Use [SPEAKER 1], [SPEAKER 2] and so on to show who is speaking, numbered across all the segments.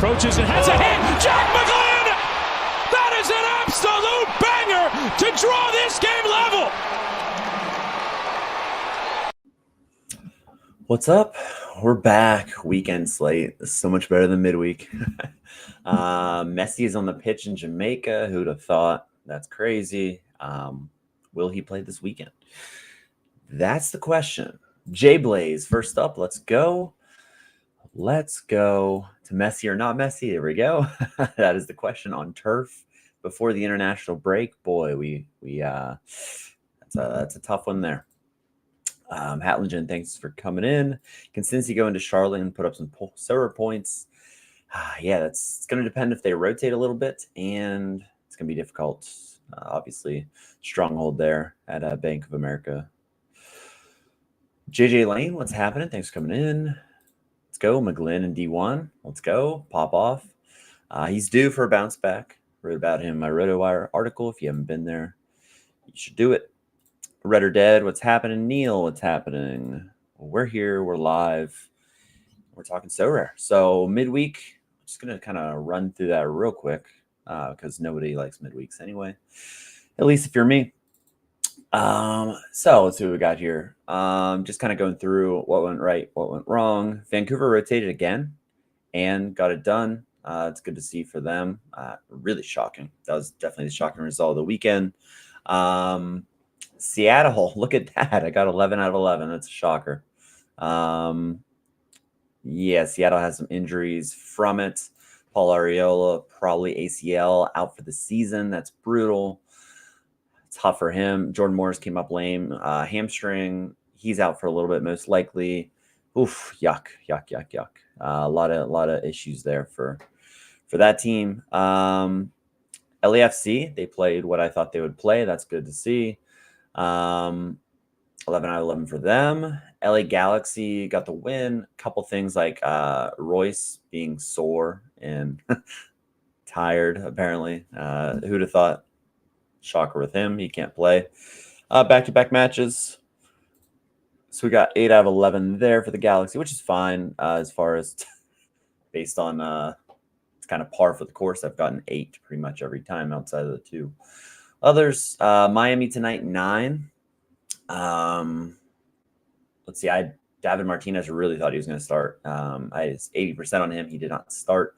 [SPEAKER 1] approaches and has a hit. Jack McGlynn! That is an absolute banger to draw this game level.
[SPEAKER 2] What's up? We're back. Weekend slate. This is so much better than midweek. Messi is on the pitch in Jamaica. Who'd have thought? That's crazy. Will he play this weekend? That's the question. Jay Blaze, first up. Let's go. Let's go to Messi or not Messi. There we go. That is the question on turf before the international break. Boy, that's a tough one there. Hatlingen, thanks for coming in. Can Cincy go into Charlotte and put up some server points? Yeah, it's going to depend if they rotate a little bit, and it's going to be difficult. Obviously, stronghold there at Bank of America. JJ Lane, what's happening? Thanks for coming in. Let's go. McGlynn and D1. Let's go. Pop off. He's due for a bounce back. Wrote about him in my RotoWire article. If you haven't been there, you should do it. Red or Dead, what's happening? Neil, what's happening? Well, we're here. We're live. We're talking Sorare. So midweek, I'm just going to kind of run through that real quick because nobody likes midweeks anyway, at least if you're me. So let's see what we got here. Just kind of going through what went right, what went wrong. Vancouver rotated again and got it done. It's good to see for them. Really shocking. That was definitely the shocking result of the weekend. Seattle, look at that. I got 11 out of 11. That's a shocker. Yeah, Seattle has some injuries from it. Paul Arriola, probably ACL, out for the season. That's brutal. Tough for him. Jordan Morris came up lame. Hamstring. He's out for a little bit, most likely. Oof, yuck. A lot of issues there for that team. LAFC, they played what I thought they would play. That's good to see. 11 out of 11 for them. LA Galaxy got the win. A couple things like Royce being sore and tired, apparently. Who'd have thought? Shocker with him. He can't play. Back-to-back matches. So we got 8 out of 11 there for the Galaxy, which is fine as far as based on it's kind of par for the course. I've gotten 8 pretty much every time outside of the 2 others. Miami tonight, 9. Let's see. David Martinez really thought he was going to start. I was 80% on him. He did not start.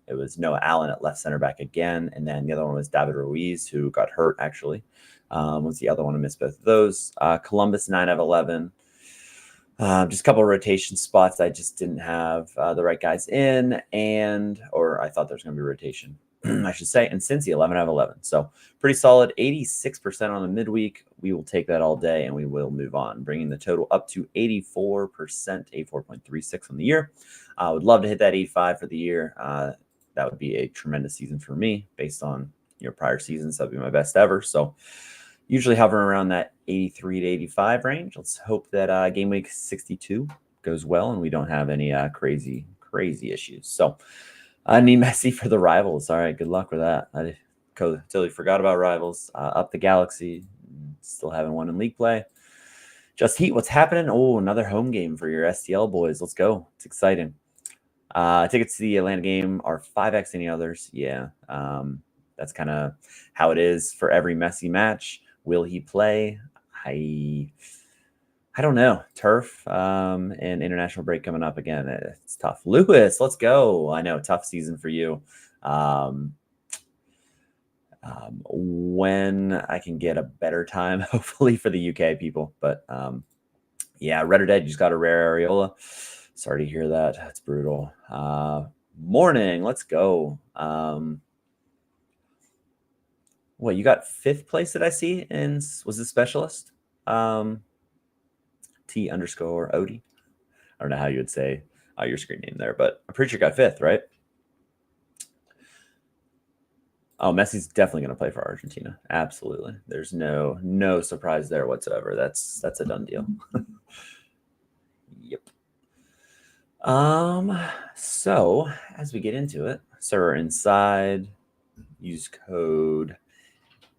[SPEAKER 2] It was Noah Allen at left center back again. And then the other one was David Ruiz, who got hurt, actually. Was the other one to miss both of those. Columbus, 9 out of 11. Just a couple of rotation spots. I just didn't have the right guys in, or I thought there was going to be rotation, I should say. And Cincy, 11 out of 11. So pretty solid, 86% on the midweek. We will take that all day, and we will move on, bringing the total up to 84%, 84.36 on the year. I would love to hit that 85 for the year. That would be a tremendous season for me based on your prior seasons. That would be my best ever. So usually hovering around that 83 to 85 range. Let's hope that game week 62 goes well and we don't have any crazy issues. So I need Messi for the Rivals. All right, good luck with that. I totally forgot about Rivals. Up the Galaxy. Still haven't won in league play. Just Heat, what's happening? Oh, another home game for your STL boys. Let's go. It's exciting. Tickets to the Atlanta game are 5x any others. Yeah, that's kind of how it is for every Messi match. Will he play? I don't know. Turf and international break coming up again. It's tough. Lewis, let's go. I know, tough season for you. When I can get a better time, hopefully for the UK people. But yeah, Red or Dead, you just got a rare Areola. Sorry to hear that. That's brutal. Morning, let's go. What, you got 5th place that I see? And was it Specialist? T_Odie. I don't know how you would say your screen name there, but I'm pretty sure you got 5th, right? Oh, Messi's definitely going to play for Argentina. Absolutely. There's no surprise there whatsoever. That's a done deal. Yep. So as we get into it, server inside, use code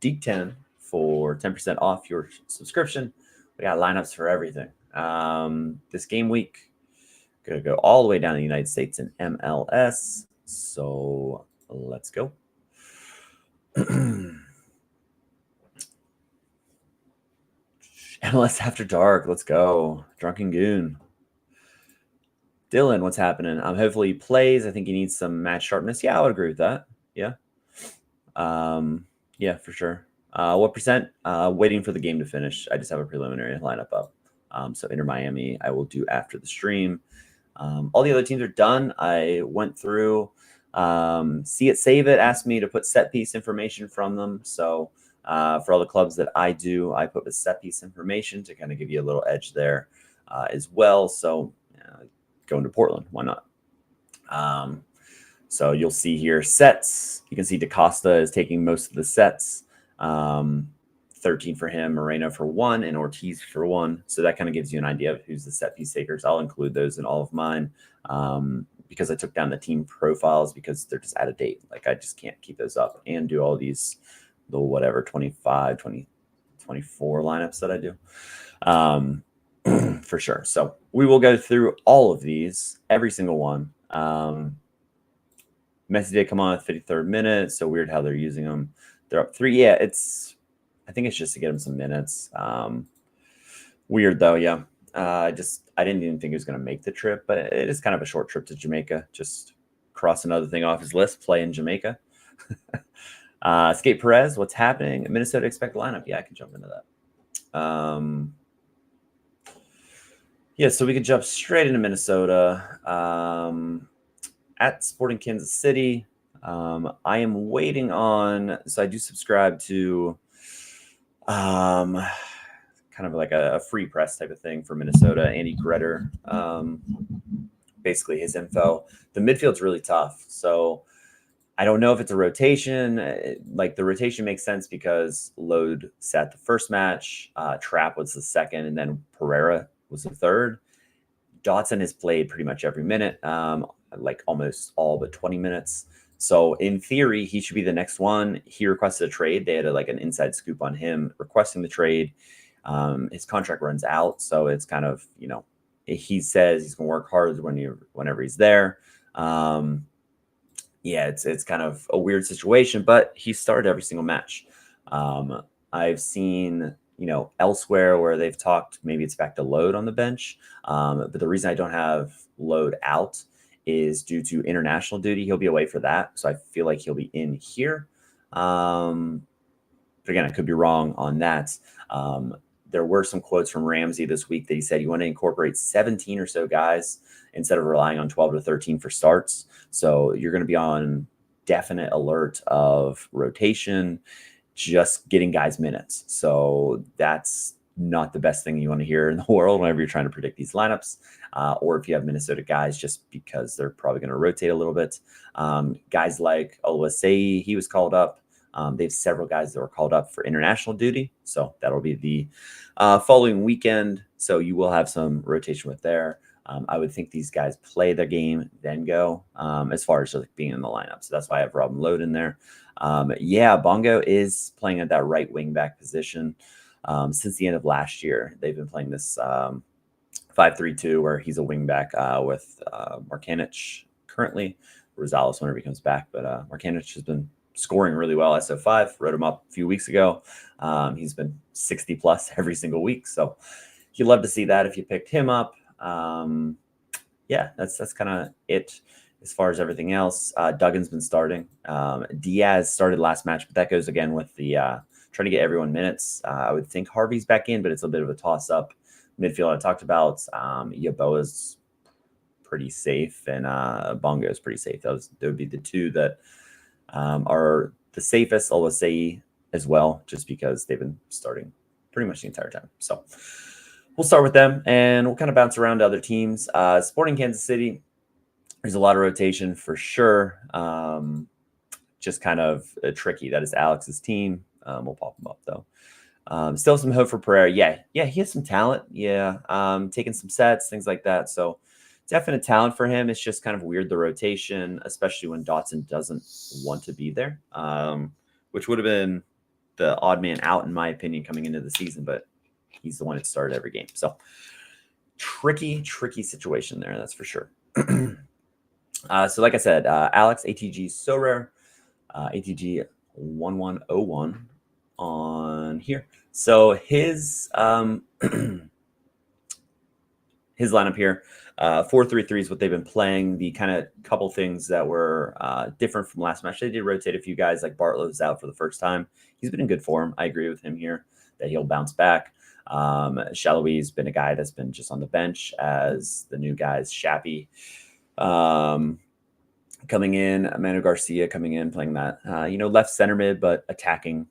[SPEAKER 2] DEEK10 for 10% off your subscription. We got lineups for everything. This game week, Gonna go all the way down to the United States in MLS. So let's go. MLS After Dark. Let's go. Drunken Goon. Dylan, what's happening? Hopefully he plays. I think he needs some match sharpness. Yeah, I would agree with that. Yeah. Yeah, for sure. What percent? Waiting for the game to finish. I just have a preliminary lineup up. So Inter Miami, I will do after the stream. All the other teams are done. I went through See It, Save It, asked me to put set piece information from them. So for all the clubs that I do, I put the set piece information to kind of give you a little edge there as well. So going to Portland, why not? So you'll see here sets. You can see DaCosta is taking most of the sets. 13 for him, Moreno for 1, and Ortiz for 1. So that kind of gives you an idea of who's the set piece takers. I'll include those in all of mine because I took down the team profiles because they're just out of date. Like I just can't keep those up and do all these little whatever 25, 20, 24 lineups that I do for sure. So we will go through all of these, every single one. Messi did come on at 53rd minute. So weird how they're using them. They're up 3. Yeah, I think it's just to get him some minutes. Weird though, yeah. I didn't even think he was going to make the trip, but it is kind of a short trip to Jamaica. Just cross another thing off his list, play in Jamaica. Skate Perez, what's happening? Minnesota expect lineup. Yeah, I can jump into that. Yeah, so we could jump straight into Minnesota. At Sporting Kansas City, I am waiting on. So I do subscribe to kind of like a free press type of thing for Minnesota. Andy Gretter, basically his info. The midfield's really tough, so I don't know if it's a rotation. Like the rotation makes sense because Lode sat the first match, Trapp was the second, and then Pereira was the third. Dotson has played pretty much every minute, like almost all but 20 minutes. So in theory, he should be the next one. He requested a trade. They had an inside scoop on him requesting the trade. His contract runs out, so it's kind of, he says he's going to work hard whenever he's there. Yeah, it's kind of a weird situation, but he started every single match. I've seen, elsewhere where they've talked, maybe it's back to Lode on the bench. But the reason I don't have Lode out is due to international duty. He'll be away for that. So I feel like he'll be in here. But again, I could be wrong on that. There were some quotes from Ramsey this week that he said you want to incorporate 17 or so guys instead of relying on 12 to 13 for starts. So you're going to be on definite alert of rotation, just getting guys minutes. So that's not the best thing you want to hear in the world whenever you're trying to predict these lineups, or if you have Minnesota guys, just because they're probably going to rotate a little bit. Guys like Oluwaseyi, he was called up. They have several guys that were called up for international duty, so that'll be the following weekend. So you will have some rotation with there. I would think these guys play their game, then go, as far as being in the lineup. So that's why I have Robin Lode in there. Yeah, Bongo is playing at that right wing back position since the end of last year. They've been playing this 5-3-2 where he's a wing back with Markanich currently. Rosales whenever he comes back, but Markanich has been scoring really well. SO5 wrote him up a few weeks ago. He's been 60 plus every single week, so you'd love to see that if you picked him up. Yeah, that's kind of it as far as everything else. Duggan's been starting. Diaz started last match, but that goes again with the trying to get everyone minutes. I would think Harvey's back in, but it's a bit of a toss-up. Midfield I talked about. Yaboa's pretty safe, and Bongo's pretty safe. Those would be the two that are the safest. Oluwaseyi as well, just because they've been starting pretty much the entire time. So we'll start with them, and we'll kind of bounce around to other teams. Sporting Kansas City, there's a lot of rotation for sure. Just kind of tricky. That is Alex's team. We'll pop him up, though. Still some hope for Pereira. Yeah, he has some talent. Yeah, taking some sets, things like that. So definite talent for him. It's just kind of weird, the rotation, especially when Dotson doesn't want to be there, which would have been the odd man out, in my opinion, coming into the season. But he's the one that started every game. So tricky situation there. That's for sure. So like I said, Alex, ATG Sorare, ATG 1101 on here. So his his lineup here, 4-3-3 is what they've been playing. The kind of couple things that were different from last match, they did rotate a few guys, like Bartlow's out for the first time. He's been in good form. I agree with him here that he'll bounce back. Shalawi's been a guy that's been just on the bench as the new guys. Shappy coming in, Manu Garcia coming in, playing that, left center mid, but attacking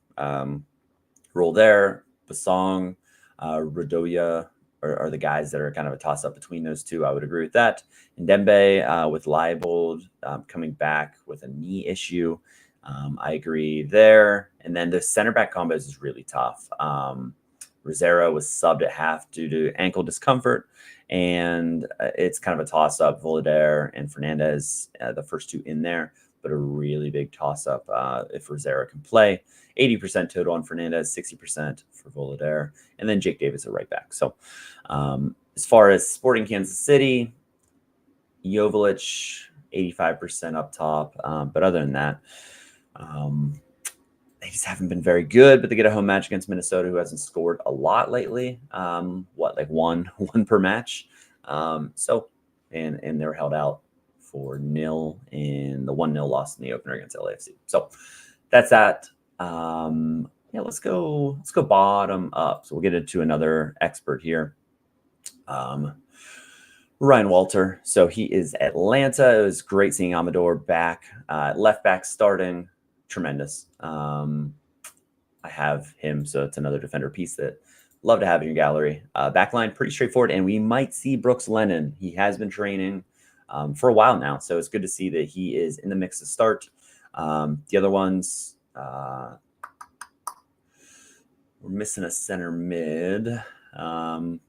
[SPEAKER 2] role there. Basong, Radoya are the guys that are kind of a toss-up between those two. I would agree with that. And Dembe with Leibold coming back with a knee issue. I agree there. And then the center back combos is really tough. Rosero was subbed at half due to ankle discomfort, and it's kind of a toss-up. Volader and Fernandez, the first two in there, but a really big toss-up if Rosero can play. 80% total on Fernandez, 60% for Volader, and then Jake Davis at right back. So as far as Sporting Kansas City, Joveljic, 85% up top. But other than that, they just haven't been very good, but they get a home match against Minnesota, who hasn't scored a lot lately. One per match. And they're held out for 0 in the 1-0 loss in the opener against LAFC. So that's that. Let's go bottom up. So we'll get into another expert here. Ryan Walter. So he is Atlanta. It was great seeing Amador back. Left back starting. Tremendous. I have him, so it's another defender piece that love to have in your gallery. Backline, pretty straightforward, and we might see Brooks Lennon. He has been training for a while now, so it's good to see that he is in the mix to start. The other ones, we're missing a center mid. I'll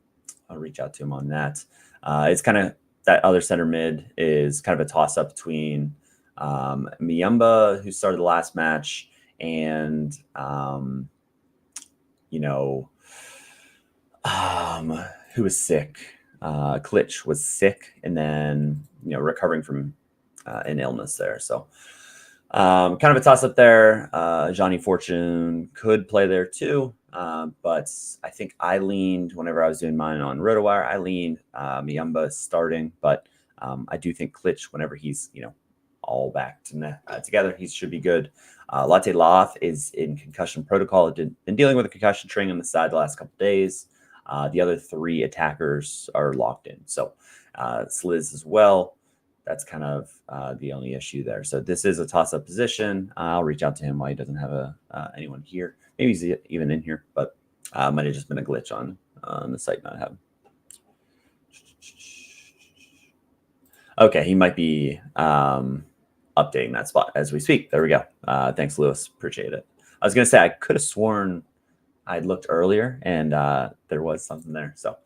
[SPEAKER 2] reach out to him on that. It's kind of that other center mid is kind of a toss-up between Miyamba, who started the last match, and who was sick. Klitsch was sick, and then recovering from an illness there. So kind of a toss-up there. Johnny Fortune could play there too, but I think I leaned, whenever I was doing mine on RotoWire, I leaned Miyamba starting, but I do think Klitsch, whenever he's all back together, he should be good. Latte Loth is in concussion protocol. Been dealing with a concussion training on the side the last couple days. The other 3 attackers are locked in. So Sliz as well. That's kind of the only issue there. So this is a toss-up position. I'll reach out to him while he doesn't have anyone here. Maybe he's even in here, but might have just been a glitch on the site not having. Okay, he might be updating that spot as we speak. There we go. Thanks, Lewis. Appreciate it. I was going to say, I could have sworn I'd looked earlier and there was something there. So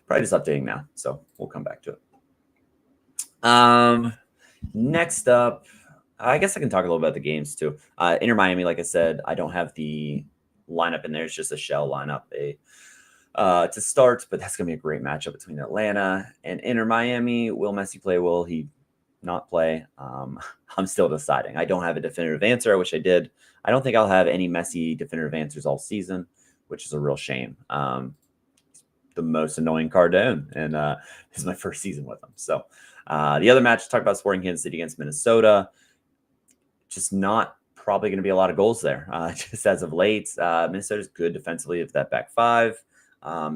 [SPEAKER 2] probably just updating now. So we'll come back to it. Next up, I guess I can talk a little about the games too. Inter Miami, like I said, I don't have the lineup in there. It's just a shell lineup to start, but that's going to be a great matchup between Atlanta and Inter Miami. Will Messi play? Will he not play? I'm still deciding. I don't have a definitive answer. I wish I did. I don't think I'll have any Messi definitive answers all season, which is a real shame. The most annoying card to own, and this is my first season with him. So the other match, talk about Sporting Kansas City against Minnesota. Just not probably going to be a lot of goals there. Just as of late, Minnesota's good defensively with that back 5.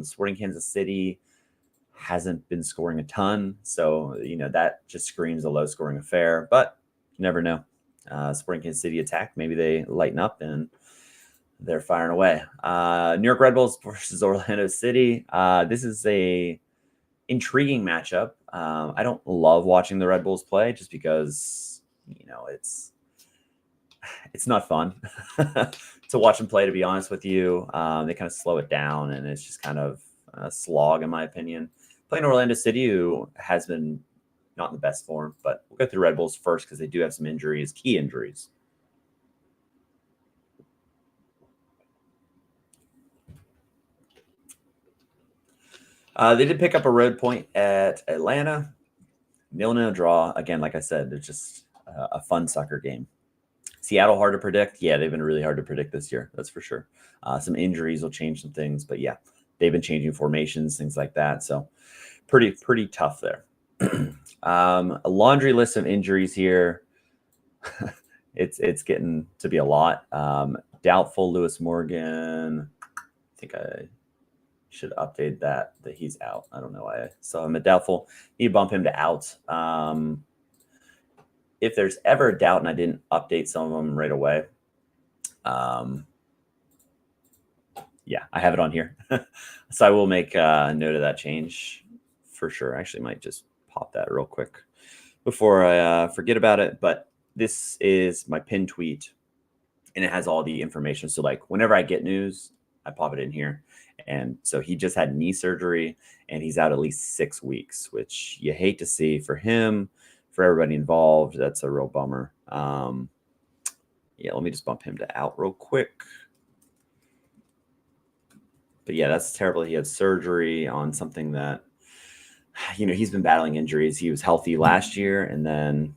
[SPEAKER 2] Sporting Kansas City hasn't been scoring a ton, so that just screams a low-scoring affair. But you never know. Sporting Kansas City attack, maybe they lighten up and they're firing away. New York Red Bulls versus Orlando City. This is a intriguing matchup. I don't love watching the Red Bulls play just because it's not fun to watch them play, to be honest with you. They kind of slow it down, and it's just kind of a slog, in my opinion. Playing Orlando City, who has been not in the best form, but we'll go through Red Bulls first because they do have some injuries, key injuries. They did pick up a road point at Atlanta. 0-0 draw. Again, like I said, it's just a fun soccer game. Seattle hard to predict. Yeah, they've been really hard to predict this year. That's for sure. Some injuries will change some things, but yeah, they've been changing formations, things like that. So pretty tough there. A laundry list of injuries here. It's getting to be a lot. Doubtful Lewis Morgan. I think I should update that he's out. I don't know why I saw him at doubtful. You bump him to out. If there's ever a doubt, and I didn't update some of them right away, yeah, I have it on here. So I will make a note of that change for sure. I actually might just pop that real quick before I forget about it. But this is my pinned tweet, and it has all the information. So like whenever I get news, I pop it in here. And so he just had knee surgery, and he's out at least 6 weeks, which you hate to see for him, for everybody involved. That's a real bummer. Yeah, let me just bump him to out real quick. But yeah, that's terrible. He had surgery on something that, he's been battling injuries. He was healthy last year, and then,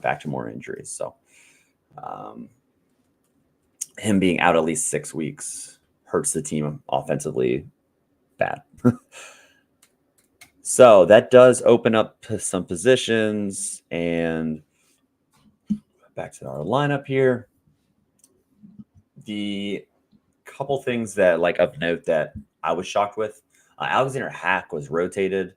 [SPEAKER 2] back to more injuries. So him being out at least 6 weeks hurts the team offensively bad. So that does open up some positions, and back to our lineup here. The couple things that of note that I was shocked with, Alexander Hack was rotated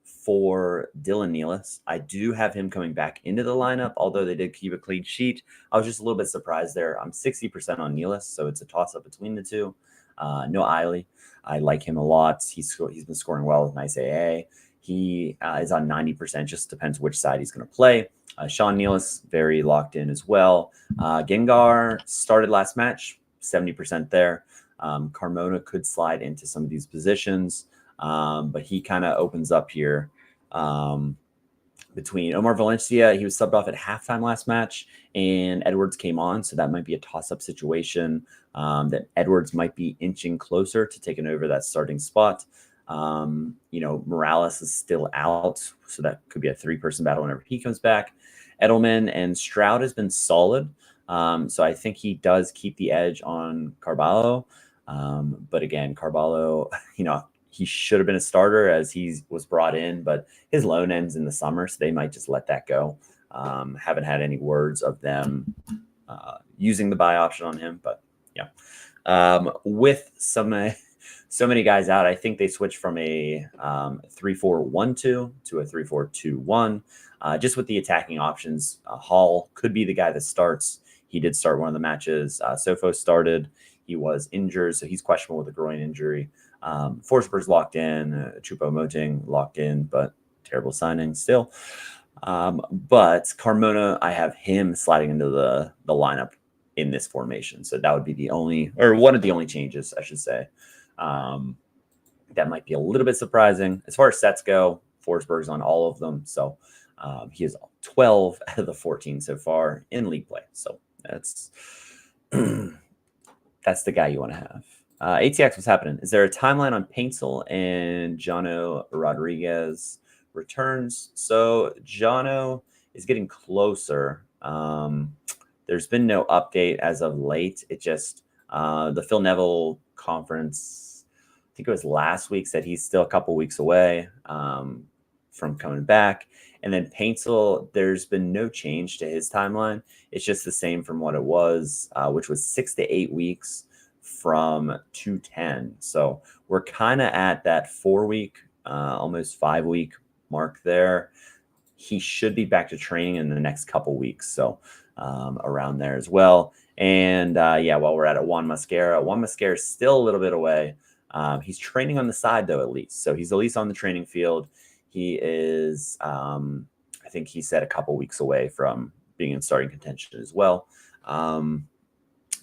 [SPEAKER 2] for Dylan Nealis. I do have him coming back into the lineup, although they did keep a clean sheet. I was just a little bit surprised there. I'm 60% on Nealis, so it's a toss-up between the two. No Eiley. I like him a lot. He's been scoring well with nice AA. He is on 90%, just depends which side he's going to play. Sean Nealis, very locked in as well. Gengar started last match, 70% there. Carmona could slide into some of these positions, but he kind of opens up here between Omar Valencia. He was subbed off at halftime last match, and Edwards came on, so that might be a toss-up situation that Edwards might be inching closer to taking over that starting spot. Morales is still out, so that could be a 3-person battle whenever he comes back. Edelman and Stroud has been solid, so I think he does keep the edge on Carvalho. But again, Carvalho, he should have been a starter as he was brought in, but his loan ends in the summer, so they might just let that go. Haven't had any words of them using the buy option on him, but yeah. With so many guys out, I think they switched from a 3-4-1-2 to a 3-4-2-1. Just with the attacking options, Hall could be the guy that starts. He did start one of the matches. Sofo started. He was injured, so he's questionable with a groin injury. Forsberg's locked in. Choupo-Moting locked in, but terrible signing still. But Carmona, I have him sliding into the lineup in this formation. So that would be one of the only changes, I should say. That might be a little bit surprising. As far as sets go, Forsberg's on all of them. So he is 12 out of the 14 so far in league play. So that's that's the guy you want to have. ATX, what's happening? Is there a timeline on Paintsel and Jono Rodriguez returns? So Jono is getting closer. There's been no update as of late. It just the Phil Neville conference, I think it was last week, said he's still a couple weeks away from coming back. And then Paintsel, there's been no change to his timeline. It's just the same from what it was, which was 6 to 8 weeks from 210. So we're kind of at that 4-week, almost 5-week mark there. He should be back to training in the next couple weeks. So around there as well. And while we're at it, Juan Mascara is still a little bit away. He's training on the side though, at least. So he's at least on the training field. He is, I think he said a couple weeks away from being in starting contention as well. Adam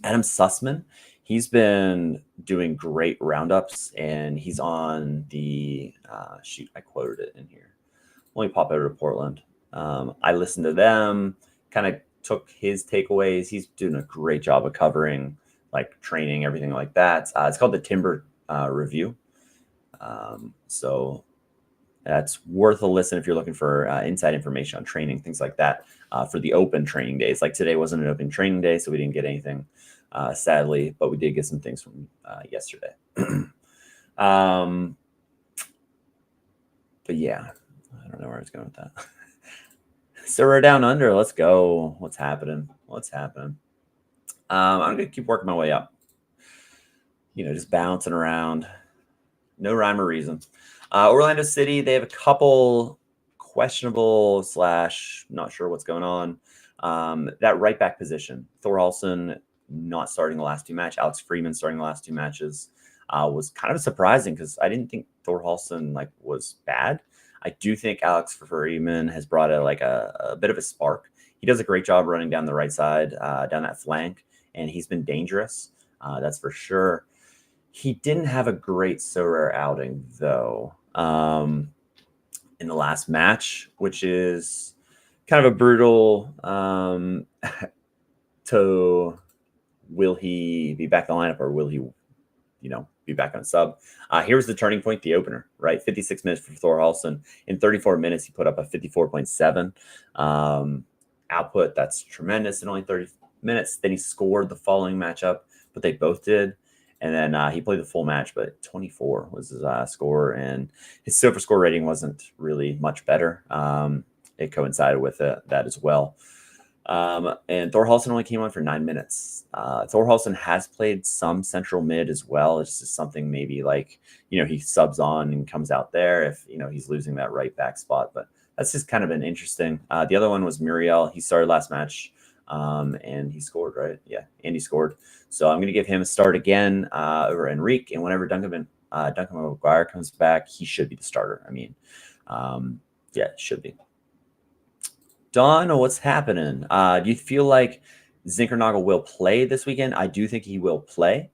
[SPEAKER 2] Sussman, he's been doing great roundups, and he's on the I quoted it in here. Let me pop over to Portland. I listened to them, kind of took his takeaways. He's doing a great job of covering training, everything like that. It's called the Timber Review. So that's worth a listen if you're looking for inside information on training, things like that, for the open training days. Like today wasn't an open training day, so we didn't get anything, sadly, but we did get some things from yesterday. But yeah, I don't know where I was going with that. So we're down under. Let's go. What's happening? I'm going to keep working my way up. Just bouncing around. No rhyme or reason. Orlando City, they have a couple questionable / not sure what's going on. That right back position, Thor Halson not starting the last two matches, Alex Freeman starting the last two matches, was kind of surprising because I didn't think Thor Halson was bad. I do think Alex Freeman has brought a bit of a spark. He does a great job running down the right side, down that flank, and he's been dangerous. That's for sure. He didn't have a great Sorare outing, though, in the last match, which is kind of a brutal to will he be back in the lineup or will he, be back on sub? Here's the turning point, the opener, right? 56 minutes for Thor Halson. In 34 minutes, he put up a 54.7 output. That's tremendous in only 30 minutes. Then he scored the following matchup, but they both did. And then he played the full match, but 24 was his score. And his silver score rating wasn't really much better. It coincided with that as well. And Thor Halson only came on for 9 minutes. Thor Halson has played some central mid as well. It's just something maybe he subs on and comes out there if, he's losing that right back spot. But that's just kind of an interesting. The other one was Muriel. He started last match. And he scored, right? Yeah, and he scored. So I'm going to give him a start again over Enrique. And whenever Duncan McGuire comes back, he should be the starter. I mean, yeah, it should be. Don, what's happening? Do you feel like Zinkernagel will play this weekend? I do think he will play.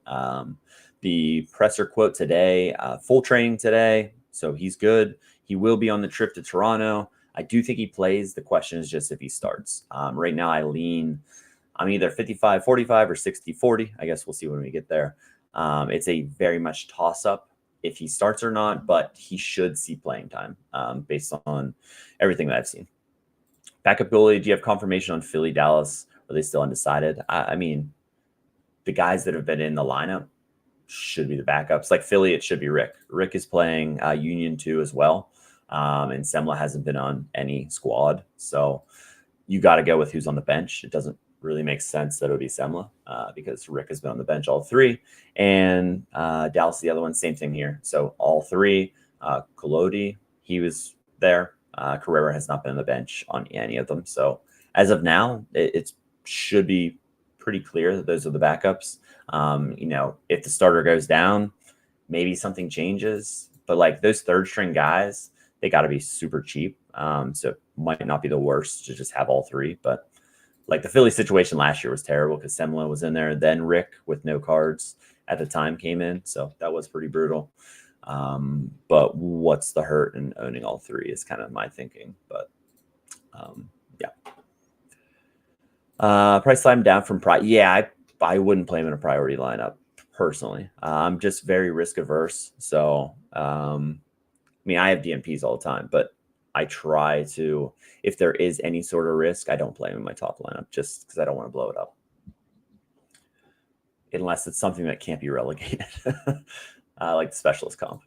[SPEAKER 2] The presser quote today, full training today, so he's good. He will be on the trip to Toronto. I do think he plays. The question is just if he starts. Right now, I'm either 55-45 or 60-40. I guess we'll see when we get there. It's a very much toss-up if he starts or not, but he should see playing time based on everything that I've seen. Backup goalie, do you have confirmation on Philly, Dallas? Are they still undecided? I mean, the guys that have been in the lineup should be the backups. Like Philly, it should be Rick. Rick is playing Union 2 as well. And Semla hasn't been on any squad. So you got to go with who's on the bench. It doesn't really make sense that it would be Semla because Rick has been on the bench all three. And Dallas, the other one, same thing here. So all three. Kolodi, he was there. Carrera has not been on the bench on any of them. So as of now, it should be pretty clear that those are the backups. If the starter goes down, maybe something changes. But those third string guys, they got to be super cheap. So it might not be the worst to just have all three. But the Philly situation last year was terrible because Semla was in there. Then Rick with no cards at the time came in. So that was pretty brutal. But what's the hurt in owning all three is kind of my thinking. But yeah. Price slide him down from Yeah, I wouldn't play him in a priority lineup personally. I'm just very risk averse. So I have DNPs all the time, but I try to, if there is any sort of risk, I don't play him in my top lineup just because I don't want to blow it up. Unless it's something that can't be relegated, like the specialist comp.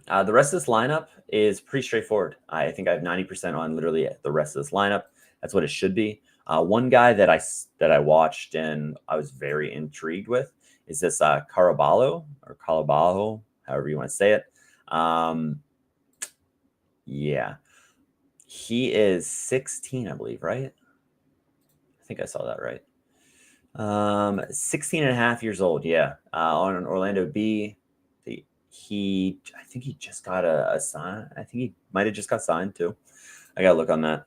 [SPEAKER 2] The rest of this lineup is pretty straightforward. I think I have 90% on literally the rest of this lineup. That's what it should be. One guy that I watched and I was very intrigued with is this Caraballo, however you want to say it. Yeah, he is 16, I believe, right? I think I saw that right. 16 and a half years old. Yeah. On an Orlando B, I think he just got a sign. I think he might've just got signed too. I gotta look on that.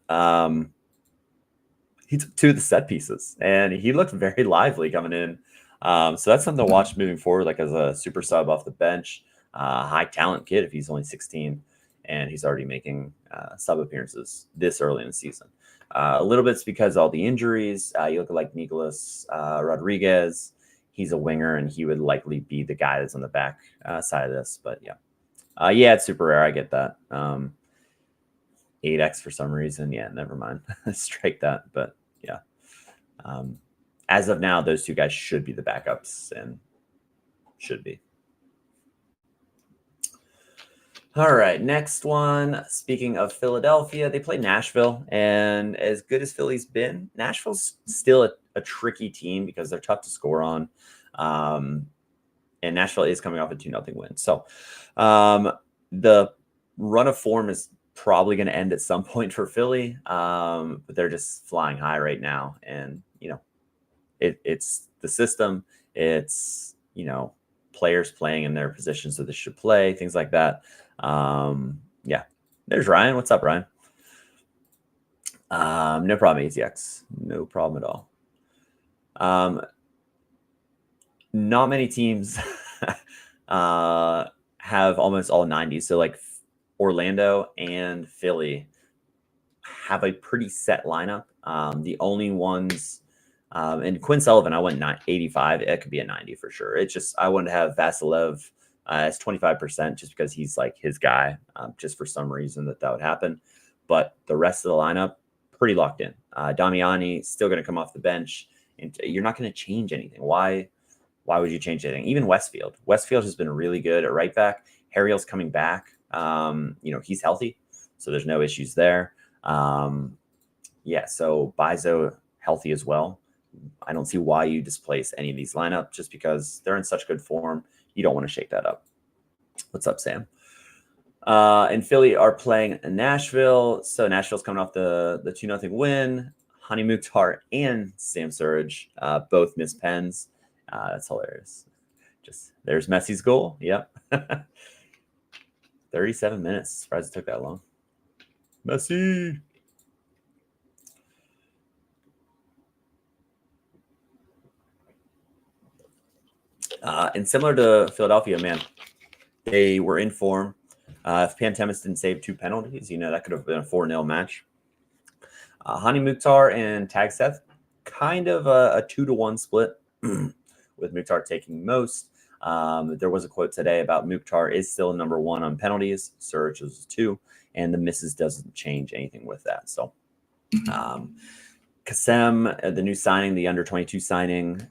[SPEAKER 2] He took 2 of the set pieces and he looked very lively coming in. So that's something to watch moving forward, as a super sub off the bench. High talent kid if he's only 16 and he's already making sub appearances this early in the season. A little bit's because all the injuries. You look at Nicolas Rodriguez. he's a winger, and he would likely be the guy that's on the back side of this. But yeah. Yeah, it's super rare. I get that. 8x for some reason. Yeah, never mind. Strike that. But yeah. As of now, those two guys should be the backups and should be. All right, next one. Speaking of Philadelphia, they play Nashville, and as good as Philly's been, Nashville's still a tricky team because they're tough to score on. And Nashville is coming off a 2-0 win. So the run of form is probably going to end at some point for Philly, but they're just flying high right now. And, it's the system. It's, players playing in their positions that they should play, things like that. Yeah, there's Ryan. What's up, Ryan? No problem, AZX. No problem at all. Not many teams have almost all 90s. So like Orlando and Philly have a pretty set lineup. The only ones, and Quinn Sullivan, I went 85. It could be a 90 for sure. It's just, I wanted to have Vasilev as 25% just because he's like his guy, just for some reason that would happen. But the rest of the lineup, pretty locked in. Damiani still going to come off the bench, and you're not going to change anything. Why would you change anything? Even Westfield has been really good at right back. Harriel's coming back. He's healthy, so there's no issues there. Yeah, so Bizo healthy as well. I don't see why you displace any of these lineups just because they're in such good form. You don't want to shake that up. What's up, Sam? And Philly are playing Nashville. So Nashville's coming off the 2-0 win. Hani Mukhtar and Sam Surridge both missed pens. That's hilarious. Just there's Messi's goal. Yep. 37 minutes. Surprised it took that long. Messi. And similar to Philadelphia, man, they were in form. If Pantemis didn't save 2 penalties, that could have been a 4-0 match. Hani Mukhtar and Tag Seth, kind of a 2-1 split, with Mukhtar taking most. There was a quote today about Mukhtar is still number 1 on penalties. Surridge is 2, and the misses doesn't change anything with that. So, Kasem, the new signing, the under-22 signing,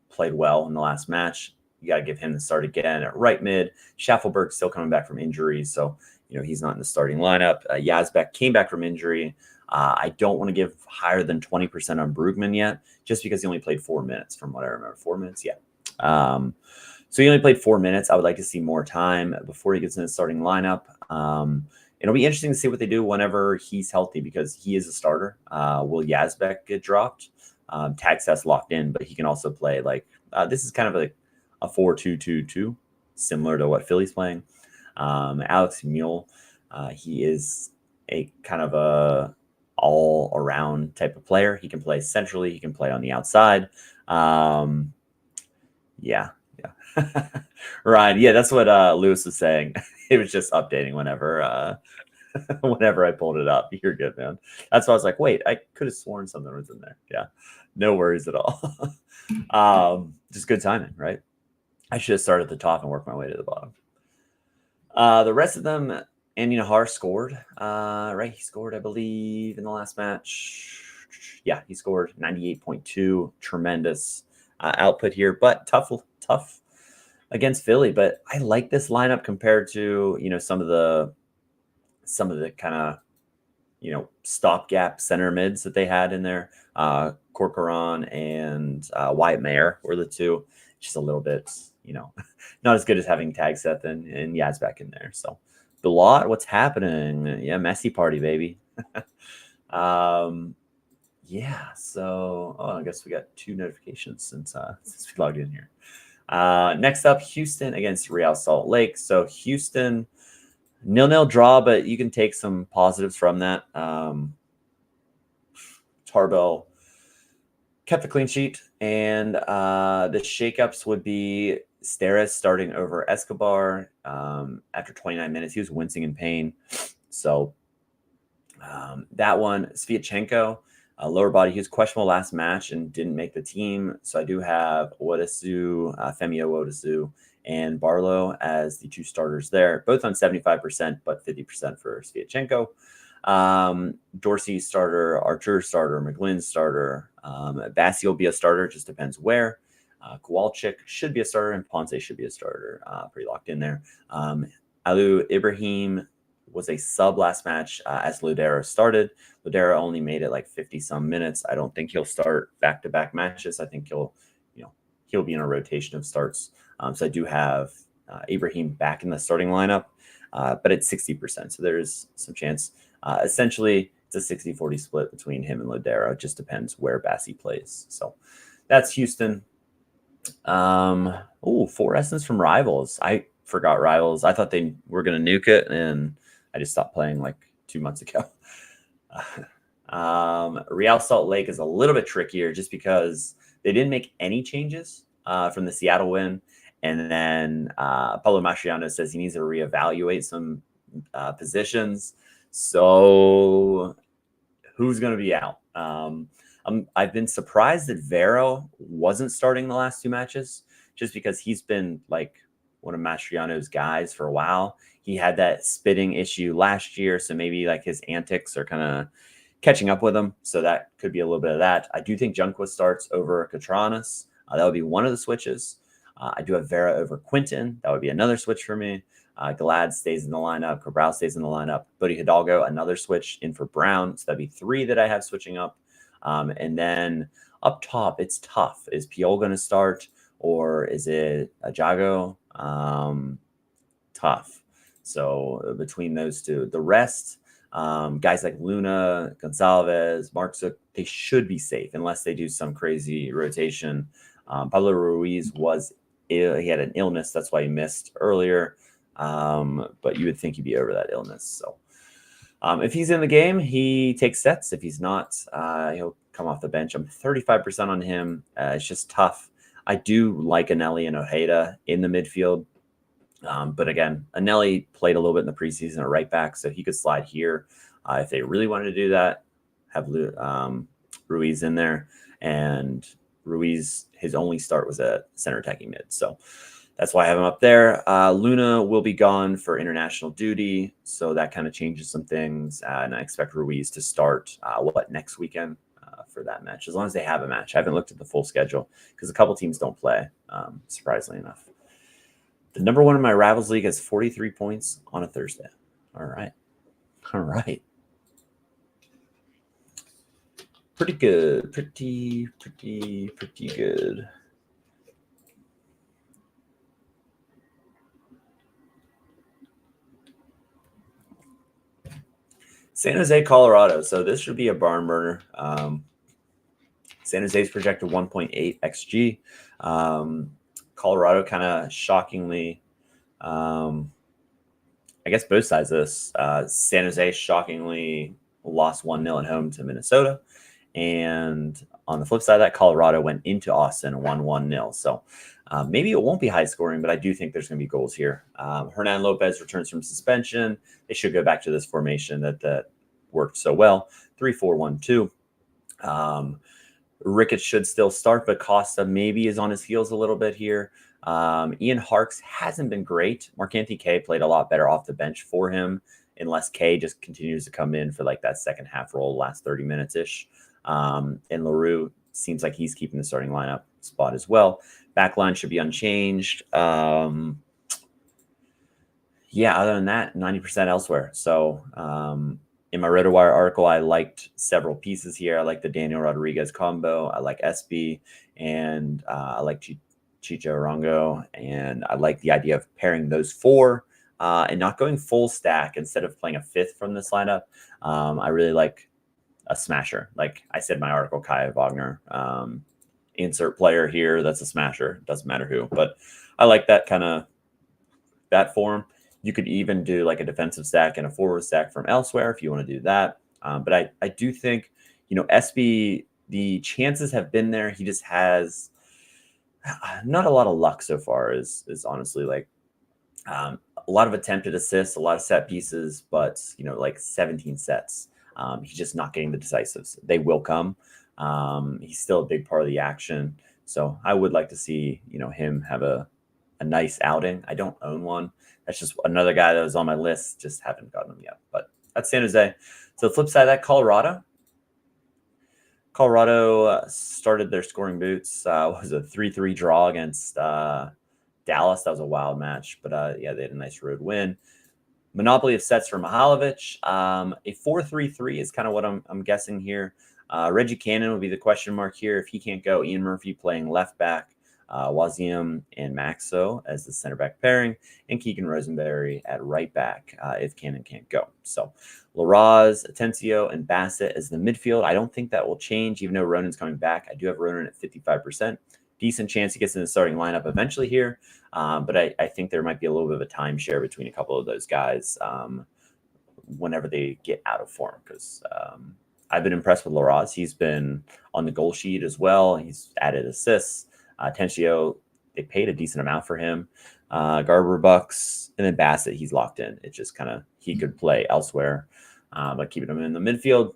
[SPEAKER 2] played well in the last match. You got to give him the start again at right mid. Schaffelberg's still coming back from injury, so he's not in the starting lineup. Yazbek came back from injury. I don't want to give higher than 20% on Brugman yet, just because he only played 4 minutes, from what I remember. 4 minutes, yeah. So he only played 4 minutes. I would like to see more time before he gets in the starting lineup. It'll be interesting to see what they do whenever he's healthy, because he is a starter. Will Yazbek get dropped? Tagsteth's locked in, but he can also play this is kind of a 4-2-2-2, similar to what Philly's playing. Alex Mule, he is a kind of a all-around type of player. He can play centrally. He can play on the outside. Yeah. Right. Yeah, that's what Lewis was saying. It was just updating whenever I pulled it up. You're good, man. That's why I was like, wait, I could have sworn something was in there. Yeah, no worries at all. Just good timing, right? I should have started at the top and worked my way to the bottom. The rest of them, Andy Nahar scored, right? He scored, I believe, in the last match. Yeah, he scored 98.2. Tremendous output here, but tough against Philly. But I like this lineup compared to some of the kind of stopgap center mids that they had in there. Corcoran and Wyatt Mayer were the two. Just a little bit, not as good as having Tagseth and Yazbek in there. So Bilot, what's happening? Yeah, Messi party, baby. Yeah, so I guess we got 2 notifications since we logged in here. Next up, Houston against Real Salt Lake. So Houston, 0-0 draw, but you can take some positives from that. Tarbell kept the clean sheet, and the shakeups would be Steres starting over Escobar. After 29 minutes, he was wincing in pain. So that one, Sviatchenko, Lower body, he was questionable last match and didn't make the team. So I do have Wodesu, Femio Wodesu, and Barlow as the 2 starters there, both on 75%, but 50% for Sviatchenko. Dorsey starter, Archer starter, McGlynn starter. Bassi will be a starter, just depends where. Kowalczyk should be a starter, and Ponce should be a starter. Pretty locked in there. Alu Ibrahim was a sub last match as Lodero started. Lodero only made it like 50-some minutes. I don't think he'll start back-to-back matches. I think he'll be in a rotation of starts. So I do have Ibrahim back in the starting lineup, but it's 60%. So there's some chance. Essentially, it's a 60-40 split between him and Lodero. It just depends where Bassi plays. So that's Houston. 4 essence from Rivals. I forgot Rivals. I thought they were going to nuke it, and I just stopped playing like 2 months ago. Real Salt Lake is a little bit trickier just because they didn't make any changes from the Seattle win. And then Paulo Mascherano says he needs to reevaluate some positions. So who's going to be out? I've been surprised that Vero wasn't starting the last 2 matches just because he's been like one of Mascherano's guys for a while. He had that spitting issue last year, so maybe like his antics are kind of catching up with him. So that could be a little bit of that. I do think Junquist starts over Catranas. That would be one of the switches. I do have Vera over Quinton. That would be another switch for me. Glad stays in the lineup. Cabral stays in the lineup. Bodie Hidalgo, another switch in for Brown. So that'd be 3 that I have switching up. And then up top, it's tough. Is Piol going to start, or is it Ajago? Tough. So between those 2, the rest, guys like Luna, Gonçalves, Markzuk, they should be safe unless they do some crazy rotation. Pablo Ruiz was ill. He had an illness. That's why he missed earlier. But you would think he'd be over that illness. So if he's in the game, he takes sets. If he's not, he'll come off the bench. I'm 35% on him. It's just tough. I do like Anelli and Ojeda in the midfield. But again, Anelli played a little bit in the preseason at right back, so he could slide here if they really wanted to do that. Have Ruiz in there, and Ruiz, his only start was at center attacking mid, so that's why I have him up there. Luna will be gone for international duty, so that kind of changes some things, and I expect Ruiz to start next weekend for that match, as long as they have a match. I haven't looked at the full schedule because a couple teams don't play, surprisingly enough. The number 1 in my Rivals League has 43 points on a Thursday. All right. Pretty good. Pretty good. San Jose, Colorado. So this should be a barn burner. San Jose's projected 1.8 XG. Colorado kind of shockingly, I guess both sides of this. San Jose shockingly lost 1-0 at home to Minnesota. And on the flip side of that, Colorado went into Austin and won 1-0. So maybe it won't be high scoring, but I do think there's going to be goals here. Hernan Lopez returns from suspension. They should go back to this formation that worked so well. 3-4-1-2. Ricketts should still start, but Costa maybe is on his heels a little bit here. Ian Harks hasn't been great. Mark-Anthony Kaye played a lot better off the bench for him, unless Kaye just continues to come in for like that second half role, last 30 minutes-ish. And LaRue seems like he's keeping the starting lineup spot as well. Backline should be unchanged. Other than that, 90% elsewhere. So in my RotoWire article, I liked several pieces here. I like the Daniel Rodriguez combo. I like SB, and I like Chicho Arango. And I like the idea of pairing those 4 and not going full stack instead of playing a 5th from this lineup. I really like a smasher. Like I said in my article, Kai Wagner, insert player here that's a smasher. Doesn't matter who, but I like that kind of that form. You could even do like a defensive stack and a forward stack from elsewhere if you want to do that. But I do think, SB, the chances have been there. He just has not a lot of luck so far is honestly like a lot of attempted assists, a lot of set pieces, but like 17 sets. He's just not getting the decisives. They will come. He's still a big part of the action. So I would like to see, him have a nice outing. I don't own one. That's just another guy that was on my list. Just haven't gotten him yet. But that's San Jose. So the flip side of that, Colorado. Colorado started their scoring boots. Was a 3-3 draw against Dallas. That was a wild match. But yeah, they had a nice road win. Monopoly of sets for Mihalovic. A 4-3-3 is kind of what I'm guessing here. Reggie Cannon would be the question mark here. If he can't go, Ian Murphy playing left back, Waziem and Maxo as the center back pairing, and Keegan Rosenberry at right back if Cannon can't go. So Larraz, Atencio, and Bassett as the midfield. I don't think that will change, even though Ronan's coming back. I do have Ronan at 55%. Decent chance he gets in the starting lineup eventually here. But I think there might be a little bit of a timeshare between a couple of those guys whenever they get out of form, because I've been impressed with Larraz. He's been on the goal sheet as well. He's added assists. Tencio, they paid a decent amount for him. Garber Bucks, and then Bassett, he's locked in. It's just kind of, he could play elsewhere, but keeping him in the midfield.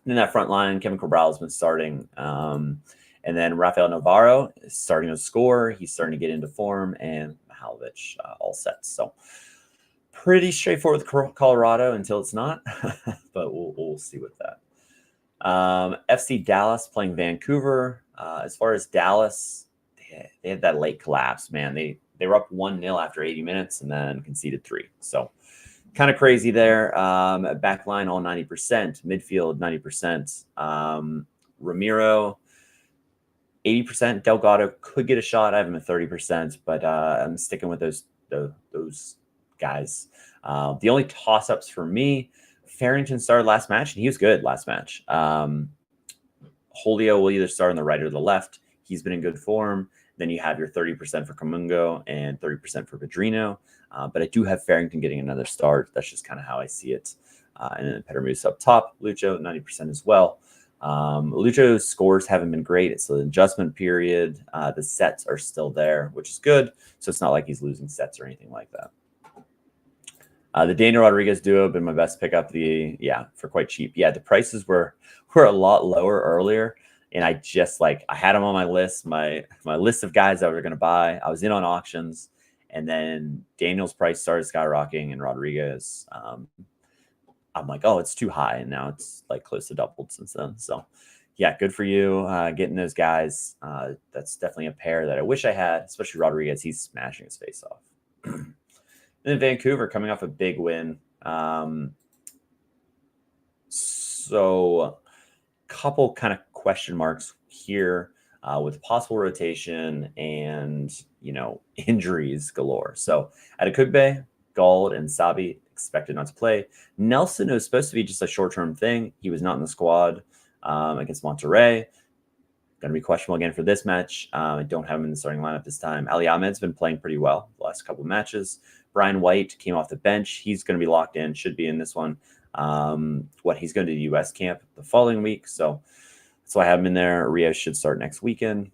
[SPEAKER 2] And in that front line, Kevin Cabral has been starting. And then Rafael Navarro is starting to score. He's starting to get into form, and Mihalovic all set. So pretty straightforward with Colorado until it's not, but we'll see with that. FC Dallas playing Vancouver. As far as Dallas, they had that late collapse, man. They were up 1-0 after 80 minutes and then conceded 3. So kind of crazy there. Back line all 90%, midfield 90%. Ramiro 80%. Delgado could get a shot. I have him at 30%, but I'm sticking with those guys. The only toss-ups for me, Farrington started last match, and he was good last match. Julio will either start on the right or the left. He's been in good form. Then you have your 30% for Comungo and 30% for Pedrino. But I do have Farrington getting another start. That's just kind of how I see it. And then Petermus up top, Lucho 90% as well. Lucho's scores haven't been great. It's an adjustment period. The sets are still there, which is good. So it's not like he's losing sets or anything like that. The Daniel Rodriguez duo have been my best pickup for quite cheap. Yeah, the prices were a lot lower earlier. And I just I had them on my list, my list of guys that were going to buy. I was in on auctions, and then Daniel's price started skyrocketing, and Rodriguez, I'm like, oh, it's too high. And now it's close to doubled since then. So yeah, good for you getting those guys. That's definitely a pair that I wish I had, especially Rodriguez. He's smashing his face off. And then Vancouver coming off a big win. So couple kind of question marks here with possible rotation and, injuries galore. So Adekugbe, Gauld, and Sabi expected not to play. Nelson was supposed to be just a short-term thing. He was not in the squad against Monterrey. Going to be questionable again for this match. I don't have him in the starting lineup this time. Ali Ahmed's been playing pretty well the last couple of matches. Brian White came off the bench. He's going to be locked in, should be in this one. He's going to the U.S. camp the following week. So that's why I have him in there. Rios should start next weekend.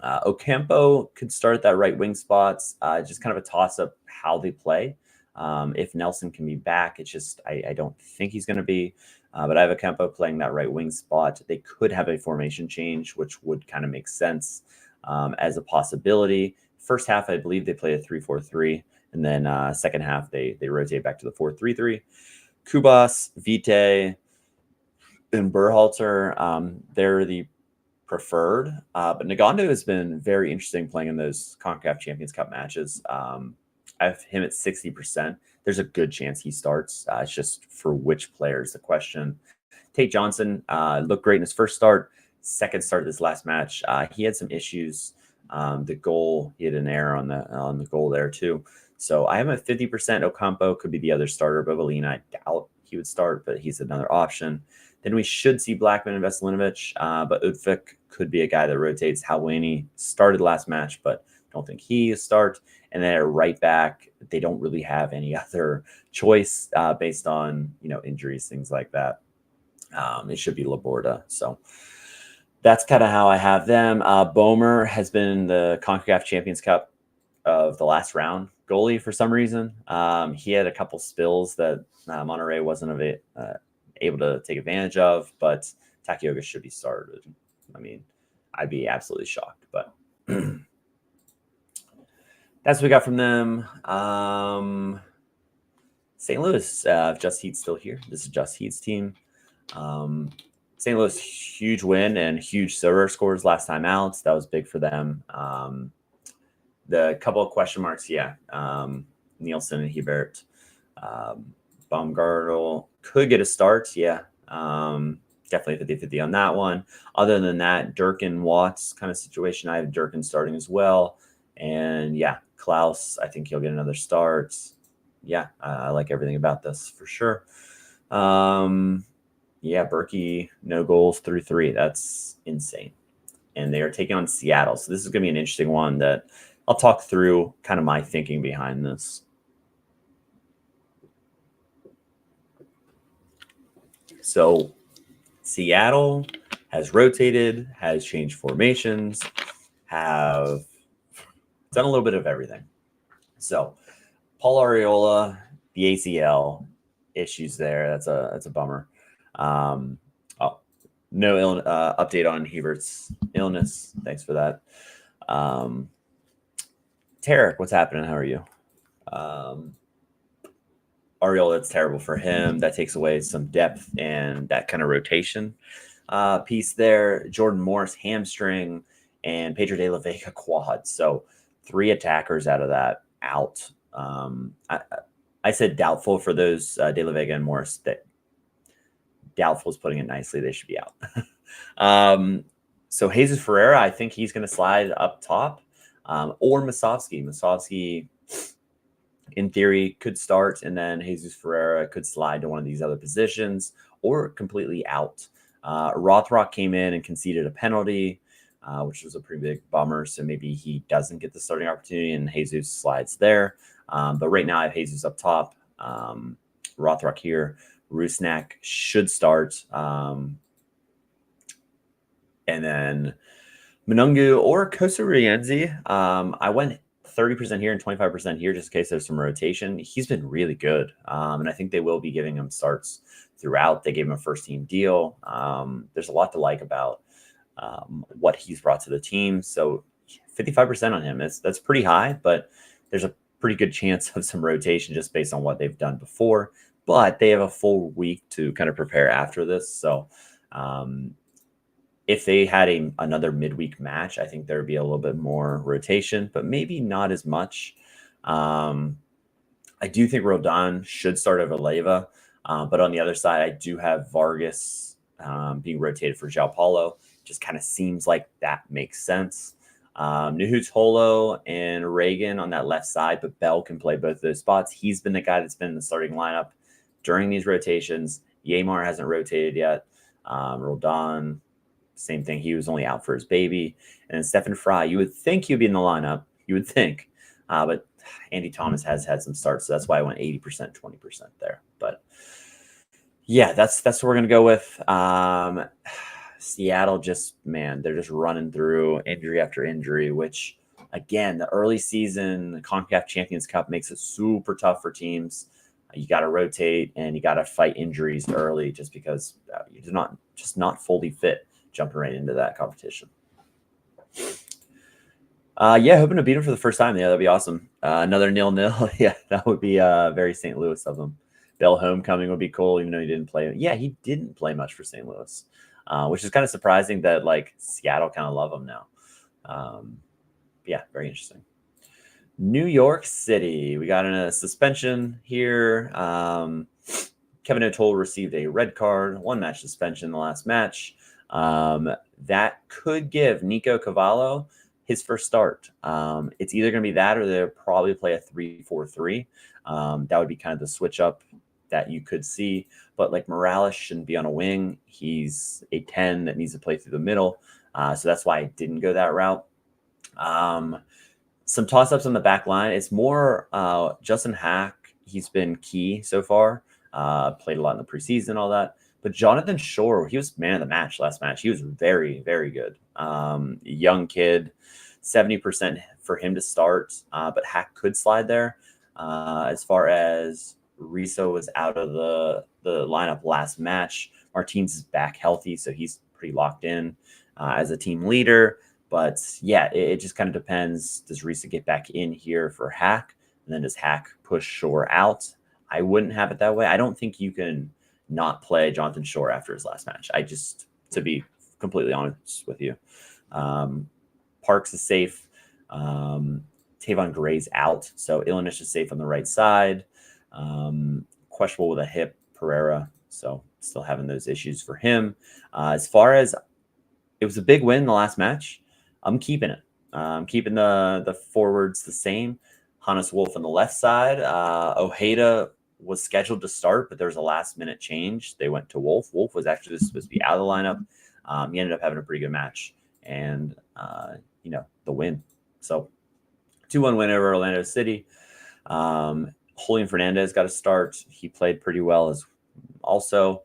[SPEAKER 2] Ocampo could start that right wing spots. Just kind of a toss-up how they play. If Nelson can be back, it's just I don't think he's going to be. But I have Ocampo playing that right wing spot. They could have a formation change, which would kind of make sense as a possibility. First half, I believe they play a 3-4-3. And then second half, they rotate back to the 4-3-3. Kubas, Vite, and Berhalter, they're the preferred. But Nagando has been very interesting playing in those CONCACAF Champions Cup matches. I have him at 60%. There's a good chance he starts. It's just for which player is the question. Tate Johnson looked great in his first start. Second start of this last match, he had some issues. The goal, he had an error on the goal there too. So I have him at 50%. Ocampo could be the other starter. Bovalina, I doubt he would start, but he's another option. Then we should see Blackman and Veselinovic, but Udvik could be a guy that rotates. Halwani started last match, but don't think he is start. And then at right back, they don't really have any other choice based on injuries, things like that. It should be Laborda. So that's kind of how I have them. Bomer has been the CONCACAF Champions Cup of the last round goalie for some reason. He had a couple spills that Monterrey wasn't able to take advantage of, but Takioka should be started. I mean, I'd be absolutely shocked, but that's what we got from them. St. Louis, Just Heat's still here. This is Just Heat's team. St. Louis, huge win and huge Sorare scores last time out. So that was big for them. The couple of question marks, Nielsen and Hebert. Baumgartel could get a start, definitely 50-50 on that one. Other than that, Durkin, Watts kind of situation. I have Durkin starting as well. And Klaus, I think he'll get another start. I like everything about this for sure. Berkey, no goals through 3. That's insane. And they are taking on Seattle. So this is going to be an interesting one that I'll talk through kind of my thinking behind this. So Seattle has rotated, has changed formations, have done a little bit of everything. So Paul Arriola, the ACL issues there. That's a bummer. No update on Hebert's illness. Thanks for that. Tarek, what's happening? How are you? Arriola, that's terrible for him. That takes away some depth and that kind of rotation piece there. Jordan Morris, hamstring, and Pedro de la Vega, quad. So 3 attackers out of that out. I said doubtful for those de la Vega and Morris. That doubtful is putting it nicely. They should be out. So Jesus Ferreira, I think he's going to slide up top, or Masovsky. Masovsky, in theory, could start, and then Jesus Ferreira could slide to one of these other positions or completely out. Rothrock came in and conceded a penalty, which was a pretty big bummer. So maybe he doesn't get the starting opportunity and Jesus slides there. But right now I have Jesus up top, Rothrock here. Rusnak should start. And then Manungu or Kosa Rienzi. I went 30% here and 25% here just in case there's some rotation. He's been really good. And I think they will be giving him starts throughout. They gave him a first team deal. There's a lot to like about what he's brought to the team. So 55% on him. That's pretty high, but there's a pretty good chance of some rotation just based on what they've done before. But they have a full week to kind of prepare after this. So if they had another midweek match, I think there would be a little bit more rotation, but maybe not as much. I do think Roldan should start over Leyva. But on the other side, I do have Vargas being rotated for João Paulo. Just kind of seems like that makes sense. Nuhu's Holo and Reagan on that left side, but Bell can play both those spots. He's been the guy that's been in the starting lineup during these rotations. Yamar hasn't rotated yet. Roldan, same thing. He was only out for his baby. And then Stephen Fry, you would think he'd be in the lineup. You would think. But Andy Thomas has had some starts, so that's why I went 80%, 20% there. But that's what we're going to go with. Seattle they're just running through injury after injury, which, again, the early season, the CONCACAF Champions Cup makes it super tough for teams. You got to rotate and you got to fight injuries early just because you're not fully fit jumping right into that competition. Hoping to beat them for the first time. Yeah, that'd be awesome. Another 0-0. Yeah, that would be very St. Louis of them. Bell homecoming would be cool, even though he didn't play. Yeah, he didn't play much for St. Louis, which is kind of surprising that Seattle kind of love him now. Very interesting. New York City. We got in a suspension here. Kevin O'Toole received a red card, 1 match suspension in the last match. That could give Nico Cavallo his first start. It's either going to be that or they'll probably play a 3-4-3. That would be kind of the switch up that you could see. But Morales shouldn't be on a wing. He's a 10 that needs to play through the middle. So that's why I didn't go that route. Some toss-ups on the back line. It's more Justin Hack. He's been key so far. Played a lot in the preseason, all that. But Jonathan Shore, he was man of the match last match. He was very, very good. Young kid, 70% for him to start. But Hack could slide there. As far as Riso was out of the the lineup last match. Martins is back healthy, so he's pretty locked in as a team leader. But yeah, it just kind of depends. Does Risa get back in here for Hack? And then does Hack push Shore out? I wouldn't have it that way. I don't think you can not play Jonathan Shore after his last match. To be completely honest with you, Parks is safe. Tavon Gray's out. So Illinois is safe on the right side. Questionable with a hip, Pereira. So still having those issues for him. As far as it was a big win in the last match, I'm keeping it. I'm keeping the forwards the same. Hannes Wolf on the left side. Ojeda was scheduled to start, but there was a last-minute change. They went to Wolf. Wolf was actually supposed to be out of the lineup. He ended up having a pretty good match and, the win. So 2-1 win over Orlando City. Julian Fernandez got a start. He played pretty well as also.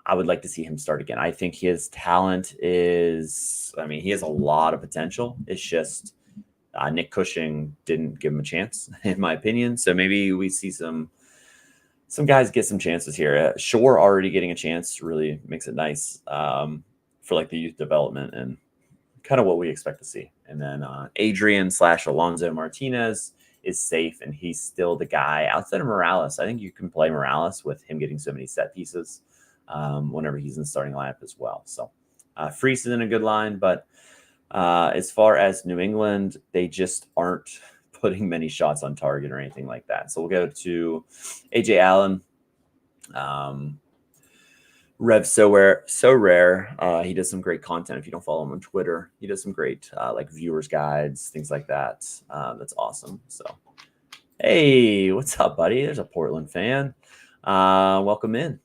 [SPEAKER 2] I would like to see him start again. I think his talent he has a lot of potential. It's just Nick Cushing didn't give him a chance, in my opinion. So maybe we see some guys get some chances here. Shore already getting a chance really makes it nice for like the youth development and kind of what we expect to see. And then Adrian/Alonso Martinez is safe, and he's still the guy outside of Morales. I think you can play Morales with him getting so many set pieces whenever he's in the starting lineup as well. So Freese is in a good line, but as far as New England, they just aren't putting many shots on target or anything like that. So we'll go to AJ Allen. Rev so rare. He does some great content. If you don't follow him on Twitter, he does some great like viewers guides, things like that. That's awesome. So, hey, what's up, buddy? There's a Portland fan. Welcome in.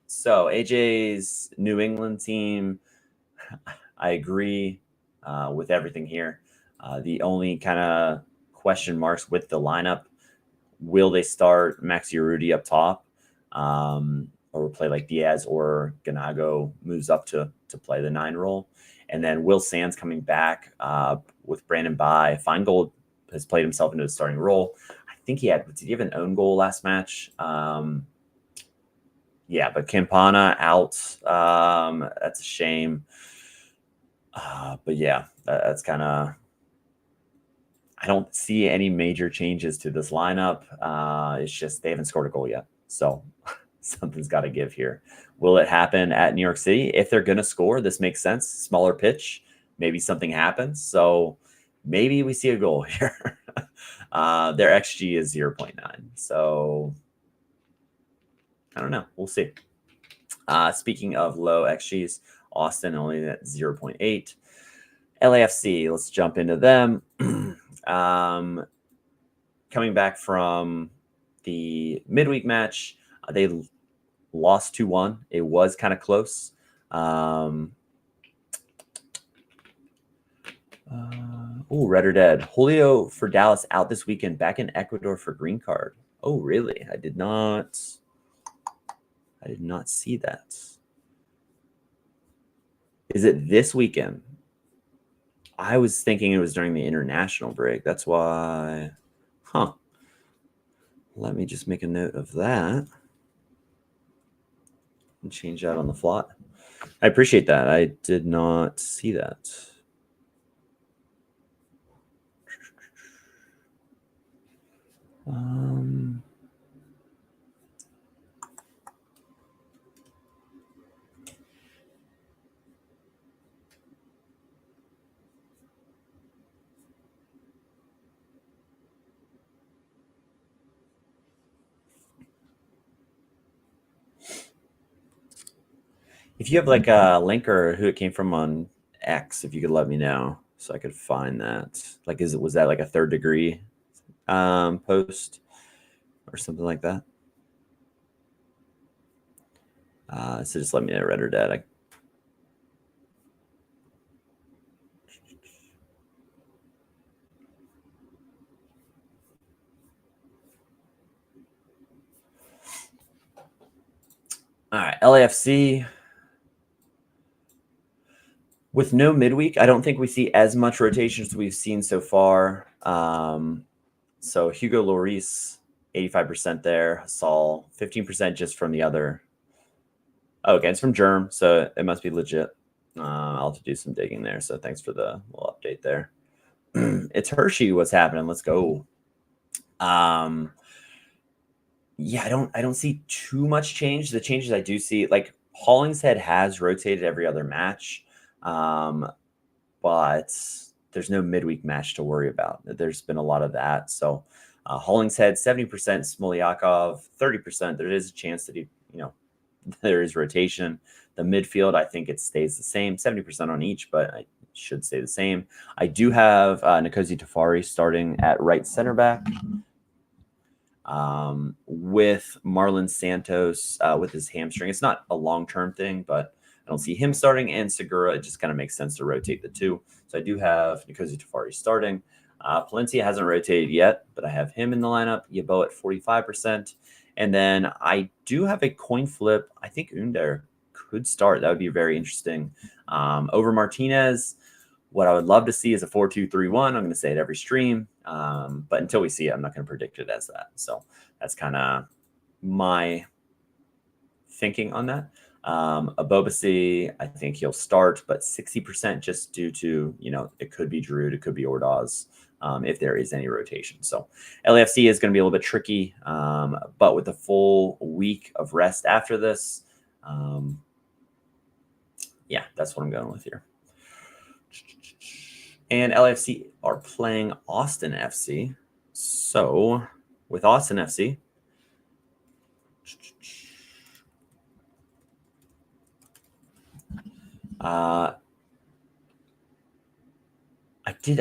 [SPEAKER 2] So AJ's New England team, I agree with everything here. The only kind of question marks with the lineup, will they start Maxi Urruti up top? Or play like Diaz, or Ganago moves up to play the 9 role. And then Will Sands coming back with Brandon By. Feingold has played himself into the starting role. I think did he have an own goal last match? Yeah, but Campana out. That's a shame. But yeah, that's kind of, I don't see any major changes to this lineup. It's just they haven't scored a goal yet. So something's got to give here. Will it happen at New York City? If they're going to score, this makes sense. Smaller pitch, maybe something happens. So maybe we see a goal here. Their XG is 0.9. So I don't know. We'll see. Speaking of low XGs, Austin only at 0.8. LAFC, let's jump into them. Coming back from the midweek match, they lost 2-1. It was kind of close. Red or dead. Julio for Dallas out this weekend, back in Ecuador for green card. Oh, really? I did not see that. Is it this weekend? I was thinking it was during the international break. That's why. Huh. Let me just make a note of that and change that on the fly. I appreciate that. I did not see that. If you have like a link or who it came from on X, if you could let me know so I could find that. Like, was that like a third degree post or something like that? So just let me know, red or dead. All right, LAFC. With no midweek, I don't think we see as much rotation as we've seen so far. So Hugo Lloris 85% there. Saul 15% just from the other. Oh, okay, it's from Germ, so it must be legit. I'll have to do some digging there. So thanks for the little update there. It's Hershey. What's happening? Let's go. Yeah, I don't see too much change. The changes I do see, like Hollingshead has rotated every other match, but there's no midweek match to worry about. There's been a lot of that. So Hollingshead 70%, Smolyakov 30%. There is a chance that there is rotation. The midfield, I think it stays the same, 70% on each, but I should stay the same. I do have Nkosi Tafari starting at right center back. With Marlon Santos with his hamstring. It's not a long-term thing, but I don't see him starting, and Segura, it just kind of makes sense to rotate the two. So I do have Nkosi Tafari starting. Palencia hasn't rotated yet, but I have him in the lineup. Yabo at 45%. And then I do have a coin flip. I think Under could start. That would be very interesting. Over Martinez, what I would love to see is a 4-2-3-1. I'm going to say it every stream. But until we see it, I'm not going to predict it as that. So that's kind of my thinking on that. Abobasi, I think he'll start, but 60% just due to, it could be Giroud, it could be Ordaz, if there is any rotation. So LAFC is going to be a little bit tricky, but with a full week of rest after this, yeah, that's what I'm going with here. And LAFC are playing Austin FC. So with Austin FC, I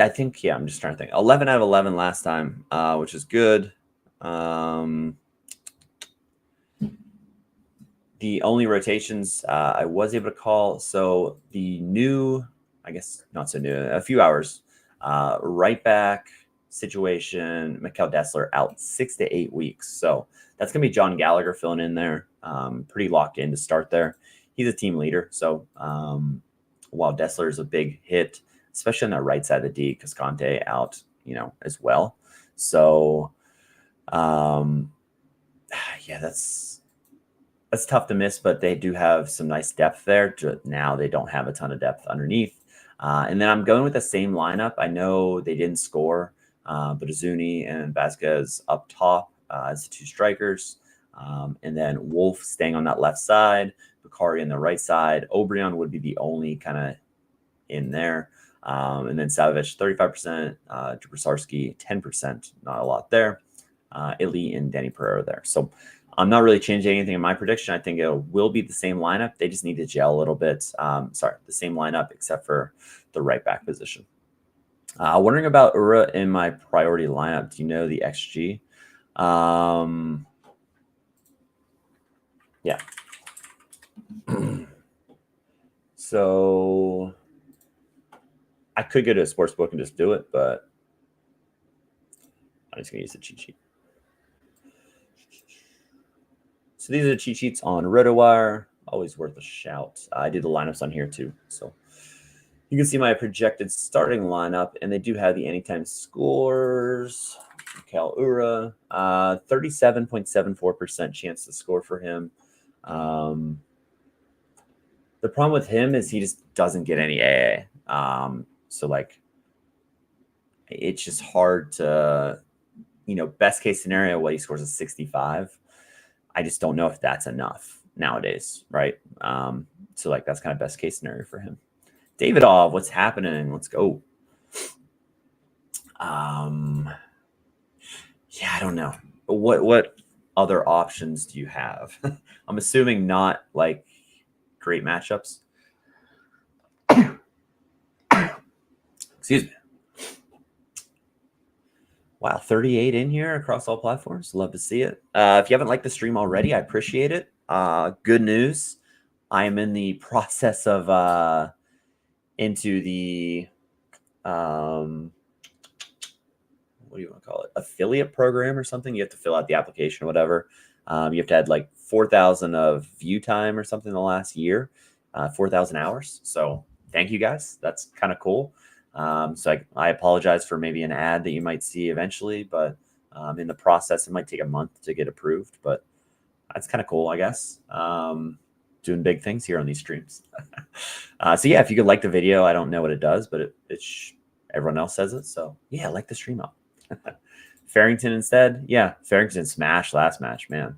[SPEAKER 2] think, I'm just trying to think. 11 out of 11 last time, which is good. The only rotations I was able to call. So the new, I guess not so new, a few hours, right back situation, Mikkel Dessler out 6 to 8 weeks. So that's going to be John Gallagher filling in there. Pretty locked in to start there. He's a team leader. So while Dessler is a big hit, especially on the right side of the D, because Conte out, as well. So, yeah, that's tough to miss, but they do have some nice depth there. Now they don't have a ton of depth underneath. And then I'm going with the same lineup. I know they didn't score, but Azuni and Vasquez up top as the two strikers. And then Wolf staying on that left side, Bakari on the right side. Obrion would be the only kind of in there. And then Savage 35%, Dubrsarski 10%, not a lot there. Ili and Danny Pereira there. So I'm not really changing anything in my prediction. I think it will be the same lineup. They just need to gel a little bit. The same lineup except for the right back position. Wondering about Ura in my priority lineup. Do you know the XG? Yeah. So I could go to a sports book and just do it, but I'm just going to use the cheat sheet. So these are the cheat sheets on RotoWire. Always worth a shout. I did the lineups on here too. So you can see my projected starting lineup, and they do have the anytime scores. Cal Ura, 37.74% chance to score for him. The problem with him is he just doesn't get any AA. So it's just hard to, best case scenario, what he scores is 65. I just don't know if that's enough nowadays, right? So that's kind of best case scenario for him. Davidov, what's happening? Let's go. Yeah, I don't know. What other options do you have? I'm assuming not great matchups. Excuse me. Wow, 38 in here across all platforms. Love to see it. If you haven't liked the stream already, I appreciate it. Good news. I am in the process of into the what do you want to call it? Affiliate program or something. You have to fill out the application or whatever. You have to add 4,000 of view time or something in the last year, 4,000 hours. So thank you guys. That's kind of cool. So I apologize for maybe an ad that you might see eventually, but in the process. It might take a month to get approved, but that's kind of cool, I guess. Doing big things here on these streams. So yeah, if you could like the video, I don't know what it does, but everyone else says it. So yeah, like the stream up. Farrington instead. Yeah, Farrington smashed last match, man.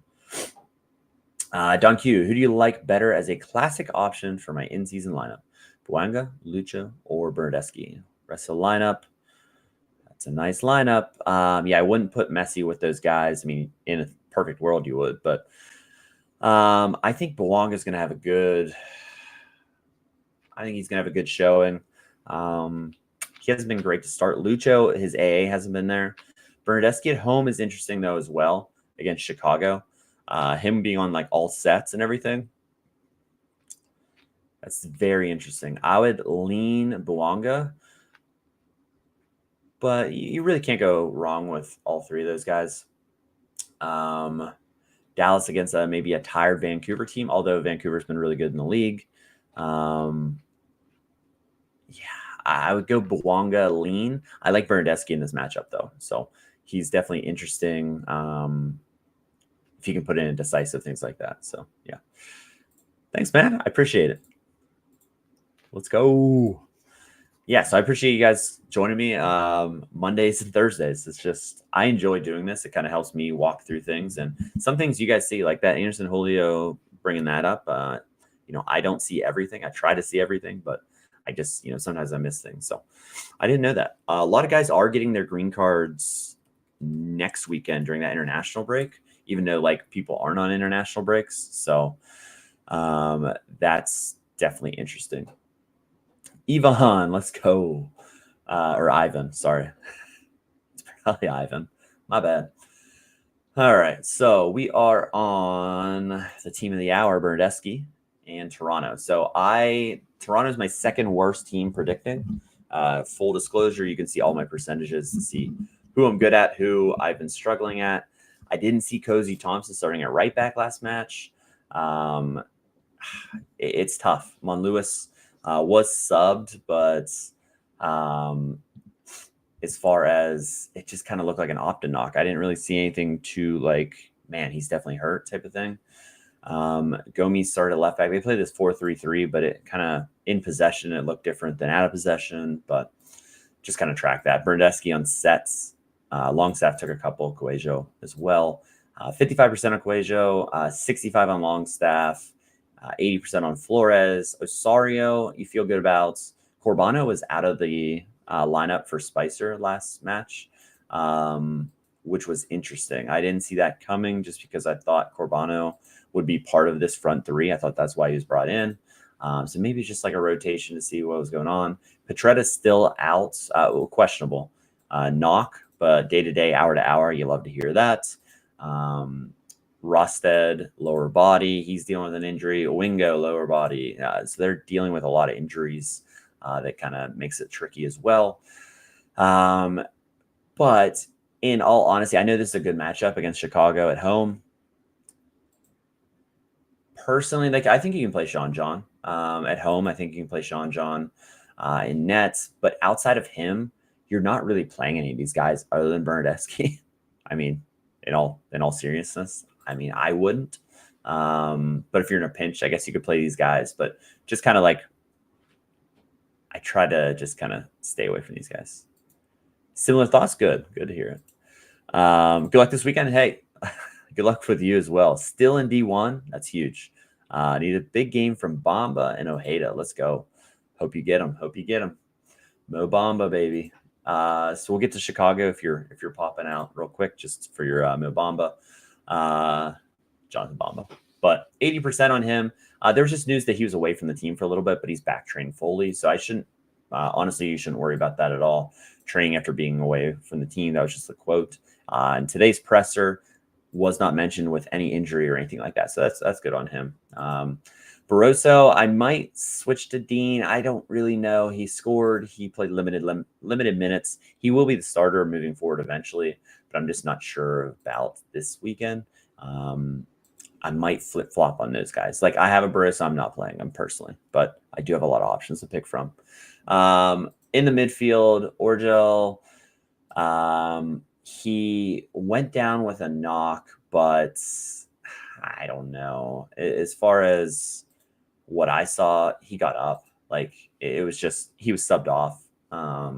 [SPEAKER 2] Don Q, who do you like better as a classic option for my in-season lineup? Bouanga, Lucha, or Bernardeschi? Rest of the lineup. That's a nice lineup. Yeah, I wouldn't put Messi with those guys. I mean, in a perfect world, you would, but I think Bouanga is going to have a good. I think he's going to have a good showing. He hasn't been great to start. Lucho, his AA hasn't been there. Bernardeschi at home is interesting though as well against Chicago. Him being on like all sets and everything. That's very interesting. I would lean Bouanga, but you really can't go wrong with all three of those guys. Dallas against maybe a tired Vancouver team, although Vancouver's been really good in the league. Yeah, I would go Bouanga lean. I like Bernardeschi in this matchup though, so he's definitely interesting. If you can put in decisive things like that. So yeah, thanks, man. I appreciate it. Let's go. Yeah, so I appreciate you guys joining me Mondays and Thursdays. It's just, I enjoy doing this. It kind of helps me walk through things, and some things you guys see like that Anderson Julio bringing that up. I don't see everything. I try to see everything, but I just, sometimes I miss things. So I didn't know that. A lot of guys are getting their green cards next weekend during that international break, even though like people aren't on international breaks. So that's definitely interesting. Ivan, let's go. Or Ivan, sorry. It's probably Ivan. My bad. All right, so we are on the team of the hour, Bernardeschi and Toronto. So Toronto's my second worst team predicting. Full disclosure, you can see all my percentages to see who I'm good at, who I've been struggling at. I didn't see Cozy Thompson starting at right back last match. It's tough. Monlewis was subbed, but as far as it just kind of looked like an opt and knock. I didn't really see anything to like, man, he's definitely hurt type of thing. Gomes started at left back. They played this 4-3-3, but it kind of in possession, it looked different than out of possession, but just kind of track that. Bernardeschi on sets. Longstaff took a couple, Coelho as well. 55% on Coelho, 65 on Longstaff, 80% on Flores. Osario, you feel good about. Corbano was out of the lineup for Spicer last match, which was interesting. I didn't see that coming just because I thought Corbano would be part of this front three. I thought that's why he was brought in. So maybe just like a rotation to see what was going on. Petretta's still out, questionable. Knock, but day-to-day, hour-to-hour, you love to hear that. Rosted, lower body. He's dealing with an injury. Owingo, lower body. So they're dealing with a lot of injuries that kind of makes it tricky as well. But in all honesty, I know this is a good matchup against Chicago at home. Personally, I think you can play Sean John at home. I think you can play Sean John in nets. But outside of him, you're not really playing any of these guys other than Bernardeschi. I mean, in all seriousness, I mean, I wouldn't. But if you're in a pinch, I guess you could play these guys. But just kind of like, I try to just kind of stay away from these guys. Similar thoughts? Good to hear it. Good luck this weekend. Hey, good luck with you as well. Still in D1. That's huge. Need a big game from Bamba and Ojeda. Let's go. Hope you get them. Mo Bamba, baby. So we'll get to Chicago if you're popping out real quick, just for your Mo Bamba, Jonathan Bamba. But 80% on him. There was just news that he was away from the team for a little bit, but he's back training fully. So I shouldn't, honestly, you shouldn't worry about that at all. Training after being away from the team. That was just a quote. And today's presser was not mentioned with any injury or anything like that. So that's good on him. Barroso, I might switch to Dean. I don't really know. He scored. He played limited minutes. He will be the starter moving forward eventually, but I'm just not sure about this weekend. I might flip-flop on those guys. Like, I have a Barroso. I'm not playing him personally, but I do have a lot of options to pick from. In the midfield, Orgel, He went down with a knock, but I don't know. As far as what I saw, he got up. Like, it was just, he was subbed off. I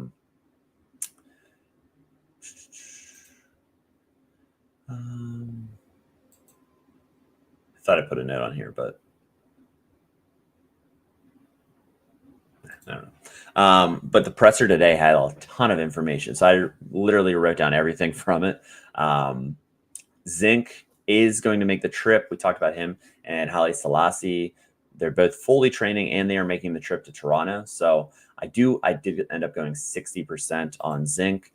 [SPEAKER 2] thought I put a note on here, but I don't know. But the presser today had a ton of information, so I literally wrote down everything from it. Zink is going to make the trip. We talked about him and Haile Selassie. They're both fully training, and they are making the trip to Toronto. So I did end up going 60% on Zink.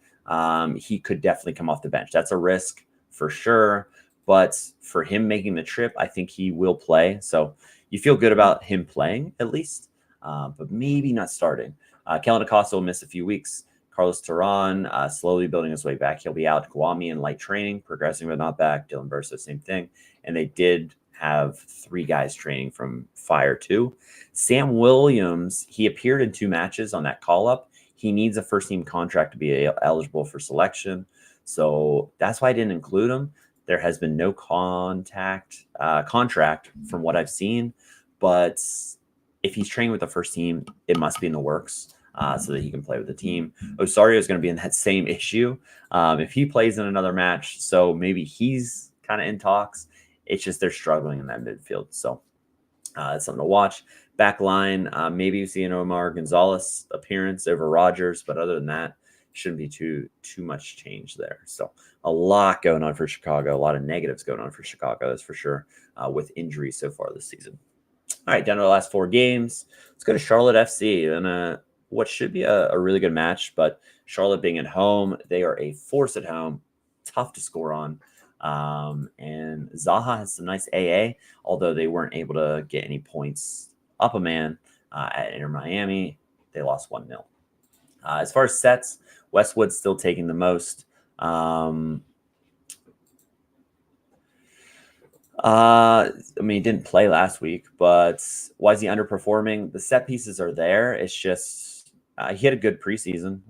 [SPEAKER 2] He could definitely come off the bench. That's a risk for sure. But for him making the trip, I think he will play. So you feel good about him playing at least, but maybe not starting. Kellen Acosta will miss a few weeks. Carlos Terran slowly building his way back. He'll be out. Guami in light training, progressing but not back. Dylan Bursa, same thing. And they did have 3 guys training from Fire too. Sam Williams, he appeared in 2 matches on that call-up. He needs a first-team contract to be eligible for selection. So that's why I didn't include him. There has been no contract from what I've seen. But if he's training with the first team, it must be in the works. So that he can play with the team. Osorio is going to be in that same issue if he plays in another match. So maybe he's kind of in talks. It's just they're struggling in that midfield. So it's something to watch. Back line, maybe you see an Omar Gonzalez appearance over Rogers, but other than that, shouldn't be too much change there. So a lot going on for Chicago. A lot of negatives going on for Chicago, that's for sure, with injuries so far this season. All right, down to the last 4 games. Let's go to Charlotte FC. And what should be a really good match, but Charlotte being at home, they are a force at home, tough to score on. And Zaha has some nice AA, although they weren't able to get any points up a man at Inter Miami. They lost 1-0. As far as sets, Westwood's still taking the most. He didn't play last week, but why is he underperforming? The set pieces are there. It's just he had a good preseason.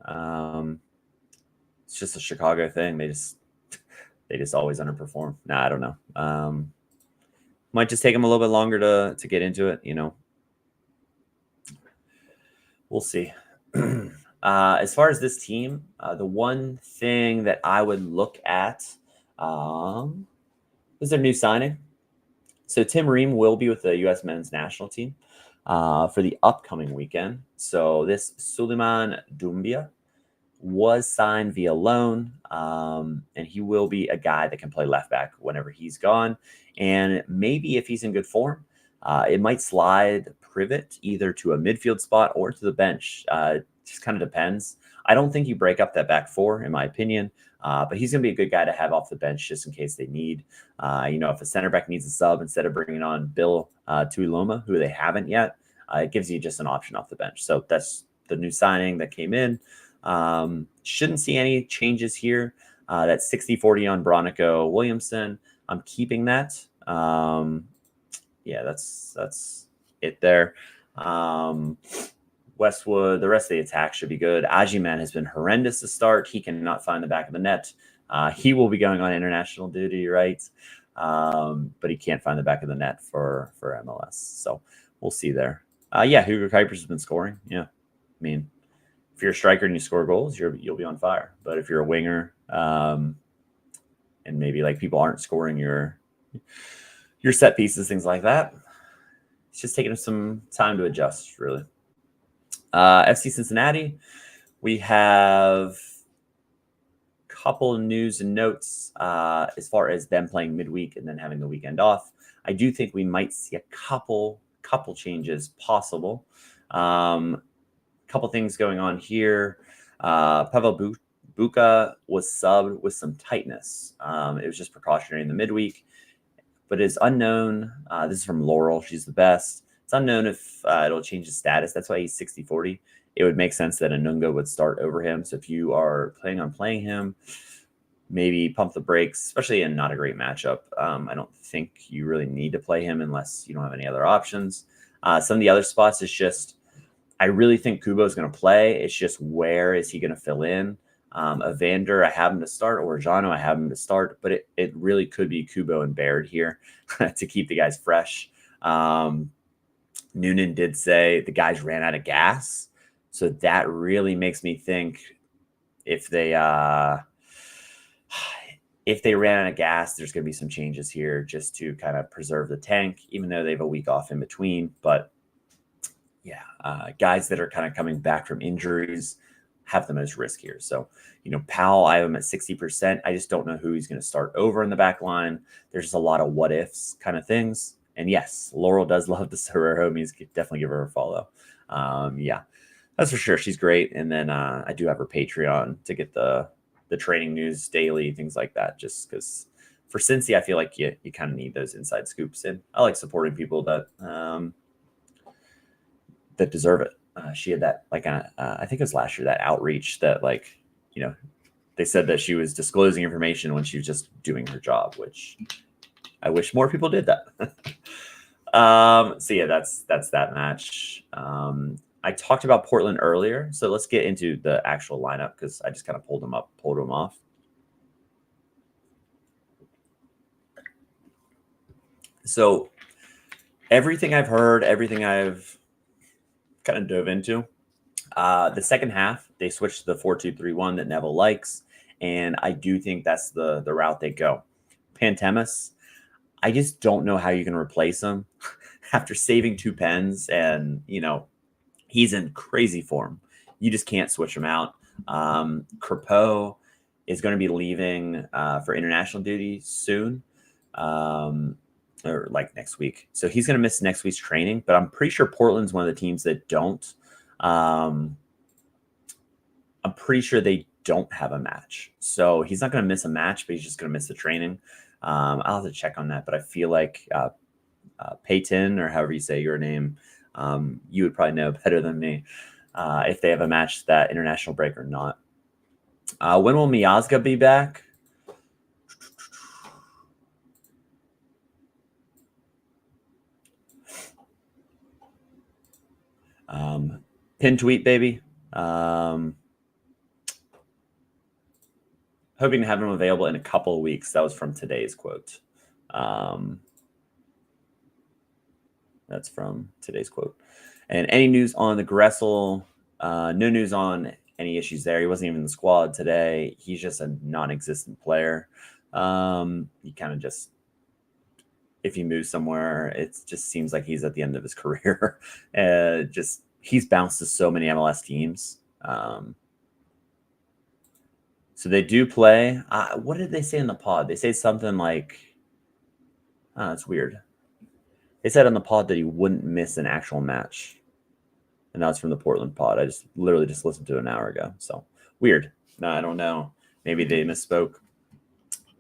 [SPEAKER 2] It's just a Chicago thing. They just always underperform. I don't know. Might just take him a little bit longer to get into it. We'll see. As far as this team, the one thing that I would look at is their new signing. So Tim Ream will be with the U.S. men's national team for the upcoming weekend. So this Suleiman Doumbia was signed via loan, and he will be a guy that can play left back whenever he's gone. And maybe if he's in good form, it might slide Privet either to a midfield spot or to the bench. Just kind of depends. I don't think you break up that back 4, in my opinion. But he's going to be a good guy to have off the bench just in case they need. If a center back needs a sub, instead of bringing on Bill Tuiloma, who they haven't yet, it gives you just an option off the bench. So that's the new signing that came in. Shouldn't see any changes here. That 60-40 on Bronico Williamson. I'm keeping that. That's it there. Westwood, the rest of the attack should be good. Ajiman has been horrendous to start. He cannot find the back of the net. He will be going on international duty, right? But he can't find the back of the net for MLS. So we'll see there. Hugo Kuipers has been scoring. Yeah. If you're a striker and you score goals, you'll be on fire. But if you're a winger, and maybe people aren't scoring your set pieces, things like that, it's just taking some time to adjust, really. FC Cincinnati, we have a couple news and notes as far as them playing midweek and then having the weekend off. I do think we might see a couple changes possible. Couple things going on here. Pavel Buka was subbed with some tightness. It was just precautionary in the midweek, but it's unknown. This is from Laurel. She's the best. It's unknown if it'll change his status. That's why he's 60-40. It would make sense that Anunga would start over him. So if you are planning on playing him, maybe pump the brakes, especially in not a great matchup. I don't think you really need to play him unless you don't have any other options. Some of the other spots is just, I really think Kubo is going to play. It's just where is he going to fill in? Evander, I have him to start, or Jano, I have him to start, but it really could be Kubo and Baird here to keep the guys fresh. Noonan did say the guys ran out of gas. So that really makes me think if they ran out of gas, there's going to be some changes here just to kind of preserve the tank, even though they have a week off in between. But yeah, guys that are kind of coming back from injuries have the most risk here. So, Powell, I have him at 60%. I just don't know who he's going to start over in the back line. There's just a lot of what ifs kind of things. And yes, Laurel does love the Sorare homies. Definitely give her a follow. Yeah, that's for sure. She's great. And then I do have her Patreon to get the training news daily, things like that, just because for Cincy, I feel like you kind of need those inside scoops. And I like supporting people that that deserve it. She had that, I think it was last year, that outreach that, they said that she was disclosing information when she was just doing her job, which I wish more people did that. So yeah, that's that match. I talked about Portland earlier, so let's get into the actual lineup because I just kind of pulled them off. So everything I've heard, everything I've kind of dove into, the second half, they switched to the 4-2-3-1 that Neville likes, and I do think that's the route they go. Pantemis, I just don't know how you can replace him after saving 2 pens, and he's in crazy form. You just can't switch him out. Crepeau is going to be leaving for international duty soon, or like next week. So he's going to miss next week's training, but I'm pretty sure Portland's one of the teams that don't. I'm pretty sure they don't have a match. So he's not going to miss a match, but he's just going to miss the training. I'll have to check on that, but I feel like Peyton, or however you say your name, you would probably know better than me if they have a match that international break or not. When will Miazga be back? Pin tweet, baby. Hoping to have him available in a couple of weeks. That was from today's quote. That's from today's quote. And any news on the Gressel? No news on any issues there. He wasn't even in the squad today. He's just a non-existent player. He kind of just, if he moves somewhere, it just seems like he's at the end of his career. He's bounced to so many MLS teams. So they do play. What did they say in the pod? They say something like, it's weird. They said on the pod that he wouldn't miss an actual match. And that was from the Portland pod. I literally just listened to it an hour ago. So weird. No, I don't know. Maybe they misspoke.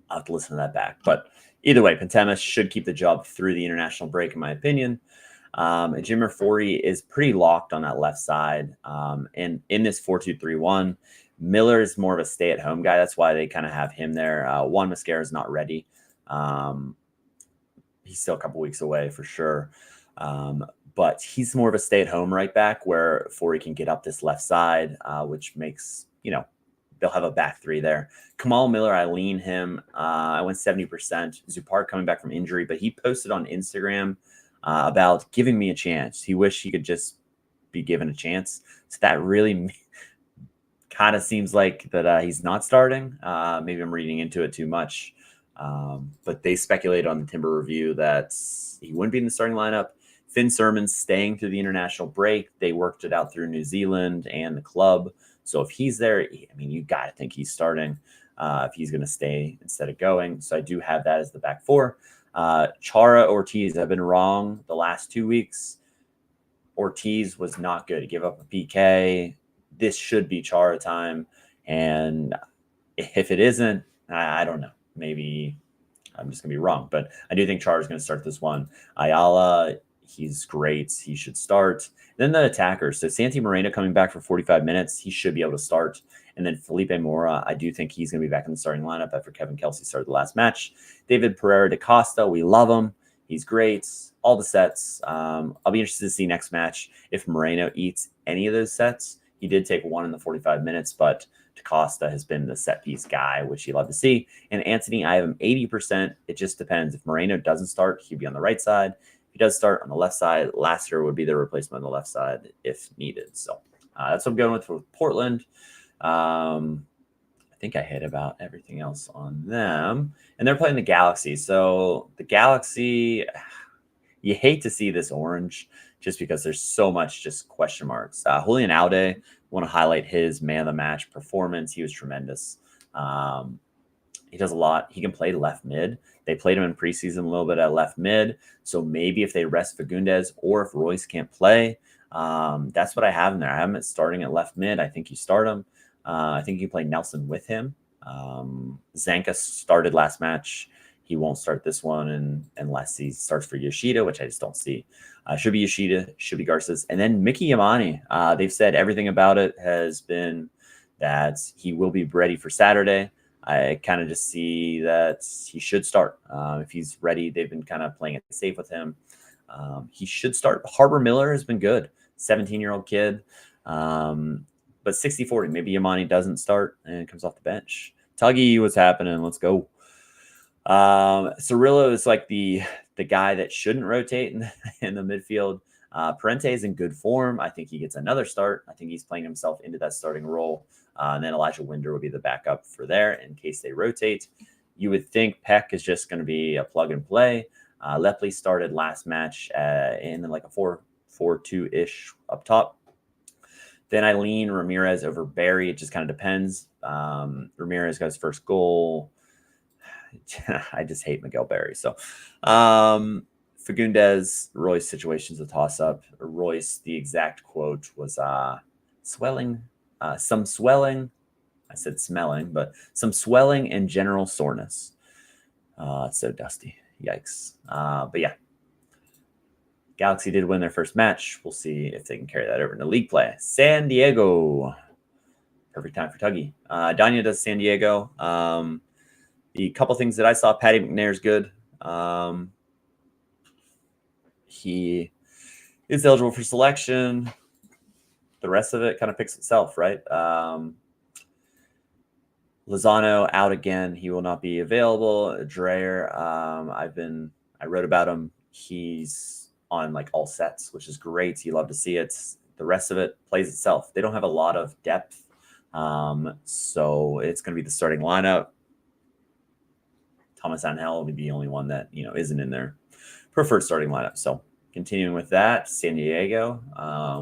[SPEAKER 2] I'll have to listen to that back. But either way, Pantemis should keep the job through the international break, in my opinion. Jimmer Forey is pretty locked on that left side. And in this 4-2-3-1, Miller is more of a stay-at-home guy. That's why they kind of have him there. Juan Mosquera is not ready. He's still a couple weeks away for sure. But he's more of a stay-at-home right back where Forey can get up this left side, which makes, they'll have a back three there. Kamal Miller, I lean him. I went 70%. Zupar coming back from injury, but he posted on Instagram about giving me a chance. He wished he could just be given a chance. So that really kind of seems like that he's not starting. Maybe I'm reading into it too much. But they speculated on the Timber Review that he wouldn't be in the starting lineup. Finn Sermon's staying through the international break. They worked it out through New Zealand and the club. So if he's there, I mean, you got to think he's starting if he's going to stay instead of going. So I do have that as the back four. Chara Ortiz, I've been wrong the last 2 weeks. Ortiz was not good. He gave up a PK. This should be Chara time. And if it isn't, I don't know. Maybe I'm just going to be wrong. But I do think Chara is going to start this one. Ayala, he's great. He should start. Then the attackers. So Santi Moreno coming back for 45 minutes. He should be able to start. And then Felipe Mora, I do think he's going to be back in the starting lineup after Kevin Kelsey started the last match. David Pereira da Costa, we love him. He's great. All the sets. I'll be interested to see next match if Moreno eats any of those sets. He did take one in the 45 minutes, but DaCosta has been the set piece guy, which you love to see. And Antony, I have him 80%. It just depends. If Moreno doesn't start, he'd be on the right side. If he does start on the left side, Lassiter would be the replacement on the left side if needed. So that's what I'm going with for Portland. I think I hit about everything else on them. And they're playing the Galaxy. So the Galaxy, you hate to see this orange just because there's so much just question marks. Julian Aude, want to highlight his man of the match performance. He was tremendous. He does a lot. He can play left mid. They played him in preseason a little bit at left mid. So maybe if they rest Fagundes or if Royce can't play, that's what I have in there. I have him starting at left mid. I think you start him. I think you play Nelson with him. Zanka started last match. He won't start this one unless he starts for Yoshida, which I just don't see. Should be Yoshida, should be Garces. And then Mickey Yamane. They've said everything about it has been that he will be ready for Saturday. I kind of just see that he should start. If he's ready, they've been kind of playing it safe with him. He should start. Harbor Miller has been good. 17-year-old kid. But 60-40, maybe Yamane doesn't start and comes off the bench. Tuggy, what's happening? Let's go. Cirillo is like the guy that shouldn't rotate in the midfield. Parente is in good form. I think he gets another start. I think he's playing himself into that starting role. And then Elijah Winder would be the backup for there in case they rotate. You would think Peck is just going to be a plug and play. Lepley started last match in like a 4-4-2-ish up top. Then I lean Ramirez over Barry. It just kind of depends. Ramirez got his first goal. I just hate Miguel Barry. So Fagundes, Royce situation's a toss-up. Royce, the exact quote was swelling, some swelling. I said smelling, but some swelling and general soreness. It's so dusty. Yikes. But yeah. Galaxy did win their first match. We'll see if they can carry that over into league play. San Diego. Perfect time for Tuggy. Danya does San Diego. The couple things that I saw, Patty McNair's good. He is eligible for selection. The rest of it kind of picks itself, right? Lozano out again. He will not be available. Dreyer, I wrote about him. He's on like all sets, which is great. You love to see it. The rest of it plays itself. They don't have a lot of depth. So it's going to be the starting lineup. Thomas Angel will be the only one that, isn't in their preferred starting lineup. So continuing with that, San Diego,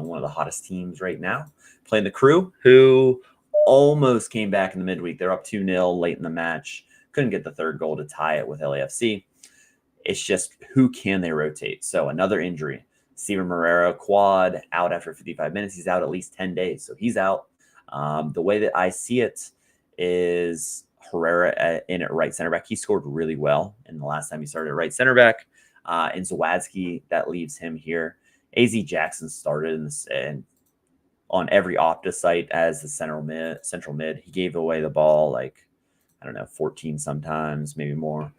[SPEAKER 2] one of the hottest teams right now, playing the Crew, who almost came back in the midweek. They're up 2-0 late in the match. Couldn't get the third goal to tie it with LAFC. It's just who can they rotate? So another injury. Steven Moreira, quad, out after 55 minutes. He's out at least 10 days. So he's out. The way that I see it is Herrera in at right center back. He scored really well in the last time he started at right center back. And Zawadzki, that leaves him here. AZ Jackson started and on every Opta site as the central mid. He gave away the ball 14 sometimes, maybe more.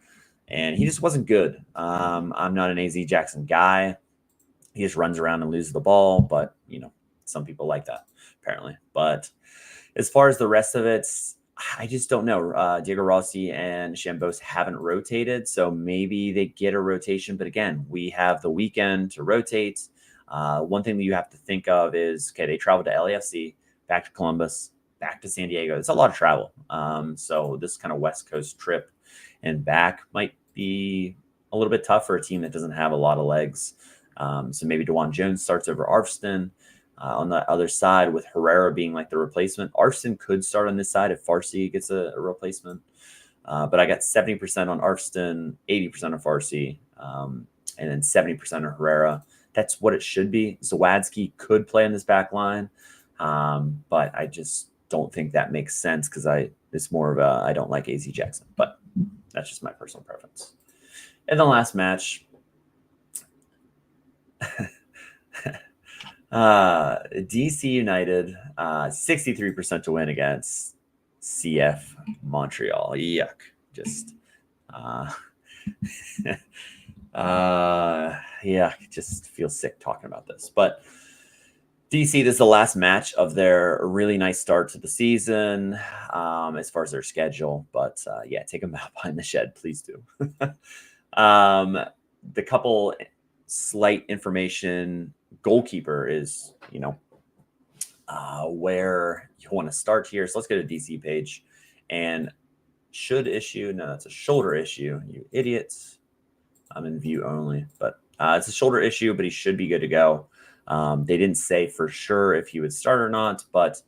[SPEAKER 2] And he just wasn't good. I'm not an AZ Jackson guy. He just runs around and loses the ball, but some people like that apparently. But as far as the rest of it, I just don't know. Diego Rossi and Chambos haven't rotated, so maybe they get a rotation. But again, we have the weekend to rotate. One thing that you have to think of is, okay, they traveled to LAFC, back to Columbus, back to San Diego. It's a lot of travel. So this kind of West Coast trip and back might be a little bit tough for a team that doesn't have a lot of legs. So maybe DeJuan Jones starts over Arfston. On the other side, with Herrera being like the replacement, Arfston could start on this side if Farsi gets a replacement. But I got 70% on Arfston, 80% on Farsi, and then 70% on Herrera. That's what it should be. Zawadzki could play in this back line, but I just don't think that makes sense because it's more of I don't like AZ Jackson, but that's just my personal preference. And the last match, DC United, 63% to win against CF Montreal. Yuck. Just, just feel sick talking about this. But DC, this is the last match of their really nice start to the season as far as their schedule. But yeah, take them out behind the shed, please do. The couple slight information, goalkeeper is, where you want to start here. So let's go to DC page and should issue. No, that's a shoulder issue. You idiots. I'm in view only, but it's a shoulder issue, but he should be good to go. They didn't say for sure if he would start or not, but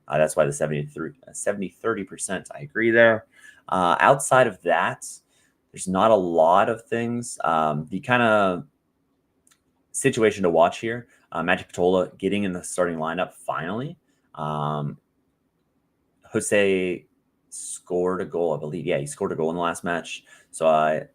[SPEAKER 2] that's why the 70-30%, I agree there. Outside of that, there's not a lot of things. The kind of situation to watch here, Magic Patola getting in the starting lineup finally. Jose scored a goal, I believe. Yeah, he scored a goal in the last match. So,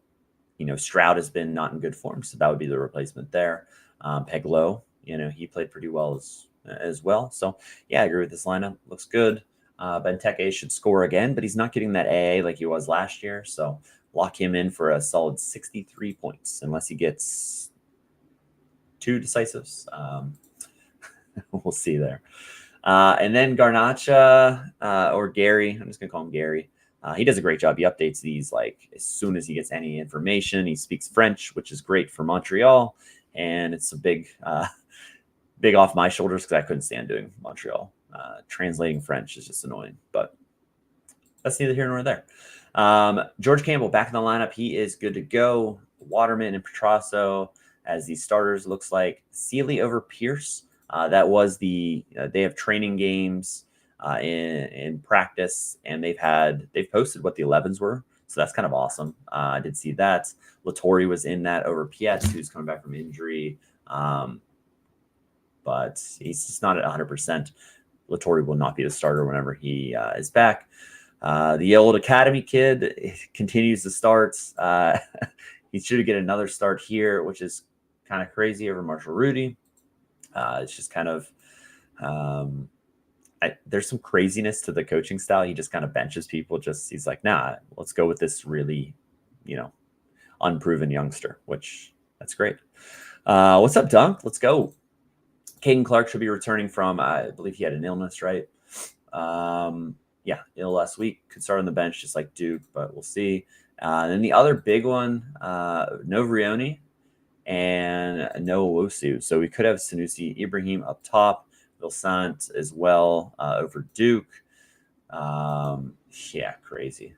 [SPEAKER 2] Stroud has been not in good form, so that would be the replacement there. Peglow, he played pretty well as well. So, yeah, I agree with this lineup. Looks good. Benteke should score again, but he's not getting that AA like he was last year. So, lock him in for a solid 63 points, unless he gets 2 decisives. We'll see there. And then Garnacha or Gary, I'm just going to call him Gary. He does a great job. He updates these like as soon as he gets any information. He speaks French, which is great for Montreal. And it's a big off my shoulders because I couldn't stand doing Montreal. Translating French is just annoying, but that's neither here nor there. George Campbell back in the lineup. He is good to go. Waterman and Petrasso as the starters. Looks like Sealy over Pierce. That was they have training games in practice, and they've posted what the 11s were. So that's kind of awesome. I did see that. Lattori was in that over Pietz, who's coming back from injury. But he's just not at 100%. Lattori will not be the starter whenever he is back. The old Academy kid continues to start. He should get another start here, which is kind of crazy over Marshall Rudy. It's just kind of there's some craziness to the coaching style. He just kind of benches people. He's like, nah, let's go with this really, unproven youngster, which that's great. What's up, Dunk? Let's go. Caden Clark should be returning from, I believe he had an illness, right? Yeah, ill last week. Could start on the bench just like Duke, but we'll see. And then the other big one, Novrioni and Noah Wosu. So we could have Sanusi Ibrahim up top, Vilsant as well over Duke. Yeah, crazy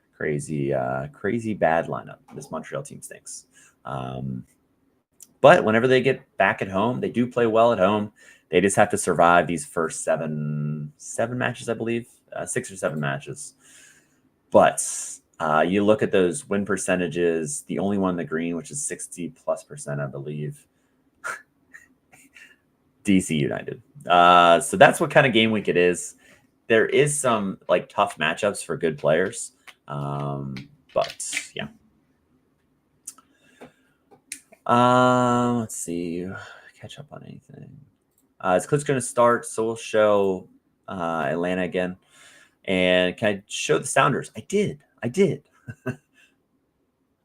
[SPEAKER 2] bad lineup. This Montreal team stinks. But whenever they get back at home, they do play well at home. They just have to survive these first seven matches, I believe, 6 or 7 matches. But you look at those win percentages, the only one in the green, which is 60+%, I believe. DC United. So that's what kind of game week it is. There is some like tough matchups for good players. But yeah. Let's see. Catch up on anything. Is Clips going to start? So we'll show Atlanta again. And can I show the Sounders? I did.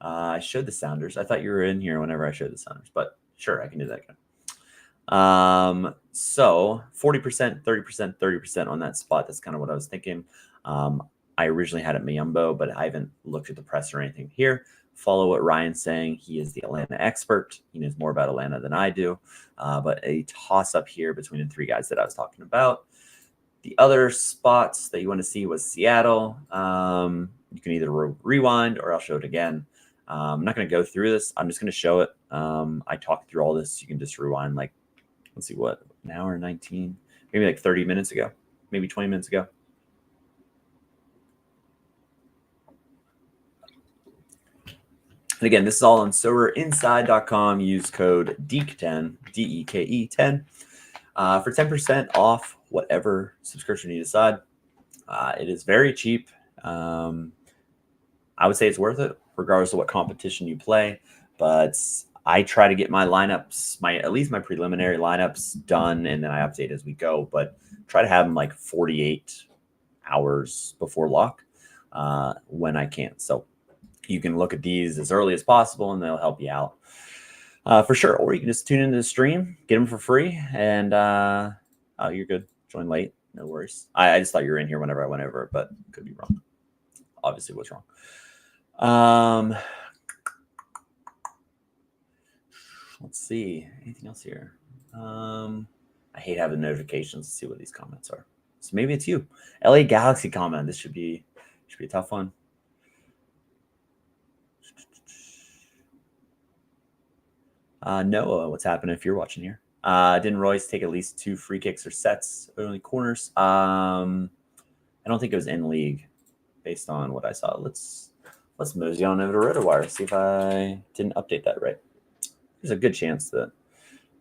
[SPEAKER 2] I showed the Sounders. I thought you were in here whenever I showed the Sounders, but sure, I can do that again. So 40%, 30%, 30% on that spot. That's kind of what I was thinking. I originally had it Miyumbo, but I haven't looked at the press or anything here. Follow what Ryan's saying. He is the Atlanta expert. He knows more about Atlanta than I do. But a toss-up here between the 3 guys that I was talking about. The other spots that you want to see was Seattle. You can either rewind or I'll show it again. I'm not going to go through this. I'm just going to show it. I talked through all this. You can just rewind like, let's see, what, an hour 19, maybe like 30 minutes ago, maybe 20 minutes ago. And again, this is all on SorareInside.com. Use code DEKE10, DEKE 10, for 10% off whatever subscription you decide. It is very cheap. I would say it's worth it, regardless of what competition you play. But I try to get my lineups, at least my preliminary lineups done, and then I update as we go. But try to have them like 48 hours before lock when I can. So you can look at these as early as possible, and they'll help you out for sure. Or you can just tune into the stream, get them for free, and You're good. Join late. No worries. I just thought you were in here whenever I went over, but could be wrong. Obviously was wrong. Let's see. Anything else here? I hate having notifications to see what these comments are. So maybe it's you. LA Galaxy comment. This should be a tough one. Noah, what's happening if you're watching here? Didn't Royce take at least 2 free kicks or sets, only corners? I don't think it was in league based on what I saw. Let's mosey on over to RotoWire, see if I didn't update that right. There's a good chance that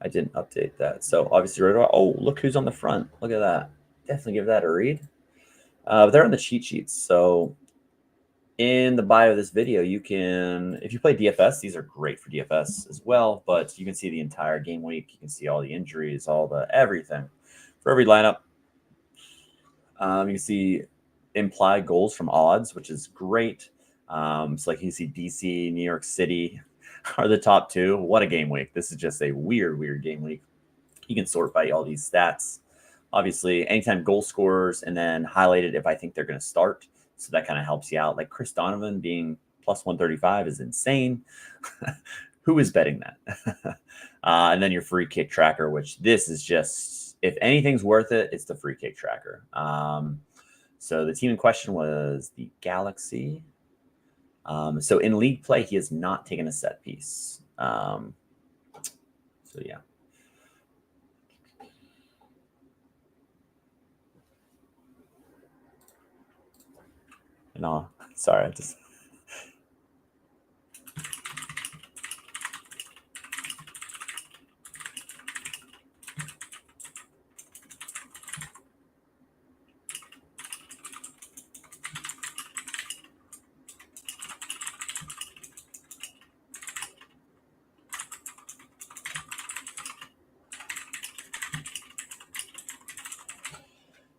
[SPEAKER 2] I didn't update that. So obviously RotoWire. Oh, look who's on the front. Look at that. Definitely give that a read. But they're on the cheat sheets. So in the bio of this video, you can, if you play DFS, these are great for DFS as well, but you can see the entire game week. You can see all the injuries, all the everything for every lineup. You can see implied goals from odds, which is great. So like you see DC, New York City are the top 2. What a game week. This is just a weird game week. You can sort by all these stats. Obviously, anytime goal scorers, and then highlighted if I think they're going to start. So that kind of helps you out. Like Chris Donovan being plus 135 is insane. Who is betting that? And then your free kick tracker, which this is just, if anything's worth it, it's the free kick tracker. So the team in question was the Galaxy. So in league play, he has not taken a set piece. So yeah. No, sorry, I just.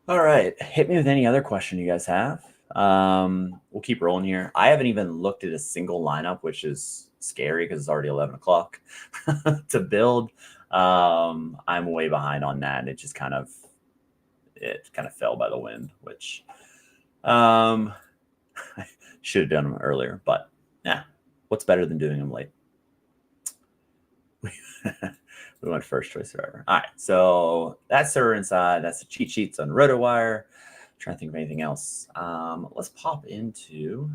[SPEAKER 2] All right, hit me with any other question you guys have. We'll keep rolling here. I haven't even looked at a single lineup, which is scary because it's already 11 o'clock to build. I'm way behind on that. It just kind of fell by the wind, which I should have done them earlier. But yeah, what's better than doing them late? We went first choice forever. All right, so that's server inside. That's the cheat sheets on RotoWire. Trying to think of anything else. Let's pop into.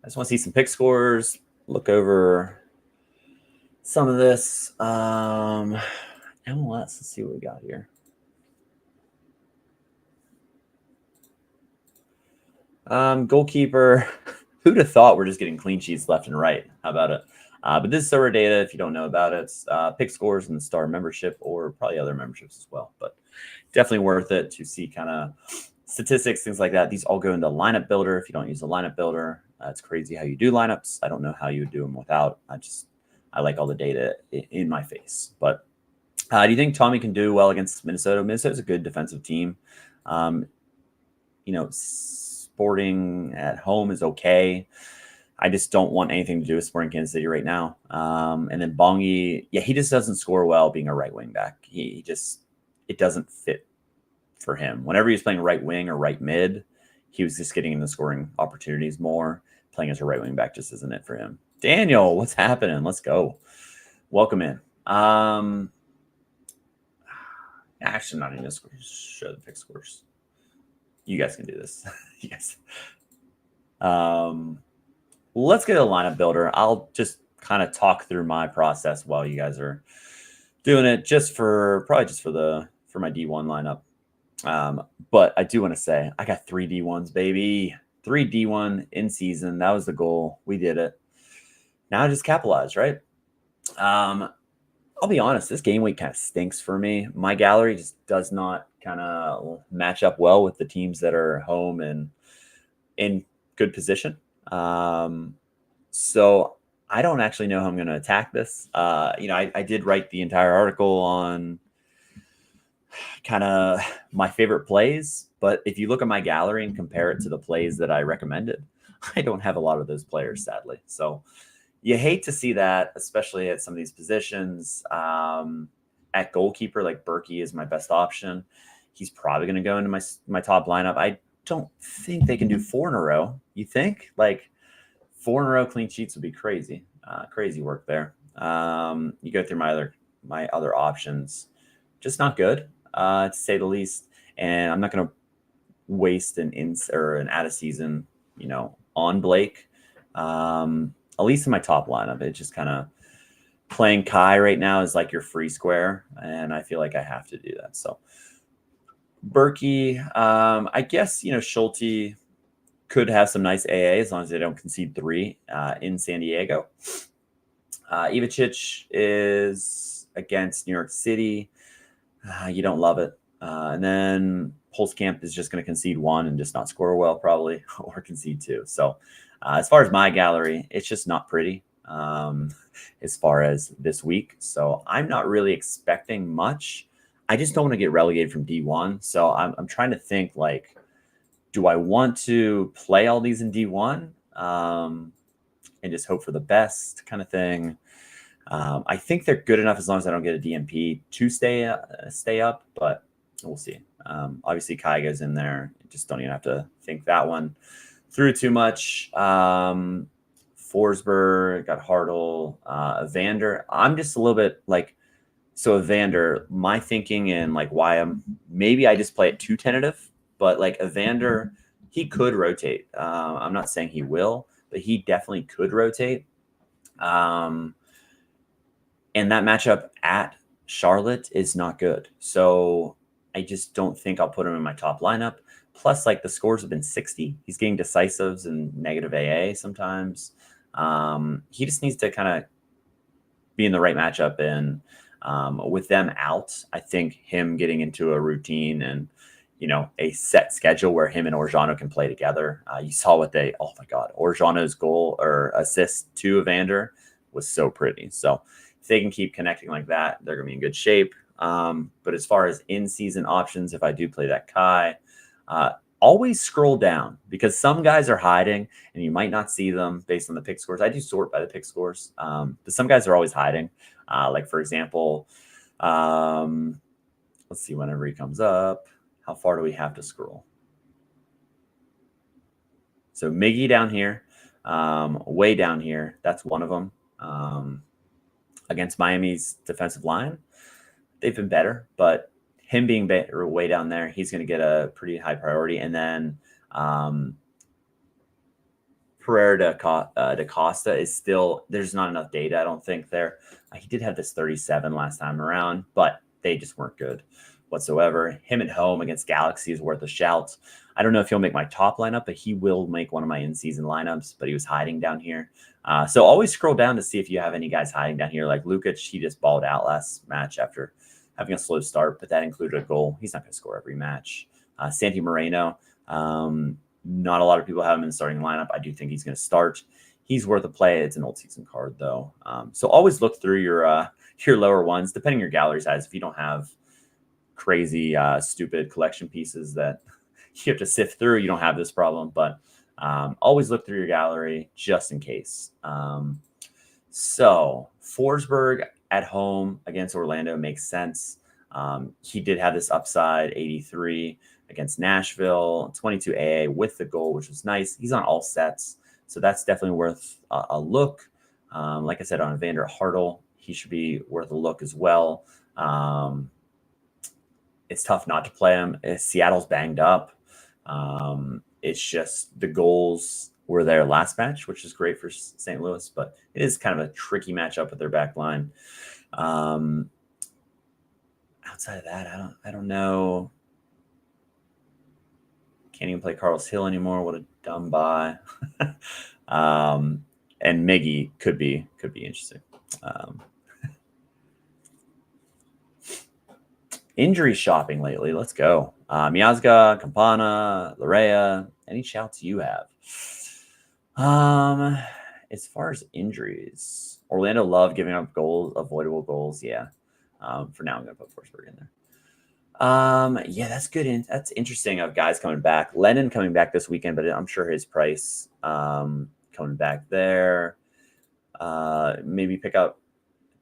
[SPEAKER 2] I just want to see some pick scores. Look over some of this. MLS. Let's see what we got here. Goalkeeper. Who'd have thought we're just getting clean sheets left and right? How about it? But this is server data. If you don't know about it, it's pick scores and the star membership, or probably other memberships as well. But definitely worth it to see kind of statistics, things like that. These all go into lineup builder. If you don't use a lineup builder, it's crazy how you do lineups. I don't know how you would do them without. I like all the data in my face. But do you think Tommy can do well against Minnesota? Minnesota's a good defensive team. Sporting at home is okay. I just don't want anything to do with Sporting Kansas City right now. And then Bongi, he just doesn't score well being a right wing back. It doesn't fit for him. Whenever he's playing right wing or right mid, he was just getting in the scoring opportunities more. Playing as a right wing back just isn't it for him. Daniel, what's happening? Let's go. Welcome in. Actually, not even going to show the pick scores. You guys can do this. Yes. Let's get a lineup builder. I'll just kind of talk through my process while you guys are doing it, for my D1 lineup. But I do want to say I got 3 D1s, baby. 3 D1 in season. That was the goal. We did it. Now I just capitalize, right? I'll be honest, this game week kind of stinks for me. My gallery just does not kind of match up well with the teams that are home and in good position. So I don't actually know how I'm going to attack this. I did write the entire article on kind of my favorite plays, but if you look at my gallery and compare it to the plays that I recommended, I don't have a lot of those players, sadly. So you hate to see that, especially at some of these positions. At goalkeeper, like Berkey is my best option. He's probably going to go into my top lineup. I don't think they can do 4 in a row. You think? Like 4 in a row clean sheets would be crazy. Crazy work there. You go through my other options, just not good, to say the least. And I'm not going to waste an out of season, on Blake. At least in my top lineup, it's just kind of playing Kai right now is like your free square, and I feel like I have to do that. So Berkey, I guess Schulte could have some nice AA as long as they don't concede 3 in San Diego. Ivacic is against New York City. You don't love it. And then Holzkamp is just going to concede 1 and just not score well, probably, or concede 2. So as far as my gallery, it's just not pretty as far as this week. So I'm not really expecting much. I just don't want to get relegated from D1. So I'm trying to think, like, do I want to play all these in D1 and just hope for the best kind of thing? I think they're good enough as long as I don't get a DMP to stay up, but we'll see. Obviously, Kai goes in there. Just don't even have to think that one through too much. Forsberg, got Hartle, Evander. I'm just a little bit like, so Evander, my thinking and like why maybe I just play it too tentative, but like Evander, he could rotate. I'm not saying he will, but he definitely could rotate. And that matchup at Charlotte is not good. So I just don't think I'll put him in my top lineup. Plus, like, the scores have been 60. He's getting decisives and negative AA sometimes. He just needs to kind of be in the right matchup. And with them out, I think him getting into a routine and, a set schedule where him and Orjano can play together. You saw oh my God, Orjano's goal or assist to Evander was so pretty. So if they can keep connecting like that, they're going to be in good shape. But as far as in-season options, if I do play that Kai, always scroll down because some guys are hiding and you might not see them based on the pick scores. I do sort by the pick scores, but some guys are always hiding. Like, for example, let's see, whenever he comes up, how far do we have to scroll? So Miggy down here, way down here. That's one of them. Against Miami's defensive line, they've been better, but him being way down there, he's going to get a pretty high priority. And then Pereira da Costa is still, there's not enough data, I don't think, there. He did have this 37 last time around, but they just weren't good whatsoever. Him at home against Galaxy is worth a shout. I don't know if he'll make my top lineup, but he will make one of my in-season lineups, but he was hiding down here. So always scroll down to see if you have any guys hiding down here. Like Lukic, he just balled out last match after having a slow start, but that included a goal. He's not going to score every match. Santi Moreno, not a lot of people have him in the starting lineup. I do think he's going to start. He's worth a play. It's an old season card, though. So always look through your lower ones, depending on your gallery size. If you don't have crazy, stupid collection pieces that you have to sift through, you don't have this problem. But always look through your gallery just in case. So Forsberg at home against Orlando makes sense. He did have this upside 83 against Nashville, 22 AA with the goal, which was nice. He's on all sets, so that's definitely worth a look. Like I said, on Evander Hartle, he should be worth a look as well. It's tough not to play him. Seattle's banged up. It's just the goals were there last match, which is great for St. Louis, but it is kind of a tricky matchup with their back line. Outside of that, I don't know. Can't even play Carlos Hill anymore. What a dumb buy. And Miggy could be interesting. Injury shopping lately. Let's go. Miazga, Campana, Larea. Any shouts you have? As far as injuries, Orlando love giving up goals, avoidable goals. Yeah. For now, I'm going to put Forsberg in there. Yeah, that's good. That's interesting of guys coming back. Lennon coming back this weekend, but I'm sure his price coming back there. Maybe pick up.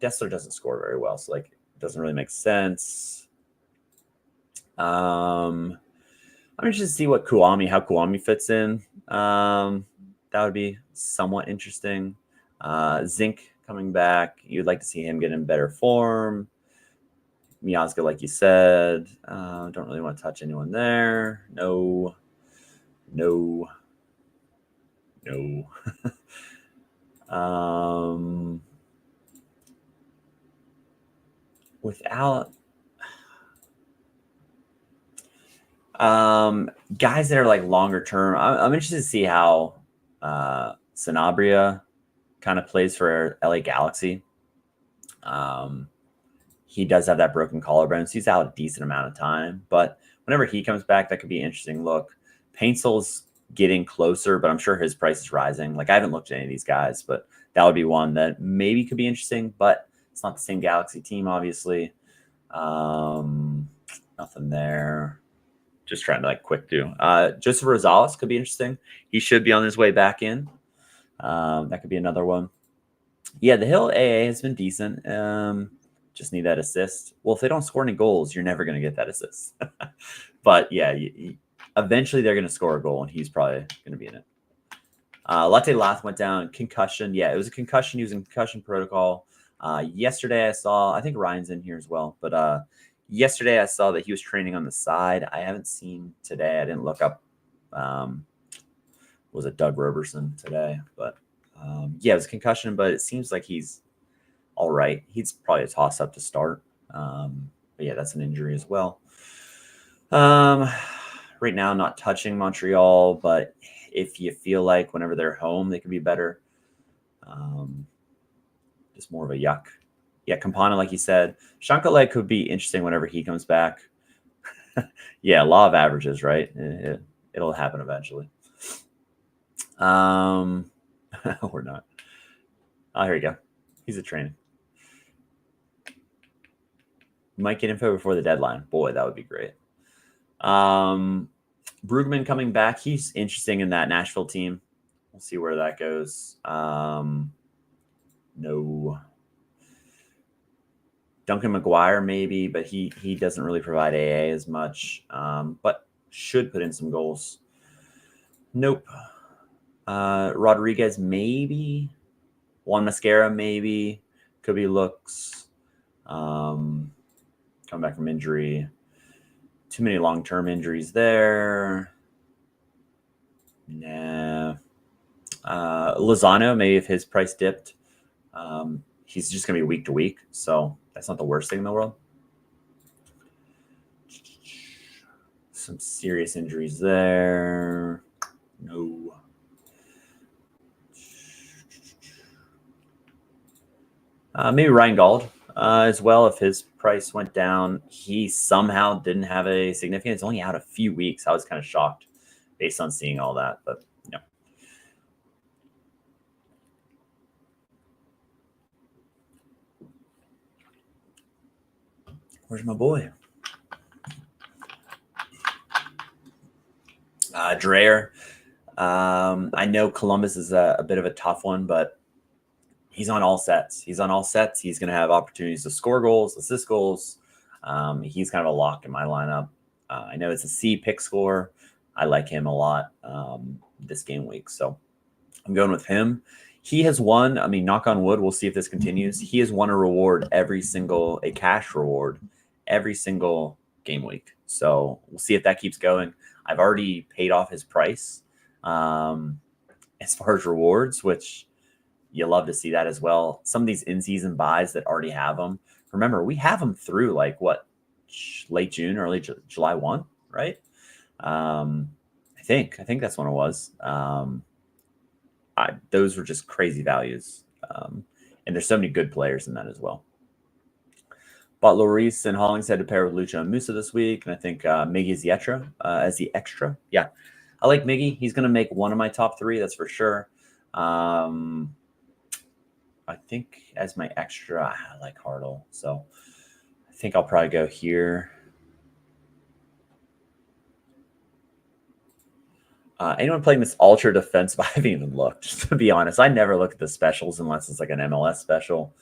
[SPEAKER 2] Dessler doesn't score very well, so like doesn't really make sense. I'm interested to see how Kuami fits in. That would be somewhat interesting. Zinc coming back. You'd like to see him get in better form. Miazga, like you said. Don't really want to touch anyone there. No. Without guys that are like longer term, I'm interested to see how Sanabria kind of plays for LA Galaxy. He does have that broken collarbone, so he's out a decent amount of time. But whenever he comes back, that could be an interesting look. Painsel's getting closer, but I'm sure his price is rising. Like, I haven't looked at any of these guys, but that would be one that maybe could be interesting, but it's not the same Galaxy team, obviously. Nothing there. Just trying to like quick do. Joseph Rosales could be interesting. He should be on his way back in. That could be another one. Yeah, the Hill AA has been decent. Just need that assist. Well, if they don't score any goals, you're never going to get that assist. But yeah, eventually they're going to score a goal, and he's probably going to be in it. Latte Lath went down. Concussion. Yeah, it was a concussion using concussion protocol. Yesterday I saw, I think Ryan's in here as well, but yesterday I saw that he was training on the side. I haven't seen today. I didn't look up. Was it Doug Roberson today? But yeah, it was a concussion, but it seems like he's all right. He's probably a toss-up to start. But yeah, that's an injury as well. Right now, not touching Montreal, but if you feel like whenever they're home, they could be better. Just more of a yuck. Yeah, Campana, like you said. Shankale could be interesting whenever he comes back. Yeah, law of averages, right? It'll happen eventually. We're not. Oh, here you go. He's a training. Might get info before the deadline. Boy, that would be great. Brugman coming back. He's interesting in that Nashville team. We'll see where that goes. No. Duncan McGuire maybe, but he doesn't really provide AA as much, but should put in some goals. Nope. Rodriguez maybe. Juan Mascara maybe. Could be looks. Coming back from injury. Too many long-term injuries there. Nah. Lozano, maybe if his price dipped. He's just going to be week to week, so that's not the worst thing in the world. Some serious injuries there. No. Maybe Ryan Gauld as well. If his price went down, he somehow didn't have a significant. It's only out a few weeks. I was kind of shocked based on seeing all that, but no. Where's my boy? Dreyer. I know Columbus is a bit of a tough one, but he's on all sets. He's on all sets. He's going to have opportunities to score goals, assist goals. He's kind of a lock in my lineup. I know it's a C pick score. I like him a lot this game week, so I'm going with him. He has won, I mean, knock on wood, we'll see if this continues. He has won a cash reward every single game week. So we'll see if that keeps going. I've already paid off his price as far as rewards, which you love to see that as well. Some of these in-season buys that already have them. Remember, we have them through like what, late June, early July 1, right? I think that's when it was. Those were just crazy values. And there's so many good players in that as well. Bought Lloris and Hollingshead to pair with Lucha and Musa this week. And I think Miggy is the extra. As the extra. Yeah. I like Miggy. He's going to make one of my top three. That's for sure. I think as my extra, I like Hartle. So I think I'll probably go here. Anyone playing this ultra defensive? I haven't even looked, to be honest. I never look at the specials unless it's like an MLS special.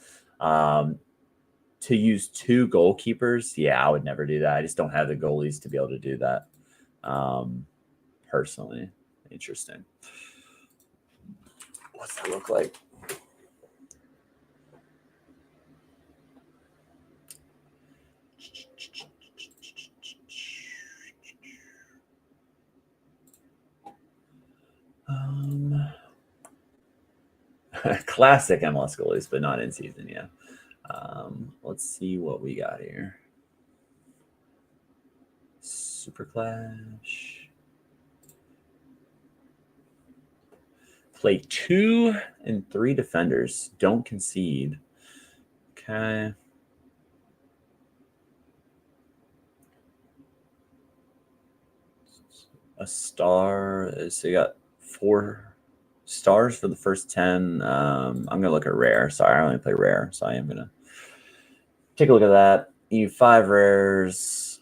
[SPEAKER 2] to use 2 goalkeepers, yeah, I would never do that. I just don't have the goalies to be able to do that. Personally, interesting. What's that look like? Classic MLS goalies, but not in season. Yeah. Let's see what we got here. Super Clash. Play 2 and 3 defenders. Don't concede. Okay. A star. So you got 4 stars for the first 10. I'm going to look at rare. Sorry, I only play rare, so I am going to take a look at that. You 5 rares.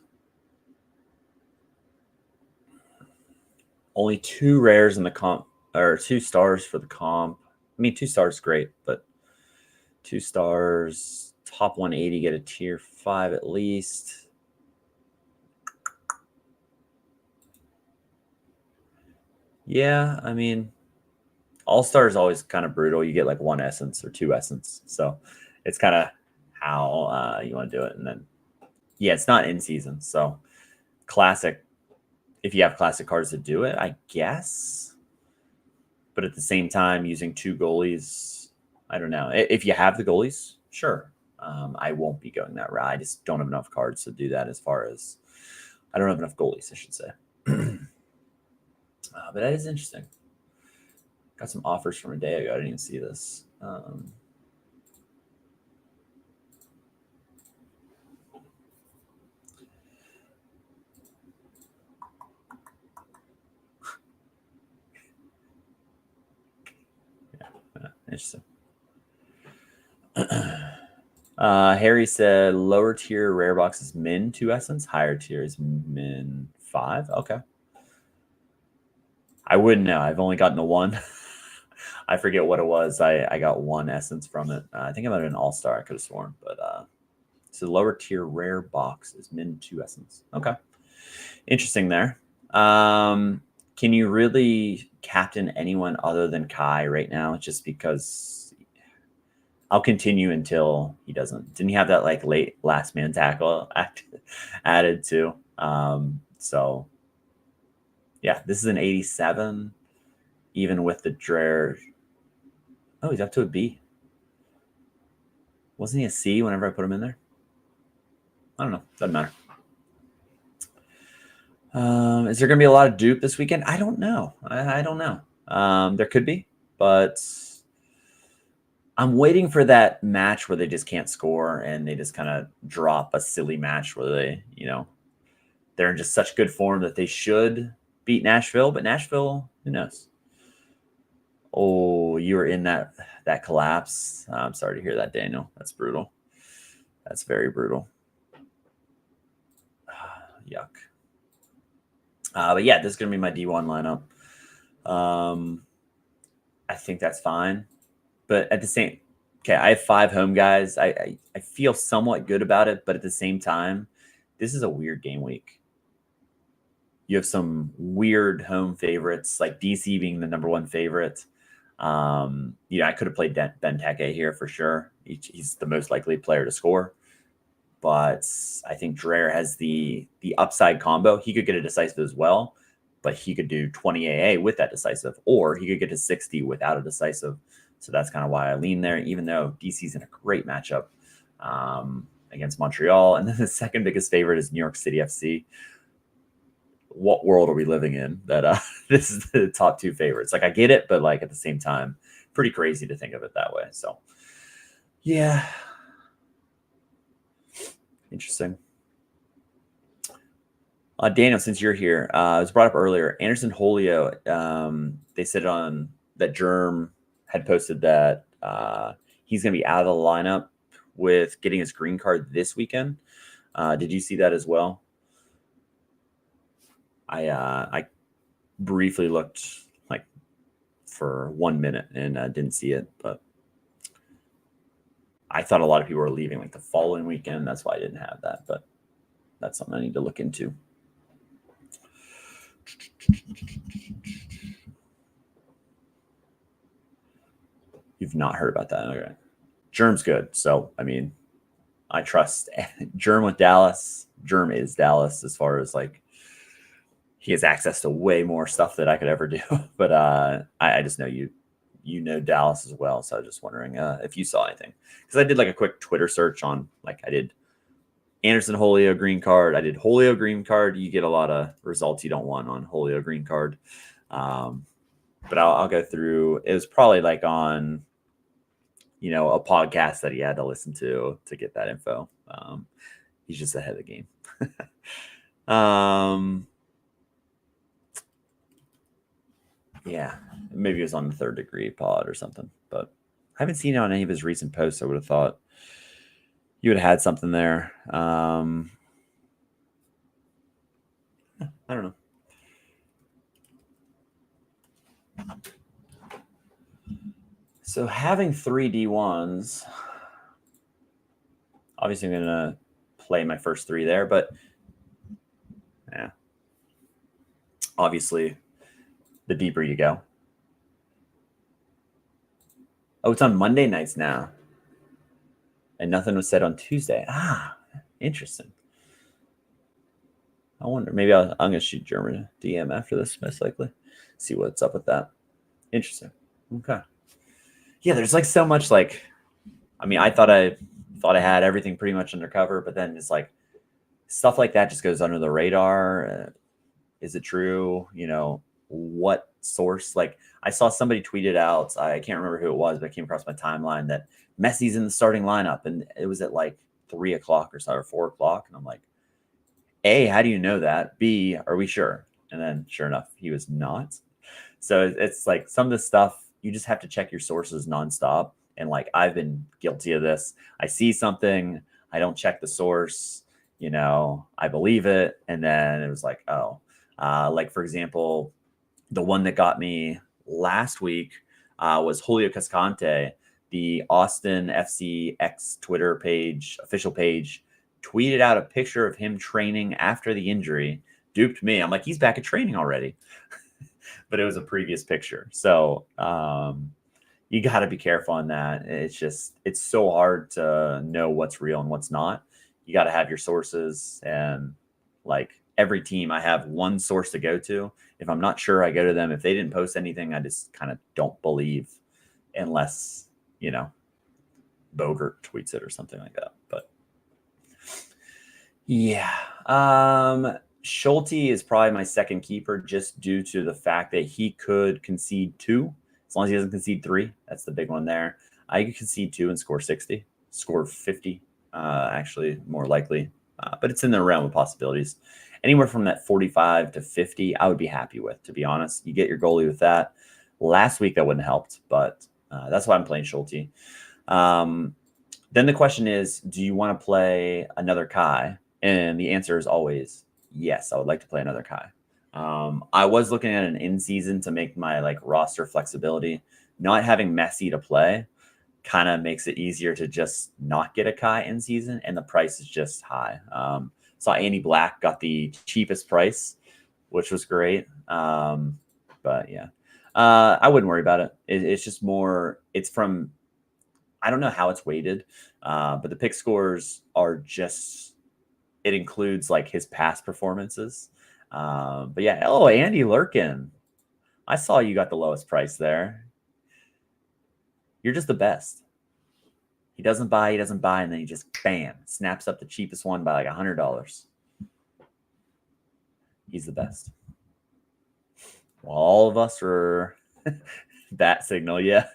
[SPEAKER 2] Only 2 rares in the comp, or 2 stars for the comp. I mean, 2 stars great, but 2 stars, top 180 get a tier 5 at least. Yeah, I mean, All-Star is always kind of brutal. You get like 1 essence or 2 essence. So it's kind of how you want to do it. And then, yeah, it's not in season. So classic, if you have classic cards to do it, I guess. But at the same time, using 2 goalies, I don't know. If you have the goalies, sure. I won't be going that route. I just don't have enough cards to do that as far as I don't have enough goalies, I should say. But that is interesting. Got some offers from a day ago. I didn't even see this. Yeah, interesting. Harry said lower tier rare box is min 2 essence, higher tier is min 5. Okay. I wouldn't know. I've only gotten the 1. I forget what it was. I got 1 essence from it. I think I might have been an all-star. I could have sworn, but so lower tier rare box is min 2 essence. Okay. Interesting there. Can you really captain anyone other than Kai right now? Just because I'll continue until he doesn't. Didn't he have that like late last man tackle added too? So yeah, this is an 87, even with the Dreher. Oh, he's up to a B. Wasn't he a C whenever I put him in there? I don't know. Doesn't matter. Is there going to be a lot of dupe this weekend? I don't know. I don't know. There could be, but I'm waiting for that match where they just can't score and they just kind of drop a silly match where they, they're in just such good form that they should beat Nashville. But Nashville, who knows? Oh, you were in that collapse. I'm sorry to hear that, Daniel. That's brutal. That's very brutal. Yuck. But yeah, this is going to be my D1 lineup. I think that's fine. But at the same, okay, I have 5 home guys. I feel somewhat good about it, but at the same time, this is a weird game week. You have some weird home favorites, like DC being the #1 favorite. I could have played Benteke here for sure. He's the most likely player to score. But I think Dreher has the upside combo. He could get a decisive as well, but he could do 20 AA with that decisive, or he could get to 60 without a decisive. So that's kind of why I lean there, even though DC's in a great matchup against Montreal. And then the second biggest favorite is New York City FC. What world are we living in that this is the top 2 favorites? Like, I get it, but like at the same time, pretty crazy to think of it that way. So yeah. Interesting. Daniel, since you're here, it was brought up earlier. Anderson Holio, they said on that Germ had posted that he's going to be out of the lineup with getting his green card this weekend. Did you see that as well? I briefly looked like for 1 minute and didn't see it, but I thought a lot of people were leaving like the following weekend. That's why I didn't have that, but that's something I need to look into. You've not heard about that. Okay. Germ's good. So, I mean, I trust Germ with Dallas. Germ is Dallas as far as like he has access to way more stuff that I could ever do. But I just know you know Dallas as well. So I was just wondering if you saw anything. Because I did like a quick Twitter search on like I did Anderson Julio green card. I did Julio green card. You get a lot of results you don't want on Julio green card. But I'll go through. It was probably like on, a podcast that he had to listen to get that info. He's just ahead of the game. Yeah, maybe it was on the Third Degree pod or something, but I haven't seen it on any of his recent posts. I would have thought you would have had something there. I don't know. So having 3 D1s, obviously I'm going to play my first 3 there, but yeah, obviously the deeper you go. Oh, it's on Monday nights now. And nothing was said on Tuesday. Interesting. I wonder, maybe I'm going to shoot German DM after this, most likely. See what's up with that. Interesting. Okay. Yeah, there's like so much like, I mean, I thought I had everything pretty much undercover, but then it's like stuff like that just goes under the radar. Is it true? What source? Like I saw somebody tweet it out. I can't remember who it was, but it came across my timeline that Messi's in the starting lineup, and it was at like 3 o'clock or so, or 4 o'clock. And I'm like, A, how do you know that? B, are we sure? And then sure enough, he was not. So it's like some of this stuff, you just have to check your sources nonstop. And like, I've been guilty of this. I see something, I don't check the source, I believe it. And then it was like, oh, like for example, the one that got me last week was Julio Cascante, the Austin FC X Twitter page, official page, tweeted out a picture of him training after the injury, duped me. I'm like, he's back at training already. But it was a previous picture. So you got to be careful on that. It's so hard to know what's real and what's not. You got to have your sources, and like every team, I have one source to go to. If I'm not sure, I go to them. If they didn't post anything, I just kind of don't believe unless, Bogert tweets it or something like that. But yeah. Schulte is probably my second keeper just due to the fact that he could concede 2. As long as he doesn't concede 3, that's the big one there. I could concede 2 and score 60, score 50, actually more likely. But it's in the realm of possibilities. Anywhere from that 45 to 50, I would be happy with, to be honest. You get your goalie with that. Last week, that wouldn't have helped, but that's why I'm playing Schulte. Then the question is, do you want to play another Kai? And the answer is always yes, I would like to play another Kai. I was looking at an in-season to make my like roster flexibility. Not having Messi to play kind of makes it easier to just not get a Kai in season, and the price is just high. Saw Andy Black got the cheapest price, which was great. But yeah, I wouldn't worry about it. It's just more. It's from. I don't know how it's weighted, but the pick scores are just. It includes like his past performances. But yeah, Andy Lurkin. I saw you got the lowest price there. You're just the best. He doesn't buy, and then he just, bam, snaps up the cheapest one by like $100. He's the best. Well, all of us are that signal, yeah.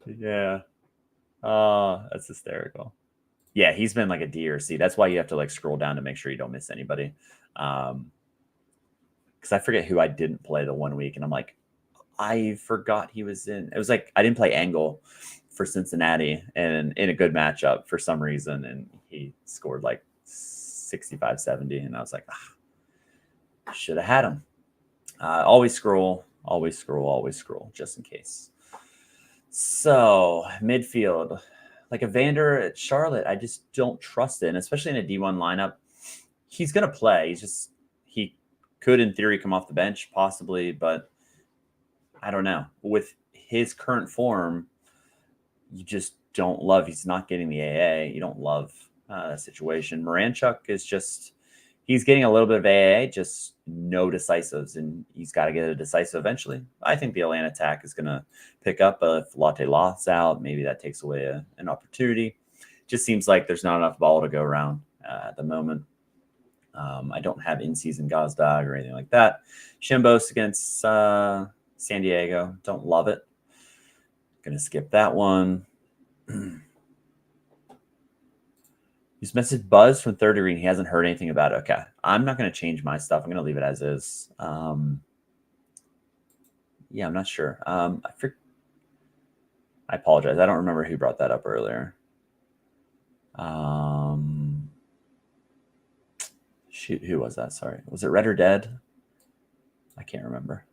[SPEAKER 2] Yeah. Oh, that's hysterical. Yeah, he's been like a D or C. That's why you have to like scroll down to make sure you don't miss anybody. Because I forget who I didn't play the 1 week, and I'm like, I forgot he was in. It was like I didn't play Angle for Cincinnati and in a good matchup for some reason, and he scored like 65, 70, and I was like, should have had him. Always scroll, just in case. So midfield, like Evander at Charlotte, I just don't trust it, and especially in a D1 lineup. He's going to play. He could, in theory, come off the bench, possibly, but I don't know. With his current form, you just don't love. He's not getting the AA. You don't love that situation. Moranchuk is he's getting a little bit of AA, just no decisives, and he's got to get a decisive eventually. I think the Atlanta attack is going to pick up. If Latte Loth's out, maybe that takes away an opportunity. Just seems like there's not enough ball to go around at the moment. I don't have in-season Gazdag or anything like that. Shimbos against San Diego. Don't love it. Going to skip that one. He's messaged Buzz from Third Degree. He hasn't heard anything about it. Okay. I'm not going to change my stuff. I'm going to leave it as is. Yeah, I'm not sure. I apologize. I don't remember who brought that up earlier. Shoot, who was that? Sorry. Was it Red or Dead? I can't remember.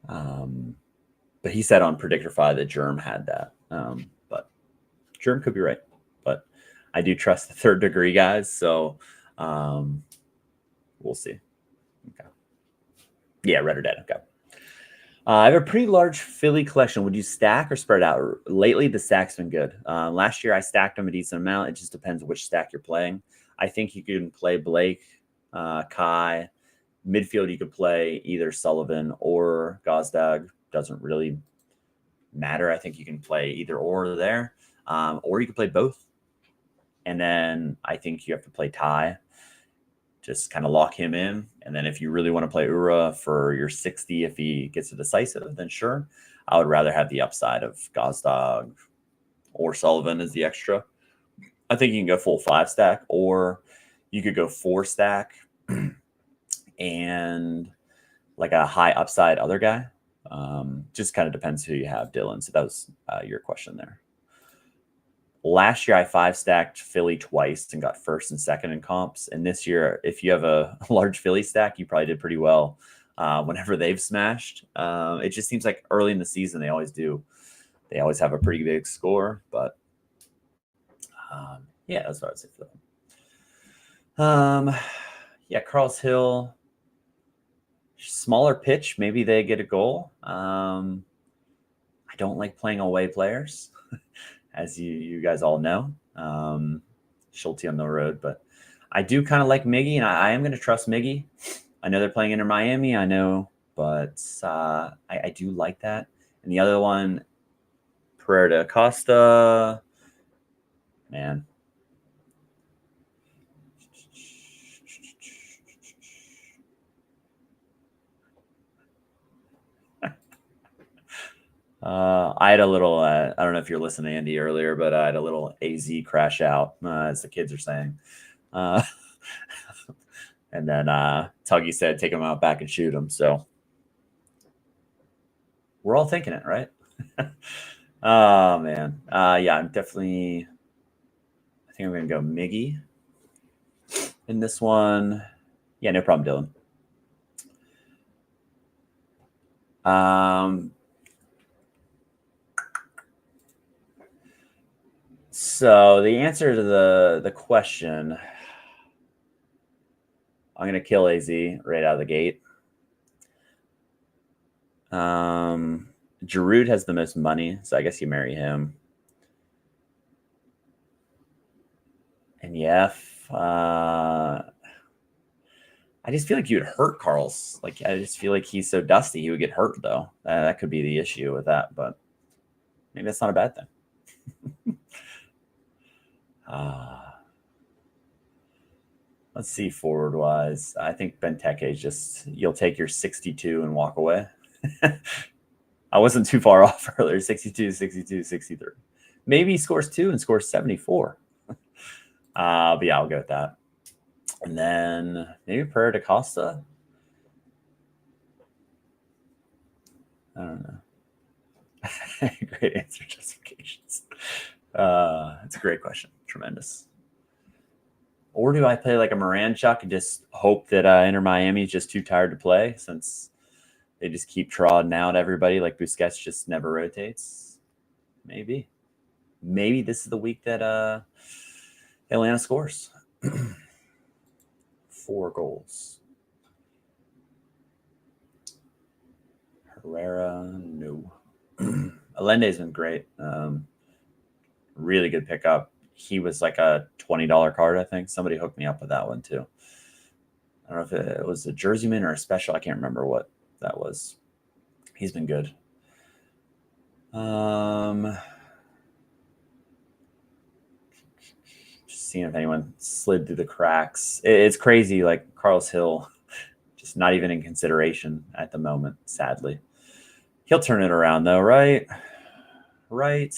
[SPEAKER 2] But he said on Predictify that Germ had that. But Germ could be right. But I do trust the Third Degree guys, so we'll see. Okay. Yeah, Red or Dead. Okay. I have a pretty large Philly collection. Would you stack or spread out? Lately, the stack's been good. Last year, I stacked them a decent amount. It just depends which stack you're playing. I think you can play Blake, Kai. Midfield, you could play either Sullivan or Gazdag. Doesn't really matter. I think you can play either or there. Or you can play both. And then I think you have to play Ty. Just kind of lock him in. And then if you really want to play Ura for your 60, if he gets a decisive, then sure. I would rather have the upside of Gazdag or Sullivan as the extra. I think you can go full 5 stack, or you could go 4 stack and like a high upside other guy. Just kind of depends who you have, Dylan. So that was your question there. Last year, I 5 stacked Philly twice and got first and second in comps. And this year, if you have a large Philly stack, you probably did pretty well whenever they've smashed. It just seems like early in the season, they always do. They always have a pretty big score. But yeah, that's what I'd say for that. Yeah, Carl's Hill. Smaller pitch. Maybe they get a goal. I don't like playing away players. As you guys all know, Schulte on the road, but I do kind of like Miggy, and I am going to trust Miggy. I know they're playing Inter Miami, I know, but I do like that. And the other one, Pereira da Costa, man. I had a little, I don't know if you're listening to Andy earlier, but I had a little AZ crash out, as the kids are saying. And then Tuggy said, take him out back and shoot him. So we're all thinking it, right? Oh, man. Yeah, I think I'm going to go Miggy in this one. Yeah, no problem, Dylan. So the answer to the question, I'm going to kill AZ right out of the gate. Giroud has the most money, so I guess you marry him. And yeah, I just feel like you would hurt Carl's. Like, I just feel like he's so dusty, he would get hurt, though. That could be the issue with that, but maybe that's not a bad thing. Let's see, forward-wise. I think Benteke is just, you'll take your 62 and walk away. I wasn't too far off earlier, 62, 62, 63. Maybe he scores 2 and scores 74. But yeah, I'll go with that. And then maybe Pereira da Costa. I don't know. Great answer, justifications. It's a great question. Tremendous. Or do I play like a Moranchuk and just hope that Inter Miami is just too tired to play, since They just keep trotting out everybody like Busquets just never rotates. Maybe this is the week that Atlanta scores 4 goals. Herrera, no. Allende's been great. Really good pickup. He was like a $20 card, I think. Somebody hooked me up with that one too. I don't know if it was a jerseyman or a special. I can't remember what that was. He's been good. Just seeing if anyone slid through the cracks. It's crazy. Like Carlos Hill, just not even in consideration at the moment, sadly. He'll turn it around though, right? Right.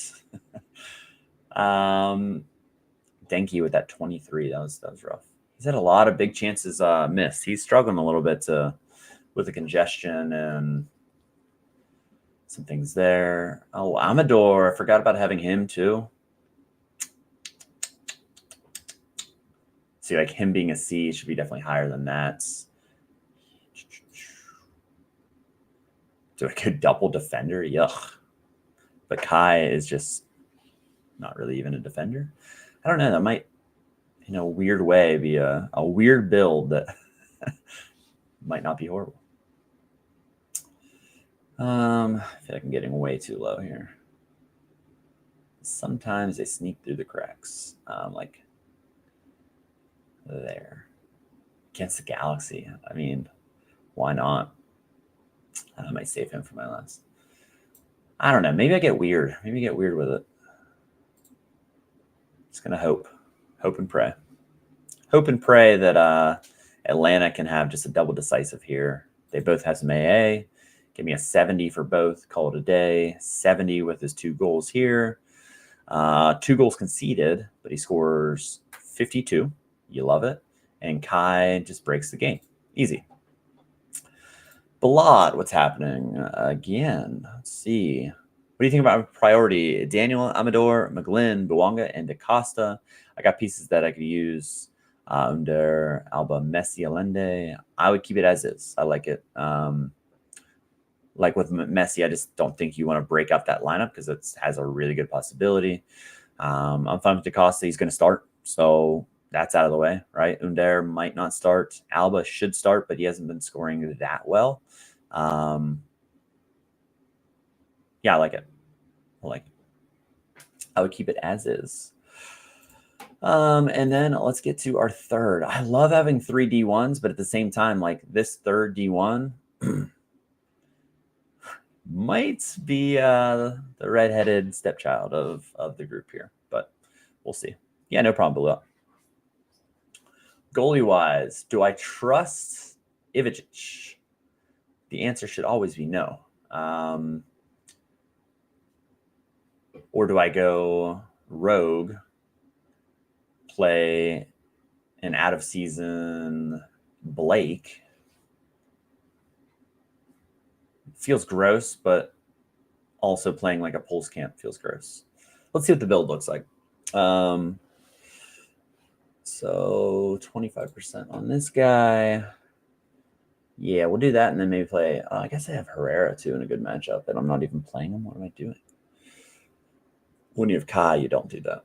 [SPEAKER 2] Denke with that 23. That was rough. He's had a lot of big chances missed. He's struggling a little bit with the congestion and some things there. Oh, Amador. I forgot about having him too. See, like him being a C should be definitely higher than that. Do a good double defender? Yuck. But Kai is just not really even a defender. I don't know. That might, in a weird way, be a weird build that might not be horrible. I feel like I'm getting way too low here. Sometimes they sneak through the cracks. Like there. Against the Galaxy. I mean, why not? I might save him for my last. I don't know. Maybe I get weird. Maybe get weird with it. Just going to hope and pray. Hope and pray that Atlanta can have just a double decisive here. They both have some AA. Give me a 70 for both. Call it a day. 70 with his 2 goals here. 2 goals conceded, but he scores 52. You love it. And Kai just breaks the game. Easy. Balad, what's happening? Again, let's see. What do you think about priority? Daniel, Amador, McGlynn, Buwanga, and DaCosta. I got pieces that I could use under Alba, Messi, Allende. I would keep it as is. I like it. Like with Messi, I just don't think you want to break up that lineup because it has a really good possibility. I'm fine with DaCosta. He's going to start. So that's out of the way, right? Under might not start. Alba should start, but he hasn't been scoring that well. Yeah, I like it. I would keep it as is. And then let's get to our third. I love having 3 D1s, but at the same time, like this third D1 might be the redheaded stepchild of the group here, but we'll see. Yeah, no problem below. Goalie-wise, do I trust Ivic? The answer should always be no. Or do I go rogue, play an out-of-season Blake? Feels gross, but also playing like a Pulse Camp feels gross. Let's see what the build looks like. So 25% on this guy. Yeah, we'll do that and then maybe play. I guess I have Herrera too in a good matchup, and I'm not even playing him. What am I doing? When you have Kai, you don't do that.